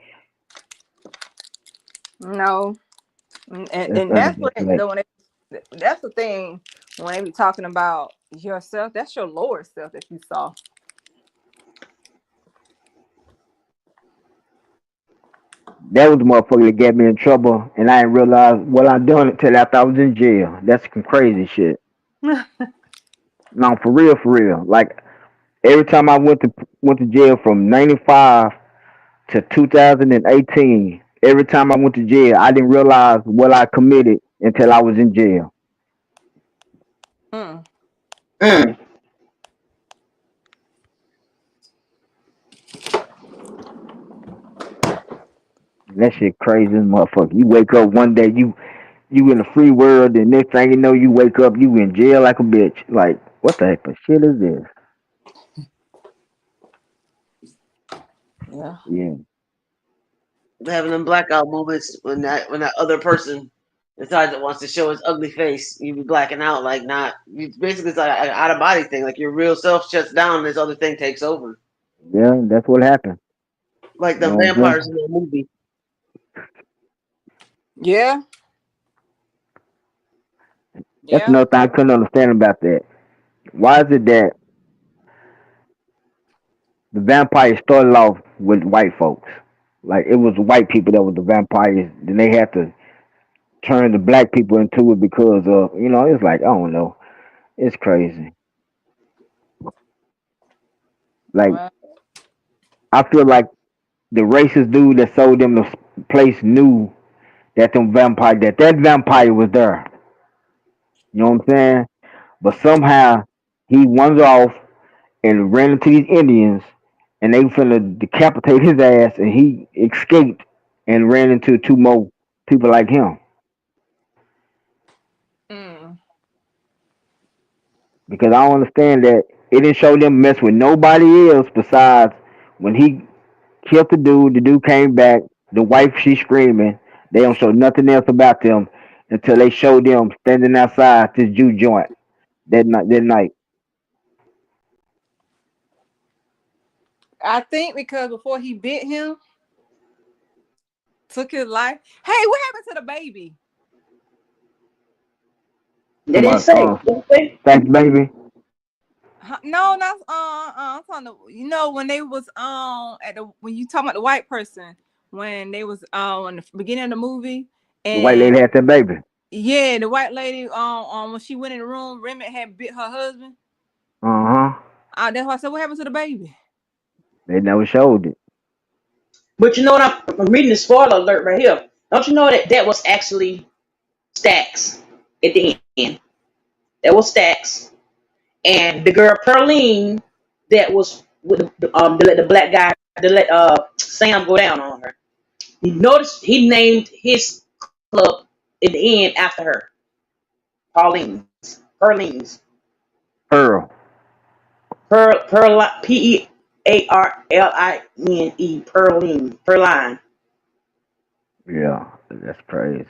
Speaker 7: No, and,
Speaker 9: That's
Speaker 7: and
Speaker 9: not a
Speaker 7: that's
Speaker 9: good
Speaker 7: what
Speaker 9: sight.
Speaker 7: the when that's the thing when they be talking about yourself. That's your lower self that you saw.
Speaker 9: That was the motherfucker that got me in trouble and I didn't realize what I done until after I was in jail. That's some crazy shit. No, for real, for real. Like every time I went to jail from '95 to 2018, every time I went to jail, I didn't realize what I committed until I was in jail.
Speaker 7: Mm.
Speaker 6: Mm.
Speaker 9: That shit crazy as motherfucker. You wake up one day, you in the free world, and next thing you know, you wake up, you in jail like a bitch. Like, what the heck of shit is this?
Speaker 7: Yeah.
Speaker 9: Yeah,
Speaker 5: having them blackout moments when that other person decides it wants to show his ugly face, you be blacking out like not. You basically it's like an out of body thing. Like your real self shuts down, and this other thing takes over.
Speaker 9: yeah, that's what happened.
Speaker 5: Like
Speaker 9: You
Speaker 5: the
Speaker 9: know what I'm
Speaker 5: vampires
Speaker 9: saying?
Speaker 5: in the movie.
Speaker 7: Yeah.
Speaker 9: That's
Speaker 7: Yeah.
Speaker 9: another thing I couldn't understand about that. Why is it that the vampires started off with white folks? Like it was white people that were the vampires. Then they had to turn the black people into it because of it's like I don't know. It's crazy. Like
Speaker 7: Well,
Speaker 9: I feel like the racist dude that sold them the place knew that that vampire was there. You know what I'm saying? But somehow he wandered off and ran into these Indians, and they finna decapitate his ass, and he escaped and ran into two more people like him.
Speaker 7: mm.
Speaker 9: Because I don't understand that it didn't show them mess with nobody else besides when he killed the dude. The dude came back. The wife, she screaming. They don't show nothing else about them until they show them standing outside this Jew joint that night. That night,
Speaker 7: I think because before he bit him, took his life. Hey, what happened to the baby?
Speaker 6: They didn't
Speaker 9: somebody,
Speaker 6: say. Didn't say.
Speaker 9: thanks, baby.
Speaker 7: No, not I'm talking to, when they was at the when you talking about the white person when they was in the beginning of the movie
Speaker 9: The white
Speaker 7: and
Speaker 9: lady had that baby.
Speaker 7: yeah, the white lady when she went in the room, Remy had bit her husband.
Speaker 9: Uh huh.
Speaker 7: That's why I said, what happened to the baby?
Speaker 9: They never showed it.
Speaker 6: But you know what? I'm reading the spoiler alert right here. Don't you know that that was actually Stacks at the end? That was Stacks, and the girl Perline that was with to let the black guy to let Sam go down on her. You notice he named his club at the end after her, Perline's,
Speaker 9: Pearl.
Speaker 6: Pearline, Perline.
Speaker 9: Yeah, that's crazy.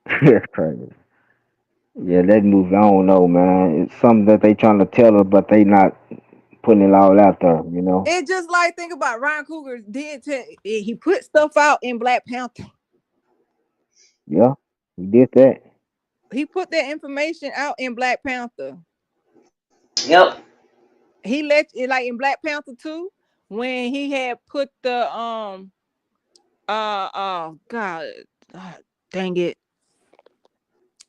Speaker 9: That's crazy. Yeah, that movie, I don't know, man. It's something that they trying to tell us, but they not putting it all out there, you know?
Speaker 7: It just like think about Ryan Coogler he put stuff out in Black Panther.
Speaker 9: Yeah, he did that.
Speaker 7: He put that information out in Black Panther.
Speaker 6: Yep.
Speaker 7: He let it like in Black Panther 2 when he had put the God, dang it.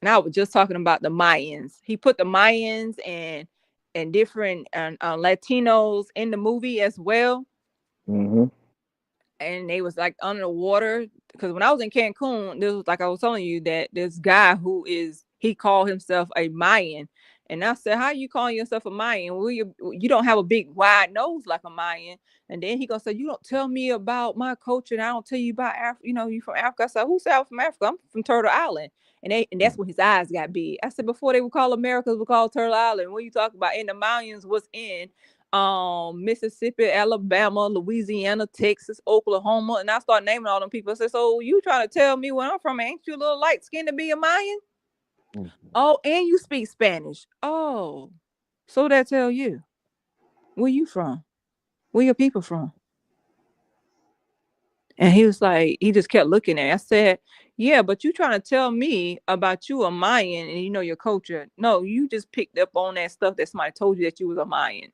Speaker 7: And I was just talking about the Mayans. He put the Mayans and different Latinos in the movie as well.
Speaker 9: Hmm.
Speaker 7: And they was like under the water because when I was in Cancun, this was like I was telling you that this guy he called himself a Mayan, and I said, "How you calling yourself a Mayan? Well, you don't have a big wide nose like a Mayan." And then he gonna say, "You don't tell me about my culture, and I don't tell you about Africa. You from Africa." I said, "Who said I'm from Africa? I'm from Turtle Island." And that's when his eyes got big. I said, "Before they would call America, we called Turtle Island. What you talk about?" And the Mayans was in Mississippi, Alabama, Louisiana, Texas, Oklahoma, and I start naming all them people. I said, "So you trying to tell me where I'm from? Ain't you a little light skinned to be a Mayan? Oh, and you speak Spanish. Oh, so that tell you where you from? Where your people from?" And he was like, he just kept looking at it. I said, "Yeah, but you trying to tell me about you a Mayan and your culture? No, you just picked up on that stuff that somebody told you that you was a Mayan."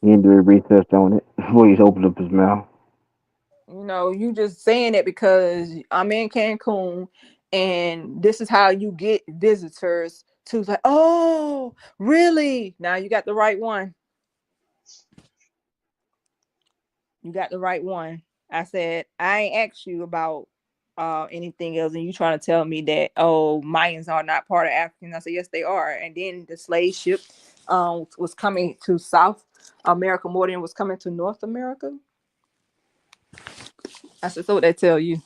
Speaker 9: He didn't do any research on it before he opened up his mouth.
Speaker 7: You just saying it because I'm in Cancun and this is how you get visitors to like, oh, really? Now you got the right one. You got the right one. I said, I ain't asked you about anything else, and you trying to tell me that, oh, Mayans are not part of Africans. I said, yes, they are. And then the slave ship was coming to South America more than was coming to North America. I said, so what they tell you?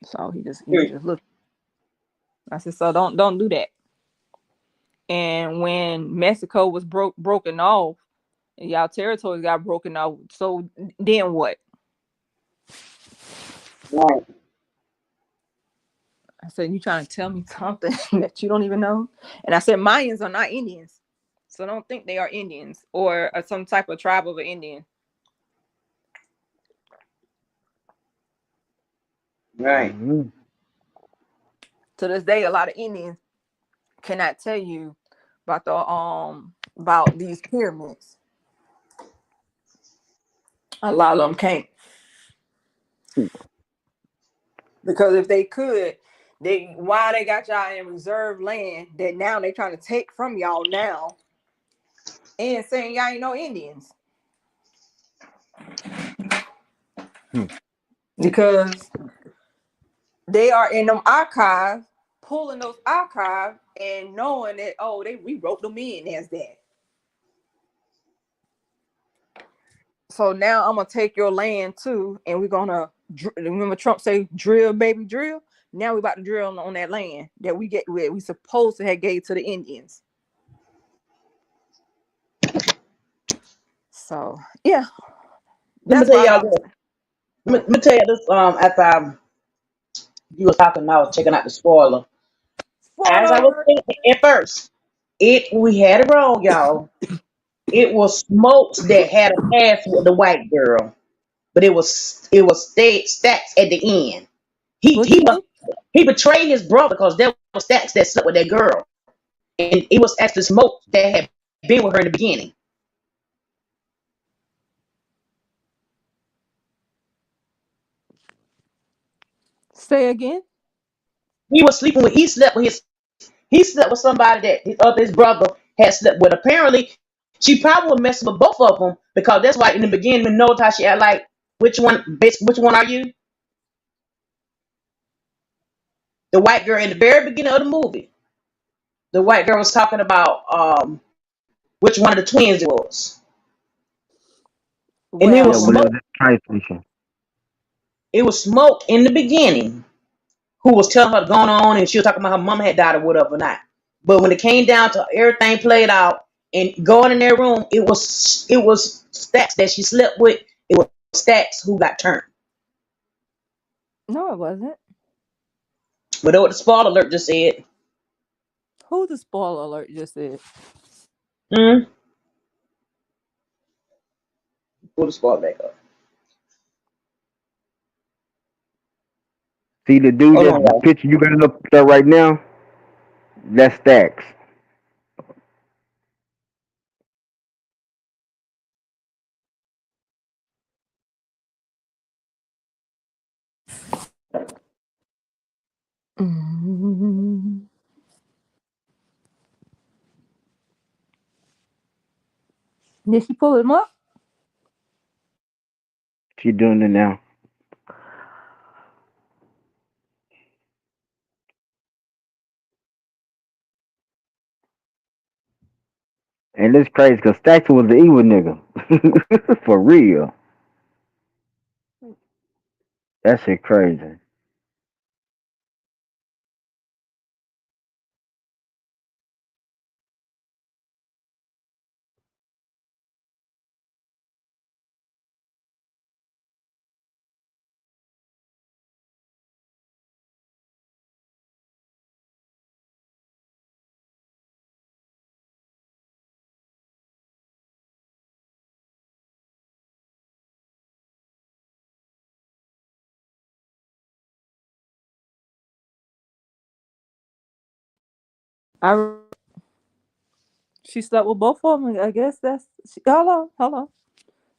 Speaker 7: So he was just looking. I said, so don't do that. And when Mexico was broken off, and y'all territories got broken off, so then what?
Speaker 6: Right.
Speaker 7: I said, you trying to tell me something that you don't even know? And I said, Mayans are not Indians, so don't think they are Indians or some type of tribe of an Indian.
Speaker 6: Right.
Speaker 9: Hmm.
Speaker 7: To this day, a lot of Indians cannot tell you about these pyramids. A lot of them can't. Because if they could, why they got y'all in reserved land that now they trying to take from y'all now and saying y'all ain't no Indians.
Speaker 9: Hmm.
Speaker 7: Because they are in them archives, pulling those archives and knowing that, oh, we wrote them in as that. So now I'm gonna take your land too, and we're gonna remember Trump say drill, baby, drill. Now we about to drill on that land that we supposed to have gave to the Indians. So yeah,
Speaker 6: Let me
Speaker 7: that's
Speaker 6: tell
Speaker 7: what I was
Speaker 6: y'all
Speaker 7: gonna
Speaker 6: this.
Speaker 7: say.
Speaker 6: Let me tell you this. After you was talking, I was checking out the spoiler. As I
Speaker 7: Spoiler
Speaker 6: was
Speaker 7: alert.
Speaker 6: thinking at first, we had it wrong, y'all. It was Smokes that had a past with the white girl, but it was Stacks at the end. He
Speaker 7: What
Speaker 6: he
Speaker 7: you
Speaker 6: was
Speaker 7: think?
Speaker 6: he betrayed his brother because there was Stacks that slept with that girl, and it was actually Smoke that had been with her in the beginning.
Speaker 7: Say again.
Speaker 6: He slept with somebody that his brother had slept with. Apparently, she probably was messing with both of them because that's why in the beginning, when no time she had like, which one are you? The white girl in the very beginning of the movie. The white girl was talking about which one of the twins it was, and it
Speaker 9: Yeah,
Speaker 6: was
Speaker 7: Well,
Speaker 9: well, it
Speaker 6: Smoke.
Speaker 9: was at the train station.
Speaker 6: It was Smoke in the beginning who was telling her going on, and she was talking about her mama had died or whatever not. But when it came down to everything played out and going in their room, it was Stacks that she slept with. It was Stacks who got turned.
Speaker 7: no, it wasn't.
Speaker 6: But what the spoiler alert just said.
Speaker 7: Who the spoiler alert just said?
Speaker 6: Hmm. Pull the spoiler back up.
Speaker 9: See the dude
Speaker 6: Hold
Speaker 9: that
Speaker 6: on,
Speaker 9: the
Speaker 6: y'all.
Speaker 9: picture you got up there right now? That's Stacks.
Speaker 7: Mm. Did she pull him up?
Speaker 9: She doing it now. And it's crazy because Stacks was the evil nigga. For real. That shit crazy.
Speaker 7: I she slept with both of them. I guess that's hello, hello.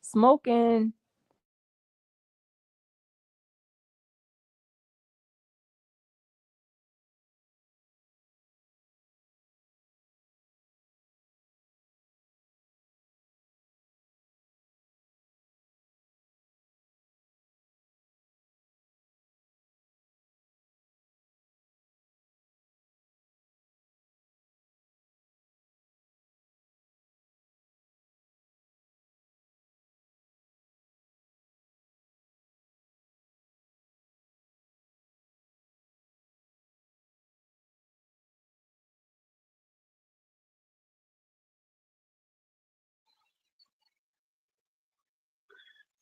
Speaker 7: Smoking.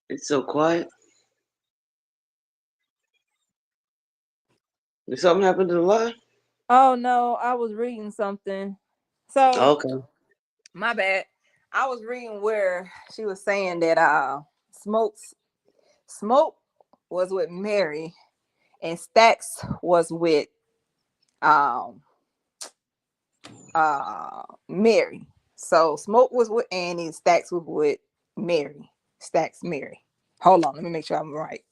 Speaker 5: It's so quiet. Did something happen to the line?
Speaker 7: Oh no, I was reading something. So
Speaker 5: Okay.
Speaker 7: my bad. I was reading where she was saying that Smoke was with Mary and Stacks was with um Mary. So Smoke was with Annie, Stacks was with Mary. Stacks Mary. Hold on, let me make sure I'm right.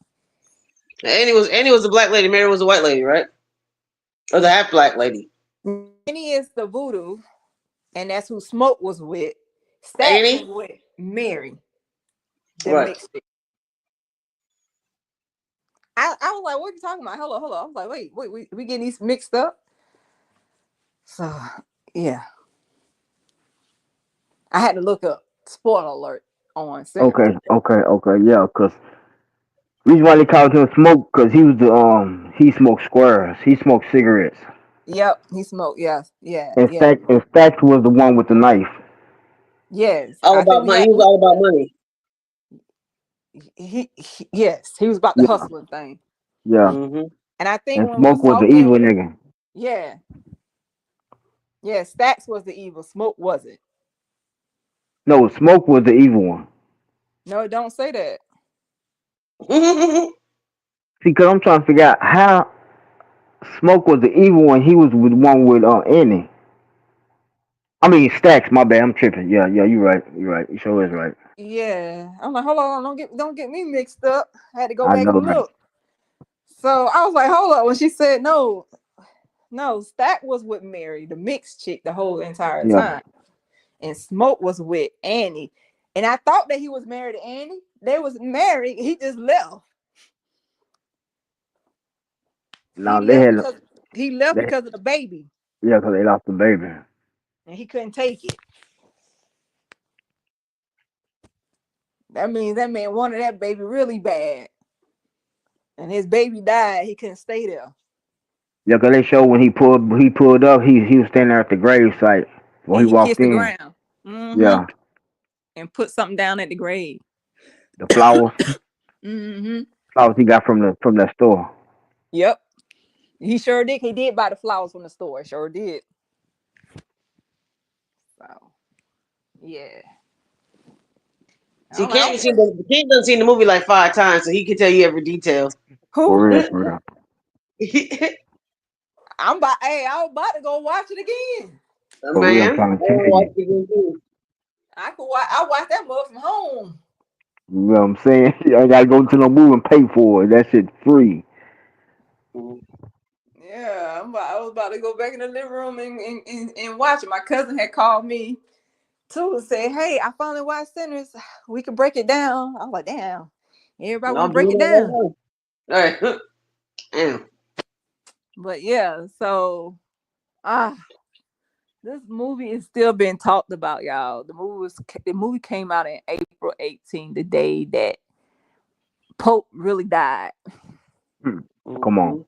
Speaker 5: Annie was the black lady. Mary was the white lady, right? Or the half black lady.
Speaker 7: Annie is the voodoo, and that's who Smoke was with. Stacks was
Speaker 5: Annie.
Speaker 7: with Mary, the
Speaker 5: Right.
Speaker 7: mixed. I was like, what are you talking about? Hello, hello. I was like, wait, we getting these mixed up. So yeah, I had to look up spoiler alert on Cinnamon.
Speaker 9: Okay, yeah, cause reason why they called him Smoke, cause he was he smoked squares, he smoked cigarettes,
Speaker 7: Yep, he smoked. Yes, yeah,
Speaker 9: and
Speaker 7: yeah.
Speaker 9: Stacks was the one with the knife.
Speaker 7: Yes,
Speaker 5: All
Speaker 7: I think
Speaker 5: about
Speaker 7: we
Speaker 5: money.
Speaker 7: had
Speaker 5: He was all about money.
Speaker 7: yes, he was about the
Speaker 9: Yeah,
Speaker 7: hustling thing.
Speaker 9: yeah.
Speaker 5: Mm-hmm.
Speaker 7: And I think
Speaker 9: And
Speaker 7: when we was
Speaker 9: Smoke was the
Speaker 7: talking,
Speaker 9: evil nigga.
Speaker 7: yeah, yeah, Stacks was the evil, Smoke wasn't.
Speaker 9: No, Smoke was the evil one.
Speaker 7: No, don't say that.
Speaker 9: See, cause I'm trying to figure out how Smoke was the evil one. He was with one with Annie. I mean Stacks. My bad. I'm tripping. Yeah, yeah. You right. You right. You sure is right.
Speaker 7: Yeah, I'm like, hold on, don't get me mixed up. I had to go
Speaker 9: I
Speaker 7: back
Speaker 9: know,
Speaker 7: and
Speaker 9: right?
Speaker 7: look. So I was like, hold up. When she said no, no, Stack was with Mary, the mixed chick, the whole entire
Speaker 9: Yeah.
Speaker 7: time, and Smoke was with Annie. And I thought that he was married to Annie. They was married. He just left. He
Speaker 9: Now they
Speaker 7: left
Speaker 9: had,
Speaker 7: because he left
Speaker 9: they,
Speaker 7: because of the baby,
Speaker 9: yeah, cause they lost the baby.
Speaker 7: and he couldn't take it. That means that man wanted that baby really bad, and his baby died. He couldn't stay there.
Speaker 9: Yeah, cause they showed when he pulled up, he was standing there at the grave site when
Speaker 7: And
Speaker 9: he
Speaker 7: he
Speaker 9: walked
Speaker 7: kissed the
Speaker 9: in.
Speaker 7: ground. Mm-hmm.
Speaker 9: Yeah,
Speaker 7: And put something down at the grave.
Speaker 9: the flowers,
Speaker 7: Mm-hmm.
Speaker 9: flowers he got from that store.
Speaker 7: Yep. He sure did. He did buy the flowers from the store. Sure did. So yeah.
Speaker 5: See,
Speaker 7: I'm like, okay.
Speaker 5: King done seen the movie like 5 times, so he can tell you every detail.
Speaker 7: Who?
Speaker 9: For real,
Speaker 5: I'm
Speaker 9: for real.
Speaker 7: I was about to go watch it again.
Speaker 9: For real, I'm
Speaker 5: Man,
Speaker 9: trying
Speaker 5: I
Speaker 9: to tell
Speaker 5: don't
Speaker 9: you.
Speaker 5: watch it again too.
Speaker 7: I watched that mug from home.
Speaker 9: You know what I'm saying? I gotta go to no movie and pay for it. That shit free.
Speaker 7: Yeah, I was about to go back in the living room and watch it. My cousin had called me too and said, hey, I finally watched Sinners. We can break it down. I was like, damn. Everybody want
Speaker 5: I'm
Speaker 7: to break
Speaker 5: doing
Speaker 7: it
Speaker 5: that right
Speaker 7: down.
Speaker 5: now. All right. Damn.
Speaker 7: But yeah, so ah, this movie is still being talked about, y'all. The movie came out in April 18th, the day that Pope really died.
Speaker 9: Come on.
Speaker 5: Mhm.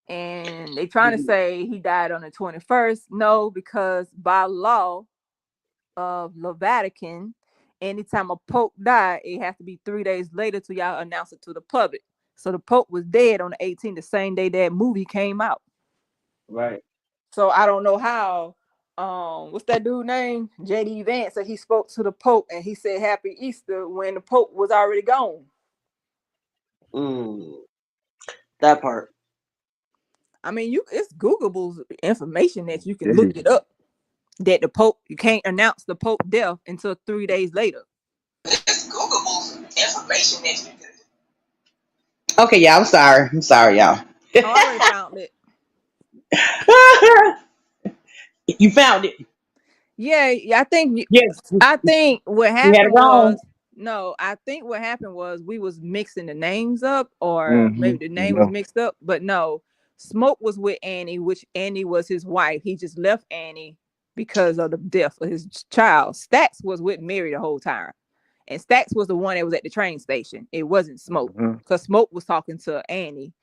Speaker 7: And they trying to say he died on the 21st. No, because by law of the Vatican, anytime a Pope died, it has to be 3 days later till y'all announce it to the public. So the Pope was dead on the 18th, the same day that movie came out.
Speaker 5: Right.
Speaker 7: So I don't know how. What's that dude name? JD Vance said he spoke to the Pope and he said Happy Easter when the Pope was already gone.
Speaker 5: Mm. That part.
Speaker 7: I mean, it's Googleable information that you can
Speaker 9: It
Speaker 7: look
Speaker 9: is.
Speaker 7: it up. That the Pope, you can't announce the Pope death until 3 days later.
Speaker 6: Googleable information that you can. Okay, y'all. I'm sorry, y'all.
Speaker 7: Oh, I already found it.
Speaker 6: You found it.
Speaker 7: Yeah,
Speaker 6: Yes,
Speaker 7: I think what
Speaker 6: you had it
Speaker 7: happened
Speaker 6: wrong.
Speaker 7: was no, I think what happened was we was mixing the names up, or
Speaker 9: Mm-hmm.
Speaker 7: maybe the name was
Speaker 9: Yeah.
Speaker 7: mixed up. But no, Smoke was with Annie, which Annie was his wife. He just left Annie because of the death of his child. Stacks was with Mary the whole time, and Stacks was the one that was at the train station. It wasn't Smoke,
Speaker 9: Mm-hmm.
Speaker 7: because Smoke was talking to Annie,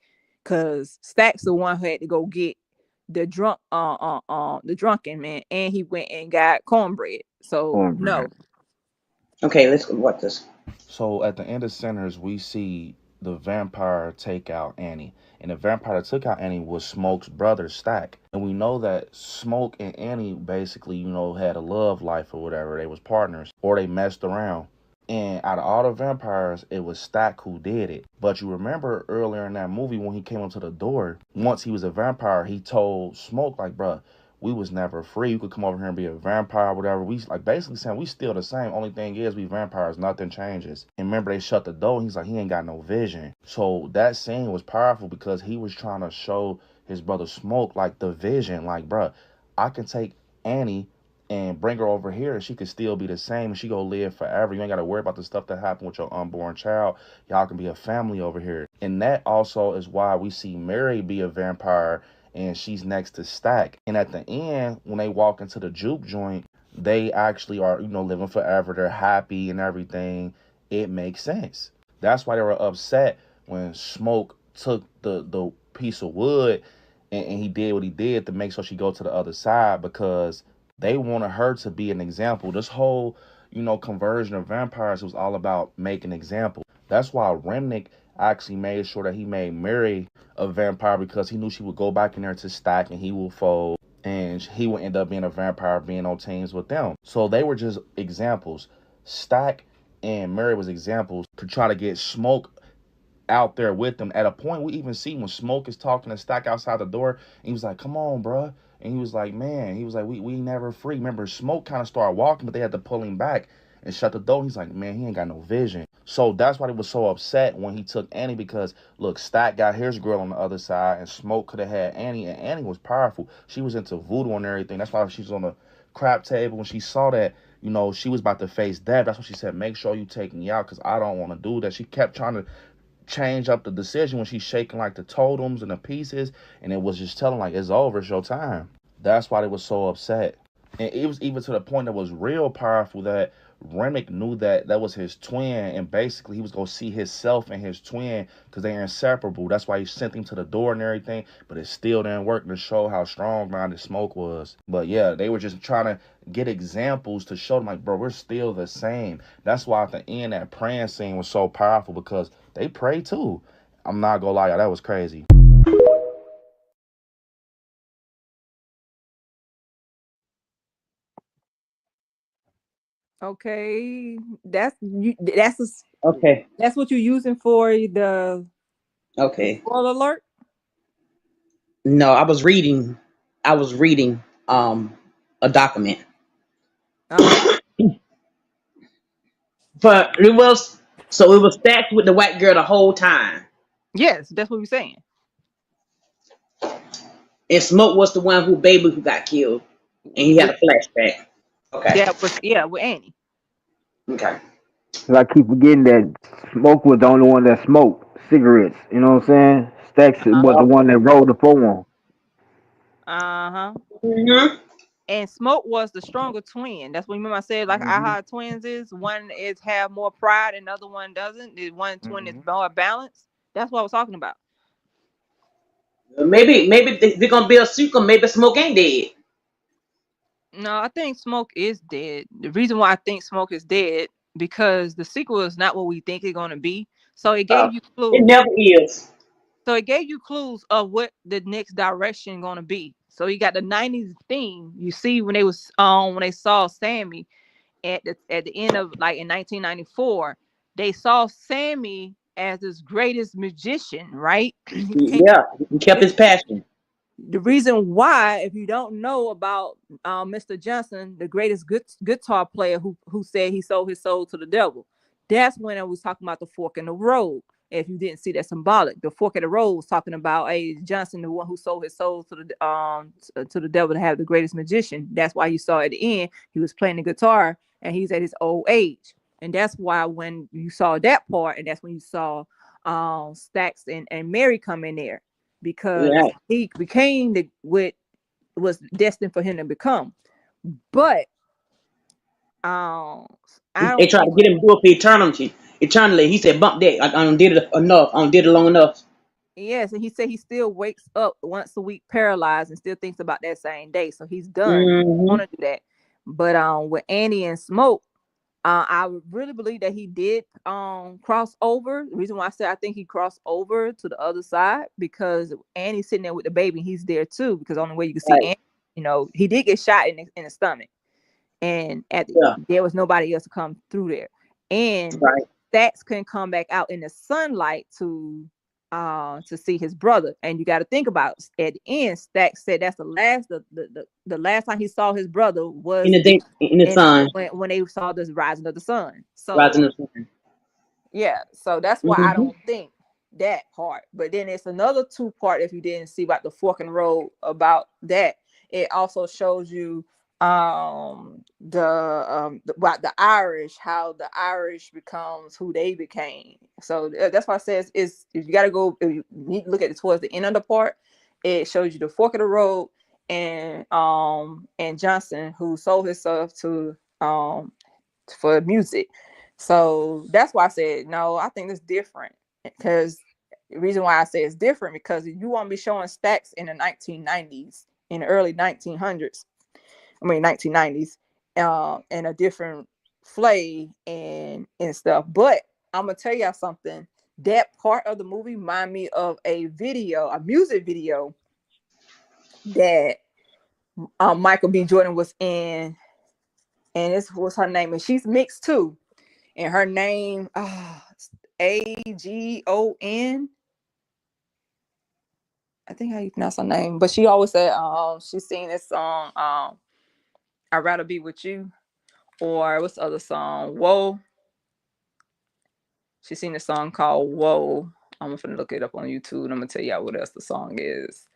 Speaker 7: because Stacks the one who had to go get the drunken man, and he went and got cornbread. So
Speaker 9: Cornbread.
Speaker 7: no.
Speaker 6: Okay, let's watch this.
Speaker 4: So at the end of Sinners, we see the vampire take out Annie. And the vampire that took out Annie was Smoke's brother, Stack. And we know that Smoke and Annie basically, had a love life or whatever. They was partners or they messed around. And out of all the vampires, it was Stack who did it. But you remember earlier in that movie when he came up to the door, once he was a vampire, he told Smoke, like, bruh, we was never free. You could come over here and be a vampire or whatever. We like basically saying we still the same. Only thing is we vampires, nothing changes. And remember they shut the door. He's like, he ain't got no vision. So that scene was powerful because he was trying to show his brother Smoke like the vision. Like, bruh, I can take Annie and bring her over here and she could still be the same and she gonna live forever. You ain't gotta worry about the stuff that happened with your unborn child. Y'all can be a family over here. And that also is why we see Mary be a vampire and she's next to Stack. And at the end, when they walk into the juke joint, they actually are, living forever. They're happy and everything. It makes sense. That's why they were upset when Smoke took the piece of wood and he did what he did to make sure she go to the other side, because They wanted her to be an example. This whole, conversion of vampires was all about making example. That's why Remnick actually made sure that he made Mary a vampire because he knew she would go back in there to Stack and he will fold and he would end up being a vampire being on teams with them. So they were just examples. Stack and Mary was examples to try to get Smoke out there with them. At a point, we even see when Smoke is talking to Stack outside the door, and he was like, "Come on, bruh." And he was like, "Man," he was like, we never free." Remember, Smoke kind of started walking, but they had to pull him back and shut the door. He's like, "Man, he ain't got no vision." So that's why he was so upset when he took Annie because, look, Stack got his girl on the other side, and Smoke could have had Annie, and Annie was powerful. She was into voodoo and everything. That's why she's on the crap table. When she saw that, she was about to face death, that's what she said, "Make sure you take me out because I don't want to do that." She kept trying to change up the decision when she's shaking like the totems and the pieces, and it was just telling like it's over, it's your time. That's why they was so upset. And it was even to the point that was real powerful that Remick knew that that was his twin, and basically he was gonna see himself and his twin because they're inseparable. That's why he sent him to the door and everything, but it still didn't work to show how strong-minded Smoke was. But yeah, they were just trying to get examples to show them like, bro, we're still the same. That's why at the end that praying scene was so powerful because they pray too. I'm not gonna lie, y'all, that was crazy.
Speaker 7: Okay, that's you.
Speaker 6: Okay.
Speaker 7: That's what you're using for the
Speaker 6: Okay.
Speaker 7: spoiler alert.
Speaker 6: No, I was reading. I was reading a document,
Speaker 7: Uh huh.
Speaker 6: but it was stacked with the white girl the whole time,
Speaker 7: Yes, that's what we're saying.
Speaker 6: and Smoke was the one who got killed, and he had
Speaker 7: With
Speaker 6: a flashback. Okay.
Speaker 7: that was with Annie.
Speaker 6: Okay.
Speaker 9: 'Cause I keep forgetting that Smoke was the only one that smoked cigarettes. You know what I'm saying? Stacks
Speaker 7: Uh
Speaker 9: was the one that rolled the phone on.
Speaker 7: huh.
Speaker 6: Mm-hmm.
Speaker 7: And Smoke was the stronger twin. That's what remember I said, like
Speaker 4: Mm-hmm.
Speaker 7: how twins is. One is have more pride and the other one doesn't. The one twin is
Speaker 4: Mm-hmm.
Speaker 7: more balanced. That's what I was talking about.
Speaker 6: Maybe they're gonna build a sequel. Maybe Smoke ain't dead.
Speaker 7: No, I think Smoke is dead. The reason why I think Smoke is dead because the sequel is not what we think it's gonna be. So it gave you
Speaker 6: It
Speaker 7: clues.
Speaker 6: never is.
Speaker 7: So it gave you clues of what the next direction gonna be. So you got the '90s theme. You see when they saw Sammy at the end of like in 1994, they saw Sammy as his greatest magician, right? He became
Speaker 6: Yeah, he kept his passion.
Speaker 7: the reason why, if you don't know about Mr. Johnson, the greatest guitar player who said he sold his soul to the devil, that's when I was talking about the fork in the road. If you didn't see that symbolic, the fork in the road was talking about Johnson, the one who sold his soul to the devil to have the greatest magician. That's why you saw at the end he was playing the guitar and he's at his old age, and that's why when you saw that part, and that's when you saw Stacks and Mary come in there because
Speaker 6: Yeah,
Speaker 7: he became what was destined for him to become. But I
Speaker 6: they
Speaker 7: don't
Speaker 6: tried
Speaker 7: think
Speaker 6: to get him to do it for eternity. Eternally, he said, "Bump that. I don't did it enough. I don't did it long enough."
Speaker 7: yes, and he said he still wakes up once a week paralyzed and still thinks about that same day. So he's done. He don't
Speaker 6: Hmm.
Speaker 7: want to do that. But with Annie and Smoke, I really believe that he did cross over. The reason why I said I think he crossed over to the other side because Annie's sitting there with the baby, and he's there too. Because the only way you can see
Speaker 6: Right.
Speaker 7: Annie, he did get shot in the stomach, and
Speaker 6: Yeah.
Speaker 7: there was nobody else to come through there. And
Speaker 6: Right.
Speaker 7: Stats couldn't come back out in the sunlight to see his brother. And you got to think about at the end, Stacks said that's the last time he saw his brother
Speaker 6: In
Speaker 7: was
Speaker 6: the day, in the
Speaker 7: and
Speaker 6: sun,
Speaker 7: when they saw this rising of the sun.
Speaker 6: rising
Speaker 7: So
Speaker 6: the sun.
Speaker 7: yeah, so that's why I
Speaker 6: Hmm.
Speaker 7: don't think that part. But then it's another two part if you didn't see about the fork and road about that. It also shows you about the Irish, how the Irish becomes who they became. So that's why I says is if you gotta go if you need to look at it towards the end of the part, it shows you the fork of the road and Johnson who sold himself to for music. So that's why I said no. I think it's different because the reason why I say it's different because you won't be showing Stacks in the 1990s, in the early 1900s. 1990s, and a different flay and stuff. But I'm gonna tell y'all something. That part of the movie remind me of a music video that Michael B. Jordan was in, and this was her name, and she's mixed too. And her name, Agon. I think how you pronounce her name, but she always said, she's seen this song, "I'd Rather Be With You," or what's the other song? "Whoa." She's seen a song called "Whoa." I'm gonna look it up on YouTube and I'm gonna tell y'all what else the song is.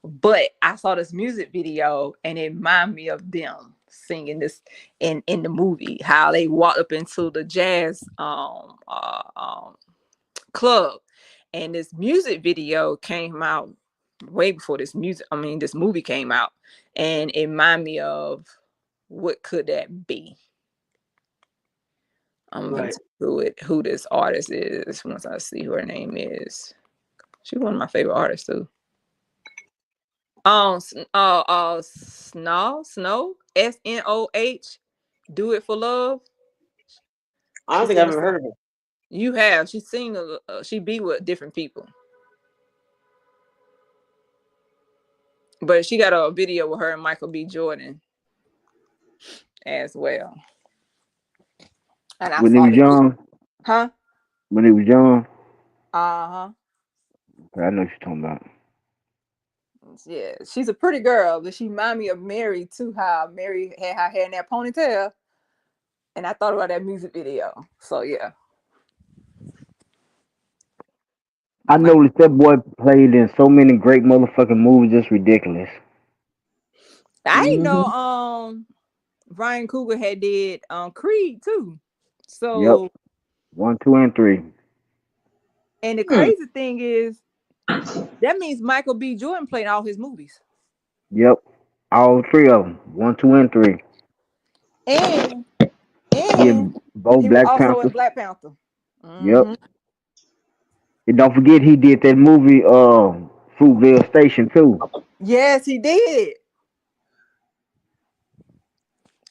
Speaker 7: But I saw this music video and it reminded me of them singing this in the movie. How they walked up into the jazz club, and this music video came out way before this movie came out, and it reminded me of what could that be. I'm gonna
Speaker 5: Right.
Speaker 7: tell you who this artist is once I see who her name is. She's one of my favorite artists too. Snow, Snoh. Do It For Love.
Speaker 5: I don't
Speaker 7: She
Speaker 5: think I've
Speaker 7: sing.
Speaker 5: ever heard of it.
Speaker 7: You have. She sing. She be with different people, but she got a video with her and Michael B. Jordan as well. And I
Speaker 9: When he
Speaker 7: saw
Speaker 9: was
Speaker 7: the music.
Speaker 9: young,
Speaker 7: Huh?
Speaker 9: when he was young,
Speaker 7: Uh-huh.
Speaker 9: I know what you're talking about.
Speaker 7: Yeah, she's a pretty girl, but she remind me of Mary too. How Mary had her hair in that ponytail, and I thought about that music video. So yeah,
Speaker 9: I
Speaker 7: Mike.
Speaker 9: noticed that boy played in so many great motherfucking movies. It's ridiculous.
Speaker 7: I didn't know.
Speaker 6: Mm-hmm.
Speaker 7: Ryan Coogler had did Creed too.
Speaker 9: Yep,
Speaker 7: So,
Speaker 9: 1, 2, and 3.
Speaker 7: and the
Speaker 6: Hmm.
Speaker 7: crazy thing is that means Michael B. Jordan played all his movies,
Speaker 9: Yep, all 3 of them. 1, 2, and 3.
Speaker 7: and
Speaker 9: Yeah,
Speaker 7: and
Speaker 9: both
Speaker 7: he was
Speaker 9: Black
Speaker 7: also in
Speaker 9: Panthers.
Speaker 7: Black Panther.
Speaker 9: Yep.
Speaker 7: Hmm.
Speaker 9: And don't forget he did that movie, Fruitvale Station too.
Speaker 7: Yes, he did.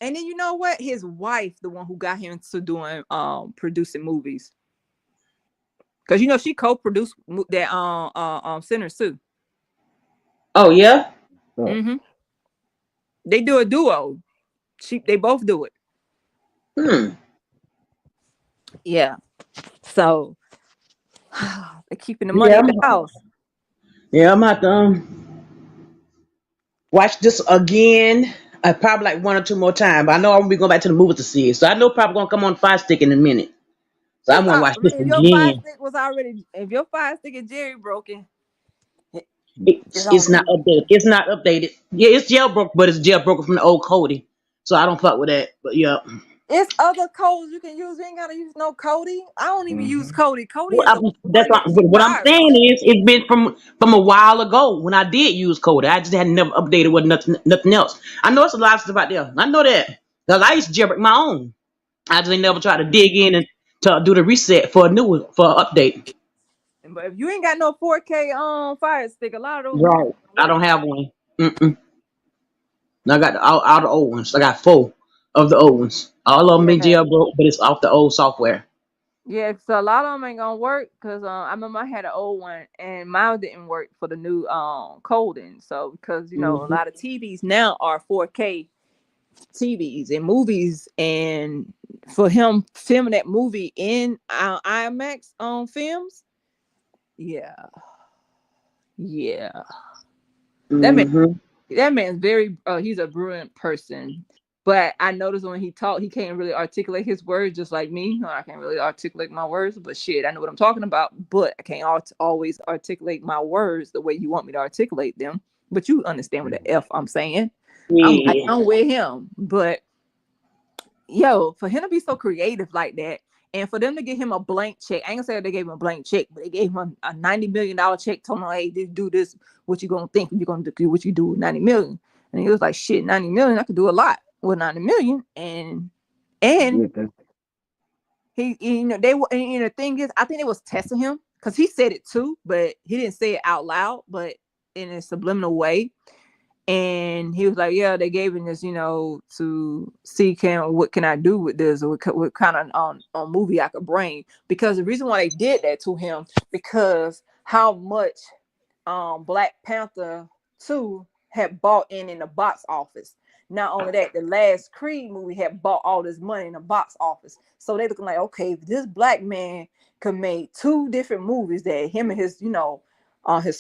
Speaker 7: And then you know what? His wife, the one who got him to doing producing movies, because she co-produced that Sinners too.
Speaker 6: Oh yeah.
Speaker 9: So,
Speaker 7: Hmm. They do a duo. They both do it.
Speaker 6: Hmm.
Speaker 7: Yeah. So they're keeping the money
Speaker 6: Yeah.
Speaker 7: at the house.
Speaker 6: Yeah. I'm about to watch this again. Probably like 1 or 2 more times. But I know I'm gonna be going back to the movies to see it. So I know probably gonna come on Fire Stick in a minute. So I'm
Speaker 7: It's
Speaker 6: gonna watch this
Speaker 7: if your fire
Speaker 6: again.
Speaker 7: stick was already, if your fire stick is Jerry broken, it's
Speaker 6: It's
Speaker 7: on
Speaker 6: not
Speaker 7: you.
Speaker 6: updated. It's not updated. Yeah, it's jailbroken, but it's jailbroken from the old Cody. So I don't fuck with that. But yeah.
Speaker 7: It's other codes you can use. You ain't gotta use no Cody. I don't even use
Speaker 9: hmm
Speaker 7: Cody. Cody
Speaker 6: Well,
Speaker 7: is the
Speaker 6: that's
Speaker 7: one that keep
Speaker 6: what I'm
Speaker 7: viruses.
Speaker 6: saying is it's been from a while ago when I did use Cody. I just had never updated with nothing else. I know it's a lot of stuff out there. I know that because I used to jailbreak my own. I just ain't never tried to dig in and to do the reset for a new one for an update.
Speaker 7: But if you ain't got no 4K fire stick, a lot of those movies
Speaker 6: Right.
Speaker 7: don't
Speaker 6: I
Speaker 7: work.
Speaker 6: don't have one. Mm-mm. I got all the old ones. I got 4 of the old ones. All of them been
Speaker 7: Yeah.
Speaker 6: jailbroke, but it's off the old software.
Speaker 7: Yeah, so a lot of them ain't gonna work because I remember I had an old one and mine didn't work for the new coding. So because a
Speaker 6: Hmm.
Speaker 7: lot of TVs now are 4K TVs and movies, and for him filming that movie in IMAX on films, yeah, yeah, that man,
Speaker 6: Hmm.
Speaker 7: that man's very, he's a brilliant person. But I noticed when he talked, he can't really articulate his words just like me. I can't really articulate my words, but shit, I know what I'm talking about. But I can't always articulate my words the way you want me to articulate them. But you understand what the F I'm saying.
Speaker 6: Yeah.
Speaker 7: I'm with him, but for him to be so creative like that, and for them to give him a blank check, I ain't gonna say they gave him a blank check, but they gave him a $90 million check, told him, hey, do this, what you gonna think you're gonna do, what you do with 90 million. And he was like, shit, 90 million, I could do a lot with 90 million. And
Speaker 9: Yeah, that's,
Speaker 7: they were, and the thing is, I think they was testing him because he said it too, but he didn't say it out loud, but in a subliminal way. And he was like, "Yeah, they gave him this, to see what can I do with this, or what kind of movie I could bring." Because the reason why they did that to him, because how much Black Panther 2 had bought in the box office. Not only that, the last Creed movie had bought all this money in the box office. So they looking like, okay, if this black man could make two different movies that him and his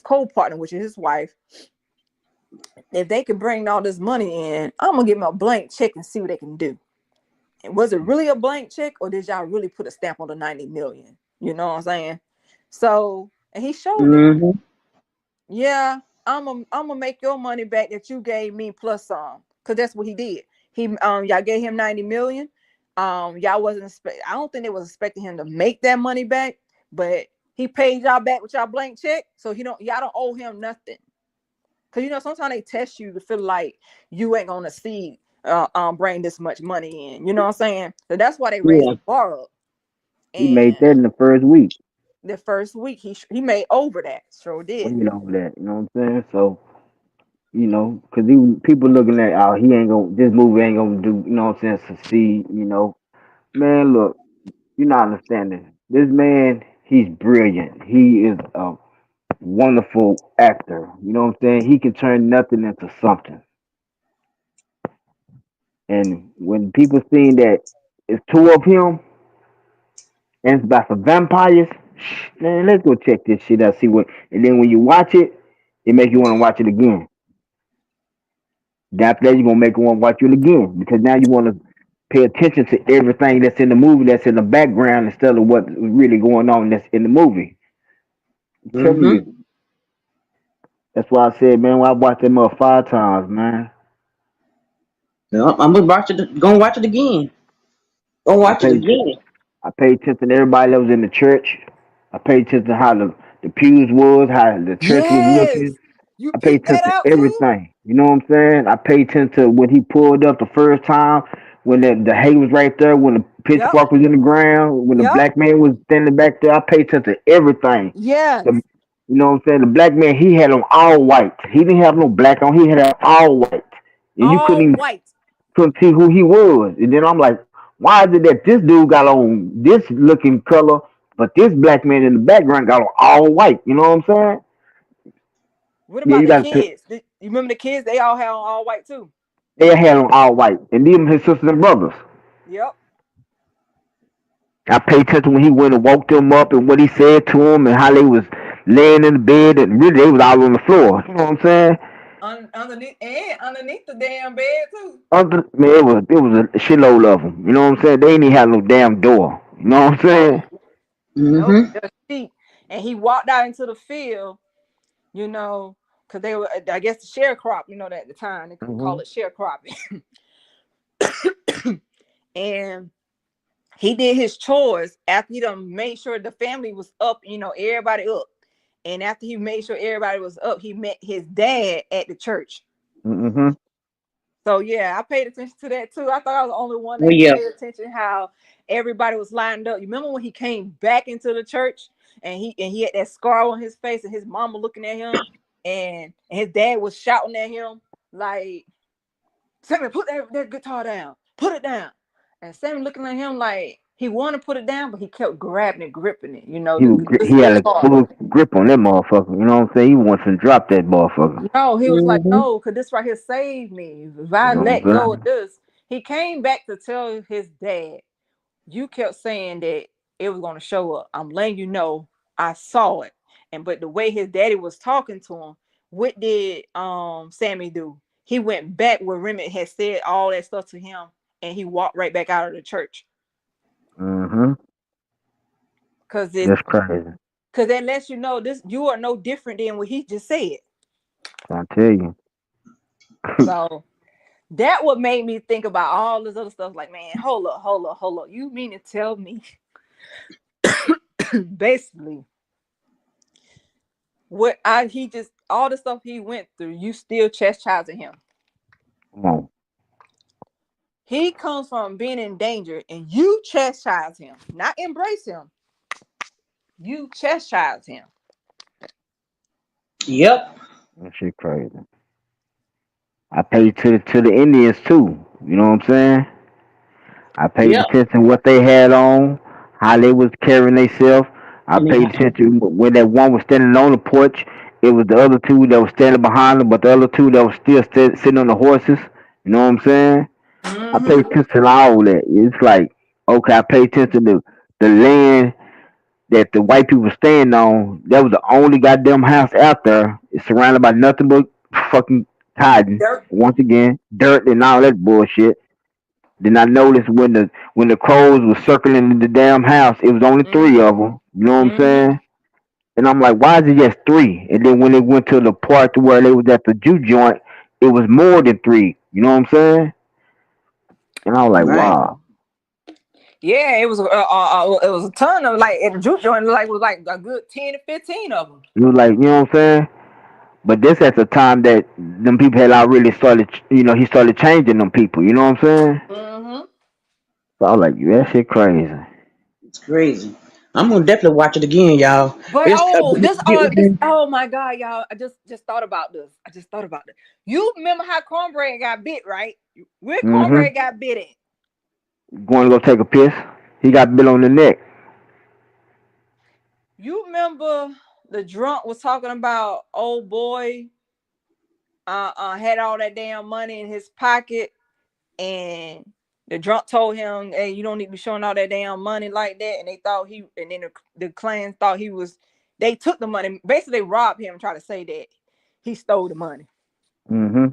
Speaker 7: co-partner, which is his wife, if they can bring all this money in, I'm gonna give them a blank check and see what they can do. And was it really a blank check, or did y'all really put a stamp on the 90 million? You know what I'm saying? So, and he showed it.
Speaker 6: Mm-hmm.
Speaker 7: Yeah, I'm gonna make your money back that you gave me plus some, because that's what he did. Y'all gave him 90 million. Y'all wasn't I don't think they was expecting him to make that money back, but he paid y'all back with y'all blank check, so y'all don't owe him nothing. Because sometimes they test you to feel like you ain't gonna see bring this much money in. You know what I'm saying? So that's why they raised
Speaker 6: Yeah.
Speaker 7: the bar up.
Speaker 9: He made
Speaker 7: And
Speaker 9: that in the first week.
Speaker 7: the first week he made over that. Sure did.
Speaker 9: Way over that. You know what I'm saying? So, because people looking at, oh, he ain't gonna, this movie ain't gonna do, you know what I'm saying, succeed. Man, look, you're not understanding. This man, he's brilliant. He is a wonderful actor. You know what I'm saying? He can turn nothing into something. And when people seen that it's two of him and it's about some vampires, man, let's go check this shit out, see what. And then when you watch it, it make you want to watch it again. After that, you're gonna make you want to watch it again because now you want to pay attention to everything that's in the movie, that's in the background, instead of what's really going on that's in the movie. I'm telling
Speaker 6: Mm-hmm.
Speaker 9: you, that's why I said, man, I watched that mother 5 times, man.
Speaker 6: Yeah, I'm gonna watch it. Gonna watch it again. Gonna
Speaker 9: I
Speaker 6: watch it
Speaker 9: paid
Speaker 6: again.
Speaker 9: I paid attention to everybody that was in the church. I paid attention to how the pews was, how the church was
Speaker 7: Yes,
Speaker 9: looking.
Speaker 7: you
Speaker 9: I paid
Speaker 7: peeped that
Speaker 9: attention to
Speaker 7: out too.
Speaker 9: everything. You know what I'm saying? I paid attention to when he pulled up the first time, when the hay was right there, when the
Speaker 7: Yep,
Speaker 9: pitchfork was in the ground, when the
Speaker 7: yep,
Speaker 9: black man was standing back there. I paid attention to everything. The,
Speaker 7: yes,
Speaker 9: you know what I'm saying? The black man, he had on all white. He didn't have no black on. He had on all white, and you
Speaker 7: all white.
Speaker 9: couldn't see who he was. And then I'm like, why is it that this dude got on this looking color, but this black man in the background got on all white? You know what I'm saying?
Speaker 7: What
Speaker 9: Yeah,
Speaker 7: about
Speaker 9: you
Speaker 7: the
Speaker 9: got to.
Speaker 7: kids? You remember the kids? They all had on all white too.
Speaker 9: They had on all white, and them his sisters and brothers.
Speaker 7: Yep.
Speaker 9: I paid attention when he went and woke them up and what he said to them and how they was laying in the bed and really they was all on the floor. You know what I'm saying?
Speaker 7: Underneath the damn bed too.
Speaker 9: Man, it was a shitload of them. You know what I'm saying? They ain't even have no damn door. You know what I'm
Speaker 7: Nope,
Speaker 9: saying?
Speaker 7: nope.
Speaker 6: Mm-hmm.
Speaker 7: Just sheep. And he walked out into the field, you know, because they were, I guess, the sharecrop. That at the time they call
Speaker 9: Hmm.
Speaker 7: it sharecropping. And he did his chores after he done made sure the family was up. Everybody up. And after he made sure everybody was up, he met his dad at the church.
Speaker 9: Hmm.
Speaker 7: So yeah, I paid attention to that too. I thought I was the only one
Speaker 6: Oh
Speaker 7: that
Speaker 6: yeah.
Speaker 7: paid attention how everybody was lined up. You remember when he came back into the church and he had that scar on his face and his mama looking at him and his dad was shouting at him like, "Sammy, put that guitar down. Put it down." And Sammy looking at him like he wanted to put it down, but he kept grabbing it, gripping it.
Speaker 9: He
Speaker 7: The
Speaker 9: had a
Speaker 7: guitar.
Speaker 9: full grip on that motherfucker. You know what I'm saying? He wants to drop that motherfucker.
Speaker 7: No, he was like,
Speaker 6: Mm-hmm.
Speaker 7: no, because this right here saved me. If
Speaker 9: You
Speaker 7: I
Speaker 9: know
Speaker 7: let
Speaker 9: what I'm
Speaker 7: go of
Speaker 9: saying?
Speaker 7: this, he came back to tell his dad, you kept saying that it was going to show up. I'm letting you know I saw it. But the way his daddy was talking to him, what did Sammy do? He went back where Remy had said all that stuff to him, and he walked right back out of the church.
Speaker 9: Hmm.
Speaker 7: Because
Speaker 9: That's crazy.
Speaker 7: that lets you know this you are no different than what he just said.
Speaker 9: I tell you.
Speaker 7: So that what made me think about all this other stuff. Like, man, hold up. You mean to tell me basically what he just all the stuff he went through, you still chastising him.
Speaker 9: Come on.
Speaker 7: He comes from being in danger and you chastise him, not embrace him. You chastise him.
Speaker 6: Yep.
Speaker 9: That shit crazy. I paid to the Indians too. You know what I'm saying? I paid
Speaker 6: Yep.
Speaker 9: attention to what they had on, how they was carrying themselves. I
Speaker 6: And
Speaker 9: paid attention when that one was standing on the porch. It was the other two that was standing behind them, but the other two that was still sitting on the horses. You know what I'm saying? I paid
Speaker 7: Mm-hmm.
Speaker 9: attention to all that. It's like, okay, I paid attention to the land that the white people were staying on. That was the only goddamn house out there. It's surrounded by nothing but fucking cotton.
Speaker 7: Dirt.
Speaker 9: Once again, dirt and all that bullshit. Then I noticed when the crows was circling the damn house, it was only three of
Speaker 7: Mm-hmm.
Speaker 9: them. You know what I'm
Speaker 7: Mm-hmm.
Speaker 9: saying? And I'm like, why is it just three? And then when they went to the part to where they was at the Jew joint, it was more than three. You know what I'm saying? And I was like,
Speaker 6: right.
Speaker 9: wow.
Speaker 7: Yeah, it was a ton of like at the juke joint, like was like a good 10 to 15 of them.
Speaker 9: It was like, you know what I'm saying? But this at the time that them people had already started, he started changing them people. You know what I'm saying?
Speaker 7: Mm-hmm.
Speaker 9: So I was like, yeah, that shit crazy.
Speaker 6: It's crazy. I'm gonna definitely watch it again, y'all.
Speaker 7: But
Speaker 6: It's
Speaker 7: this oh my god, y'all! I just thought about this. I just thought about it. You remember how Cornbread got bit, right? Where
Speaker 9: Mm-hmm.
Speaker 7: Cornbread got bit at?
Speaker 9: Going to go take a piss. He got bit on the neck.
Speaker 7: You remember the drunk was talking about old boy had all that damn money in his pocket, and the drunk told him, "Hey, you don't need to be showing all that damn money like that." And they thought and then the clan thought he was. They took the money. Basically, they robbed him and tried to say that he stole the money.
Speaker 9: Mm-hmm.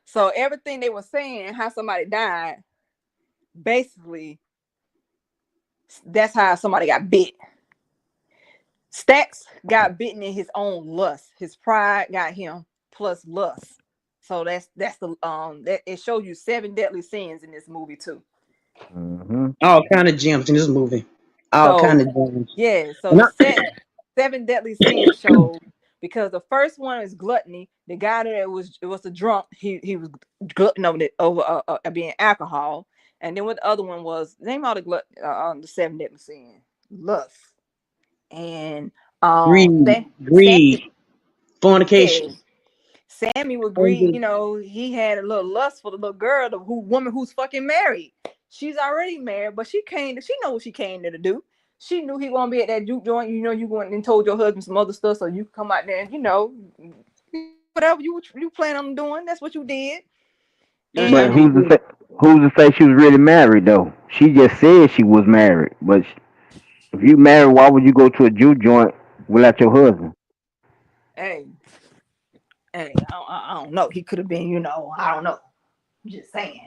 Speaker 7: So everything they were saying, how somebody died, basically, that's how somebody got bit. Stacks got bitten in his own lust. His pride got him plus lust. So that's the that it shows you 7 deadly sins in this movie too.
Speaker 9: Mm-hmm.
Speaker 6: all kind of gems in this movie. All kind
Speaker 7: So
Speaker 6: of gems.
Speaker 7: yeah, so
Speaker 6: And
Speaker 7: the 7 deadly sins show because the first one is gluttony. The guy that was a drunk. He was glutton over being alcohol, and then what the other one was name all the 7 deadly sins: lust and
Speaker 6: greed,
Speaker 7: Sammy, yeah,
Speaker 6: fornication.
Speaker 7: Sammy would greed. He had a little lust for the little girl, the woman who's fucking married. She's already married, but she came. She know what she came there to do. She knew he won't be at that juke joint. You went and told your husband some other stuff, so you could come out there and whatever you plan on doing. That's what you did.
Speaker 9: But
Speaker 7: And
Speaker 9: who's to say she was really married though? She just said she was married. But if you married, why would you go to a Jew joint without your husband?
Speaker 7: hey, I don't know. He could have been. I don't know. I'm just saying.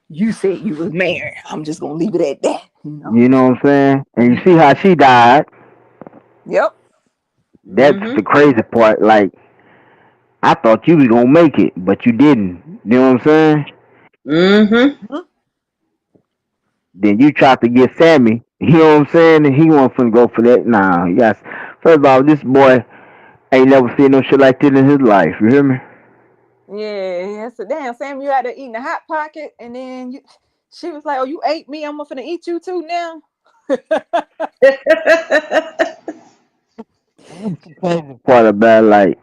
Speaker 7: You said you was married. I'm just gonna leave it at that.
Speaker 9: You know what I'm saying? And you see how she died.
Speaker 7: Yep.
Speaker 9: That's
Speaker 6: Mm-hmm.
Speaker 9: the crazy part. Like I thought you was gonna make it, but you didn't. You know what I'm saying?
Speaker 6: Mm-hmm.
Speaker 9: Then you tried to get Sammy. You know what I'm saying? And he wasn't finna go for that. Nah, yes. First of all, this boy ain't never seen no shit like this in his life. You hear me?
Speaker 7: Yeah. So damn, Sam, you out there eating a hot pocket, and then she was like, "Oh, you ate me. I'm gonna eat you too now."
Speaker 9: That's the crazy part about like,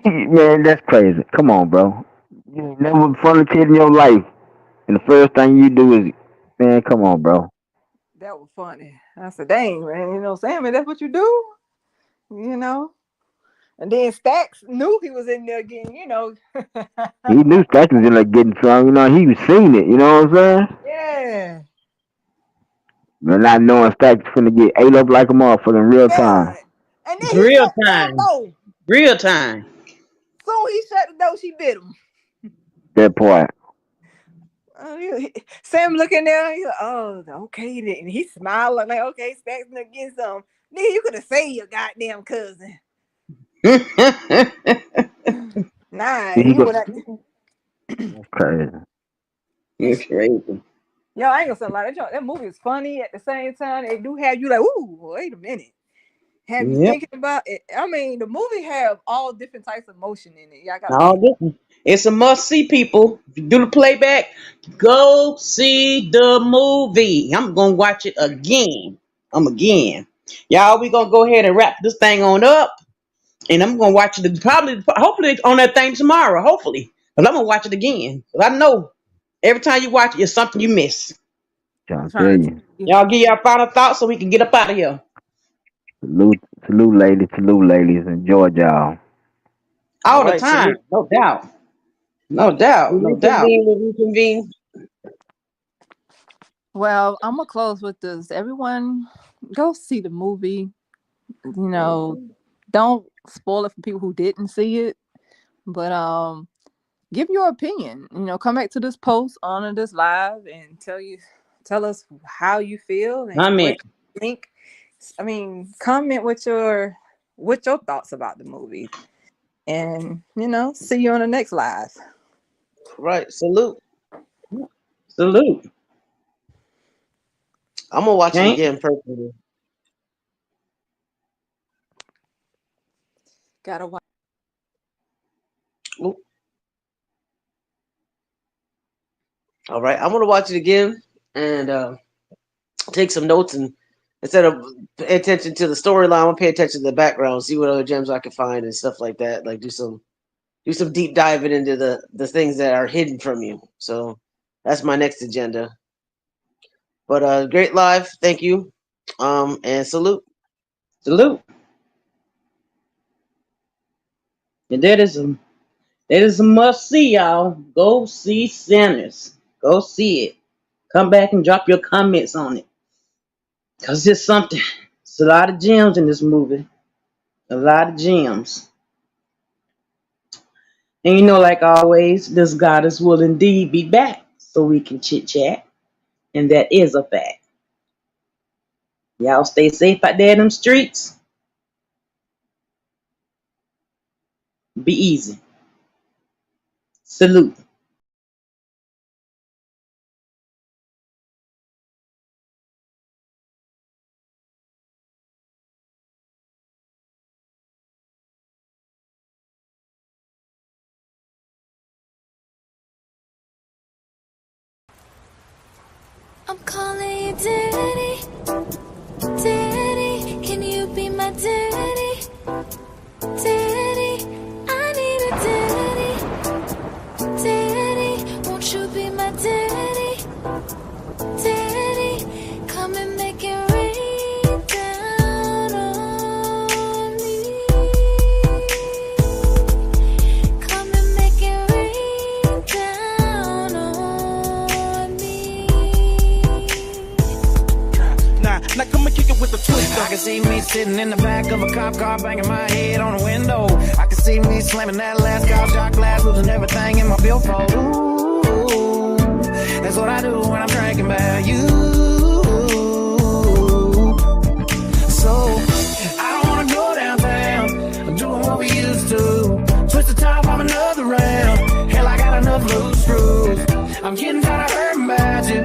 Speaker 9: man, that's crazy. Come on, bro. You ain't never fun a kid in your life, and the first thing you do is, man, come on, bro.
Speaker 7: That was funny. I said, "Dang, man, Sammy, that's what you do." You know. And then Stacks knew he was in there again.
Speaker 9: He knew Stack was in there getting some. He was seeing it. You know what I'm saying?
Speaker 7: Yeah.
Speaker 9: But not knowing Stack was finna get ate up like a motherfucker in real
Speaker 7: Yeah.
Speaker 9: time.
Speaker 7: And then
Speaker 6: It's
Speaker 7: he
Speaker 6: real
Speaker 7: shut the damn
Speaker 6: time.
Speaker 7: door.
Speaker 6: Real time.
Speaker 7: Soon he shut the door, she bit him.
Speaker 9: That part.
Speaker 7: Sam looking there, he's like, "Oh, okay." And he smiled like, "Okay, Stacks gonna get some." Nigga, you could have saved your goddamn cousin. Nah,
Speaker 9: He
Speaker 7: he
Speaker 9: go,
Speaker 7: went out.
Speaker 9: that's crazy.
Speaker 6: It's crazy.
Speaker 7: Yo, I ain't gonna say a lot. That movie is funny at the same time. They do have you like, ooh, wait a minute. Have you
Speaker 6: Yep.
Speaker 7: thinking about it? I mean, the movie have all different types of motion in it. Y'all gotta
Speaker 6: All
Speaker 7: think.
Speaker 6: different. It's a must see, people. If you do the playback, go see the movie. I'm gonna watch it again. Again. Y'all, we gonna go ahead and wrap this thing on up. And I'm gonna watch it hopefully on that thing tomorrow. Hopefully, but I'm gonna watch it again. But I know every time you watch it, it's something you miss.
Speaker 9: Trying to tell
Speaker 7: Trying to
Speaker 9: you.
Speaker 7: tell you.
Speaker 6: Y'all give y'all final thoughts so we can get up out of here.
Speaker 9: Salute, ladies. Enjoy y'all.
Speaker 5: All
Speaker 6: All the
Speaker 5: right,
Speaker 6: time,
Speaker 5: salute.
Speaker 6: no doubt, no doubt, no doubt.
Speaker 5: We reconvene.
Speaker 7: Well, I'm gonna close with this. Everyone, go see the movie. You know, don't spoil it for people who didn't see it. But give your opinion. You know, come back to this post on this live and tell us how you feel and what
Speaker 6: Comment.
Speaker 7: you think. I mean, comment with your thoughts about the movie. And see you on the next live.
Speaker 5: Right, salute.
Speaker 6: Salute.
Speaker 5: I'm gonna watch it
Speaker 6: Can't.
Speaker 5: again personally.
Speaker 7: Gotta watch.
Speaker 5: Oop. All right, I'm gonna watch it again and take some notes, and instead of pay attention to the storyline, I'm gonna pay attention to the background, see what other gems I can find and stuff like that. Like do some deep diving into the things that are hidden from you. So that's my next agenda. But great live, thank you. And salute.
Speaker 6: Salute. And that is a must see, y'all. Go see Sinners. Go see it. Come back and drop your comments on it. Cause it's something. It's a lot of gems in this movie. A lot of gems. And like always, this goddess will indeed be back so we can chit chat. And that is a fact. Y'all stay safe out there in them streets. Be easy. Salute.
Speaker 2: I'm calling you daddy, daddy. Can you be my daddy, daddy? I need a daddy, daddy. Won't you be my daddy, daddy? Come and make it rain down on me. Come and make it rain down on me.
Speaker 3: Now come and kick it with the twist. I can see me sitting in the back of a cop car, banging my head on the window. I can see me slamming that last car shot glass, losing everything in my billfold. Ooh, that's what I do when I'm drinking about you. So I don't wanna go downtown. I'm doing what we used to. Twist the top off another round. Hell, I got enough loose screws. I'm getting tired of hurting about you.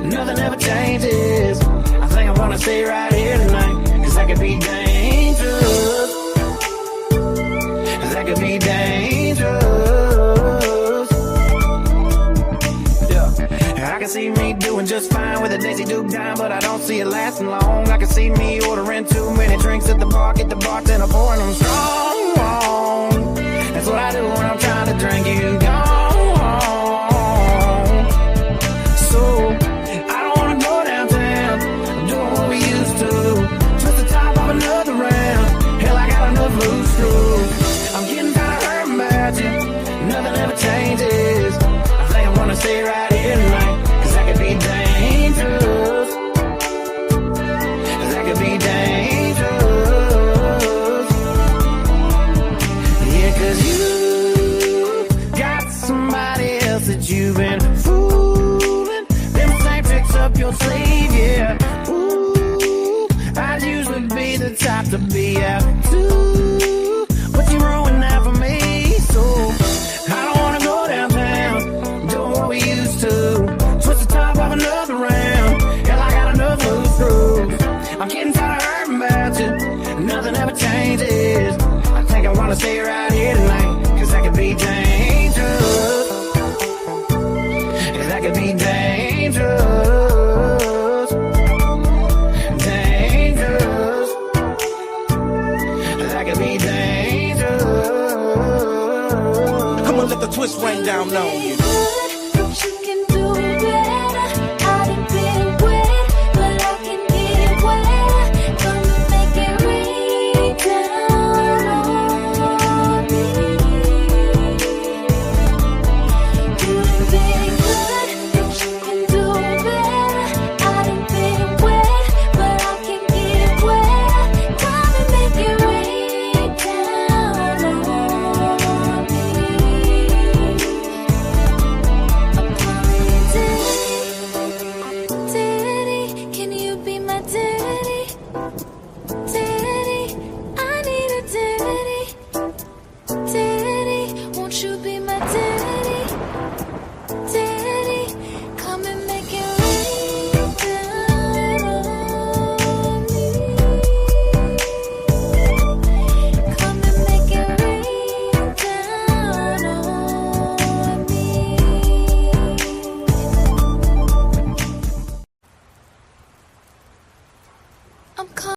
Speaker 3: Nothing ever changes. I think I'm gonna stay right here tonight, cause that could be dangerous. That could be dangerous. Yeah. I can see me doing just fine with a Daisy Duke dime, but I don't see it lasting long. I can see me ordering too many drinks at the bar, get the bartender pouring them strong. That's what I do when I'm trying to drink you gone. So I don't wanna go downtown. I'm doing what we used to. Twist the top of another round. Hell, I got enough loose screws. I'm getting tired of hurting about you. Nothing ever changes. I think I'm gonna stay right here tonight, cause that could be dangerous. That could be dangerous. Yeah, cause you got somebody else that you've been fooling. Them same tricks up your sleeve, yeah. Ooh, I'd usually be the type to be out too, but you ruined that for me. So I don't wanna go downtown, doing what we used to. Twist the top off another round. Hell, I got enough loose screws. I'm getting tired of hurting about you. Nothing ever changes. I think I wanna stay right here tonight, cause that could be dangerous. That could be dangerous. Dangerous. That could be dangerous. down on you.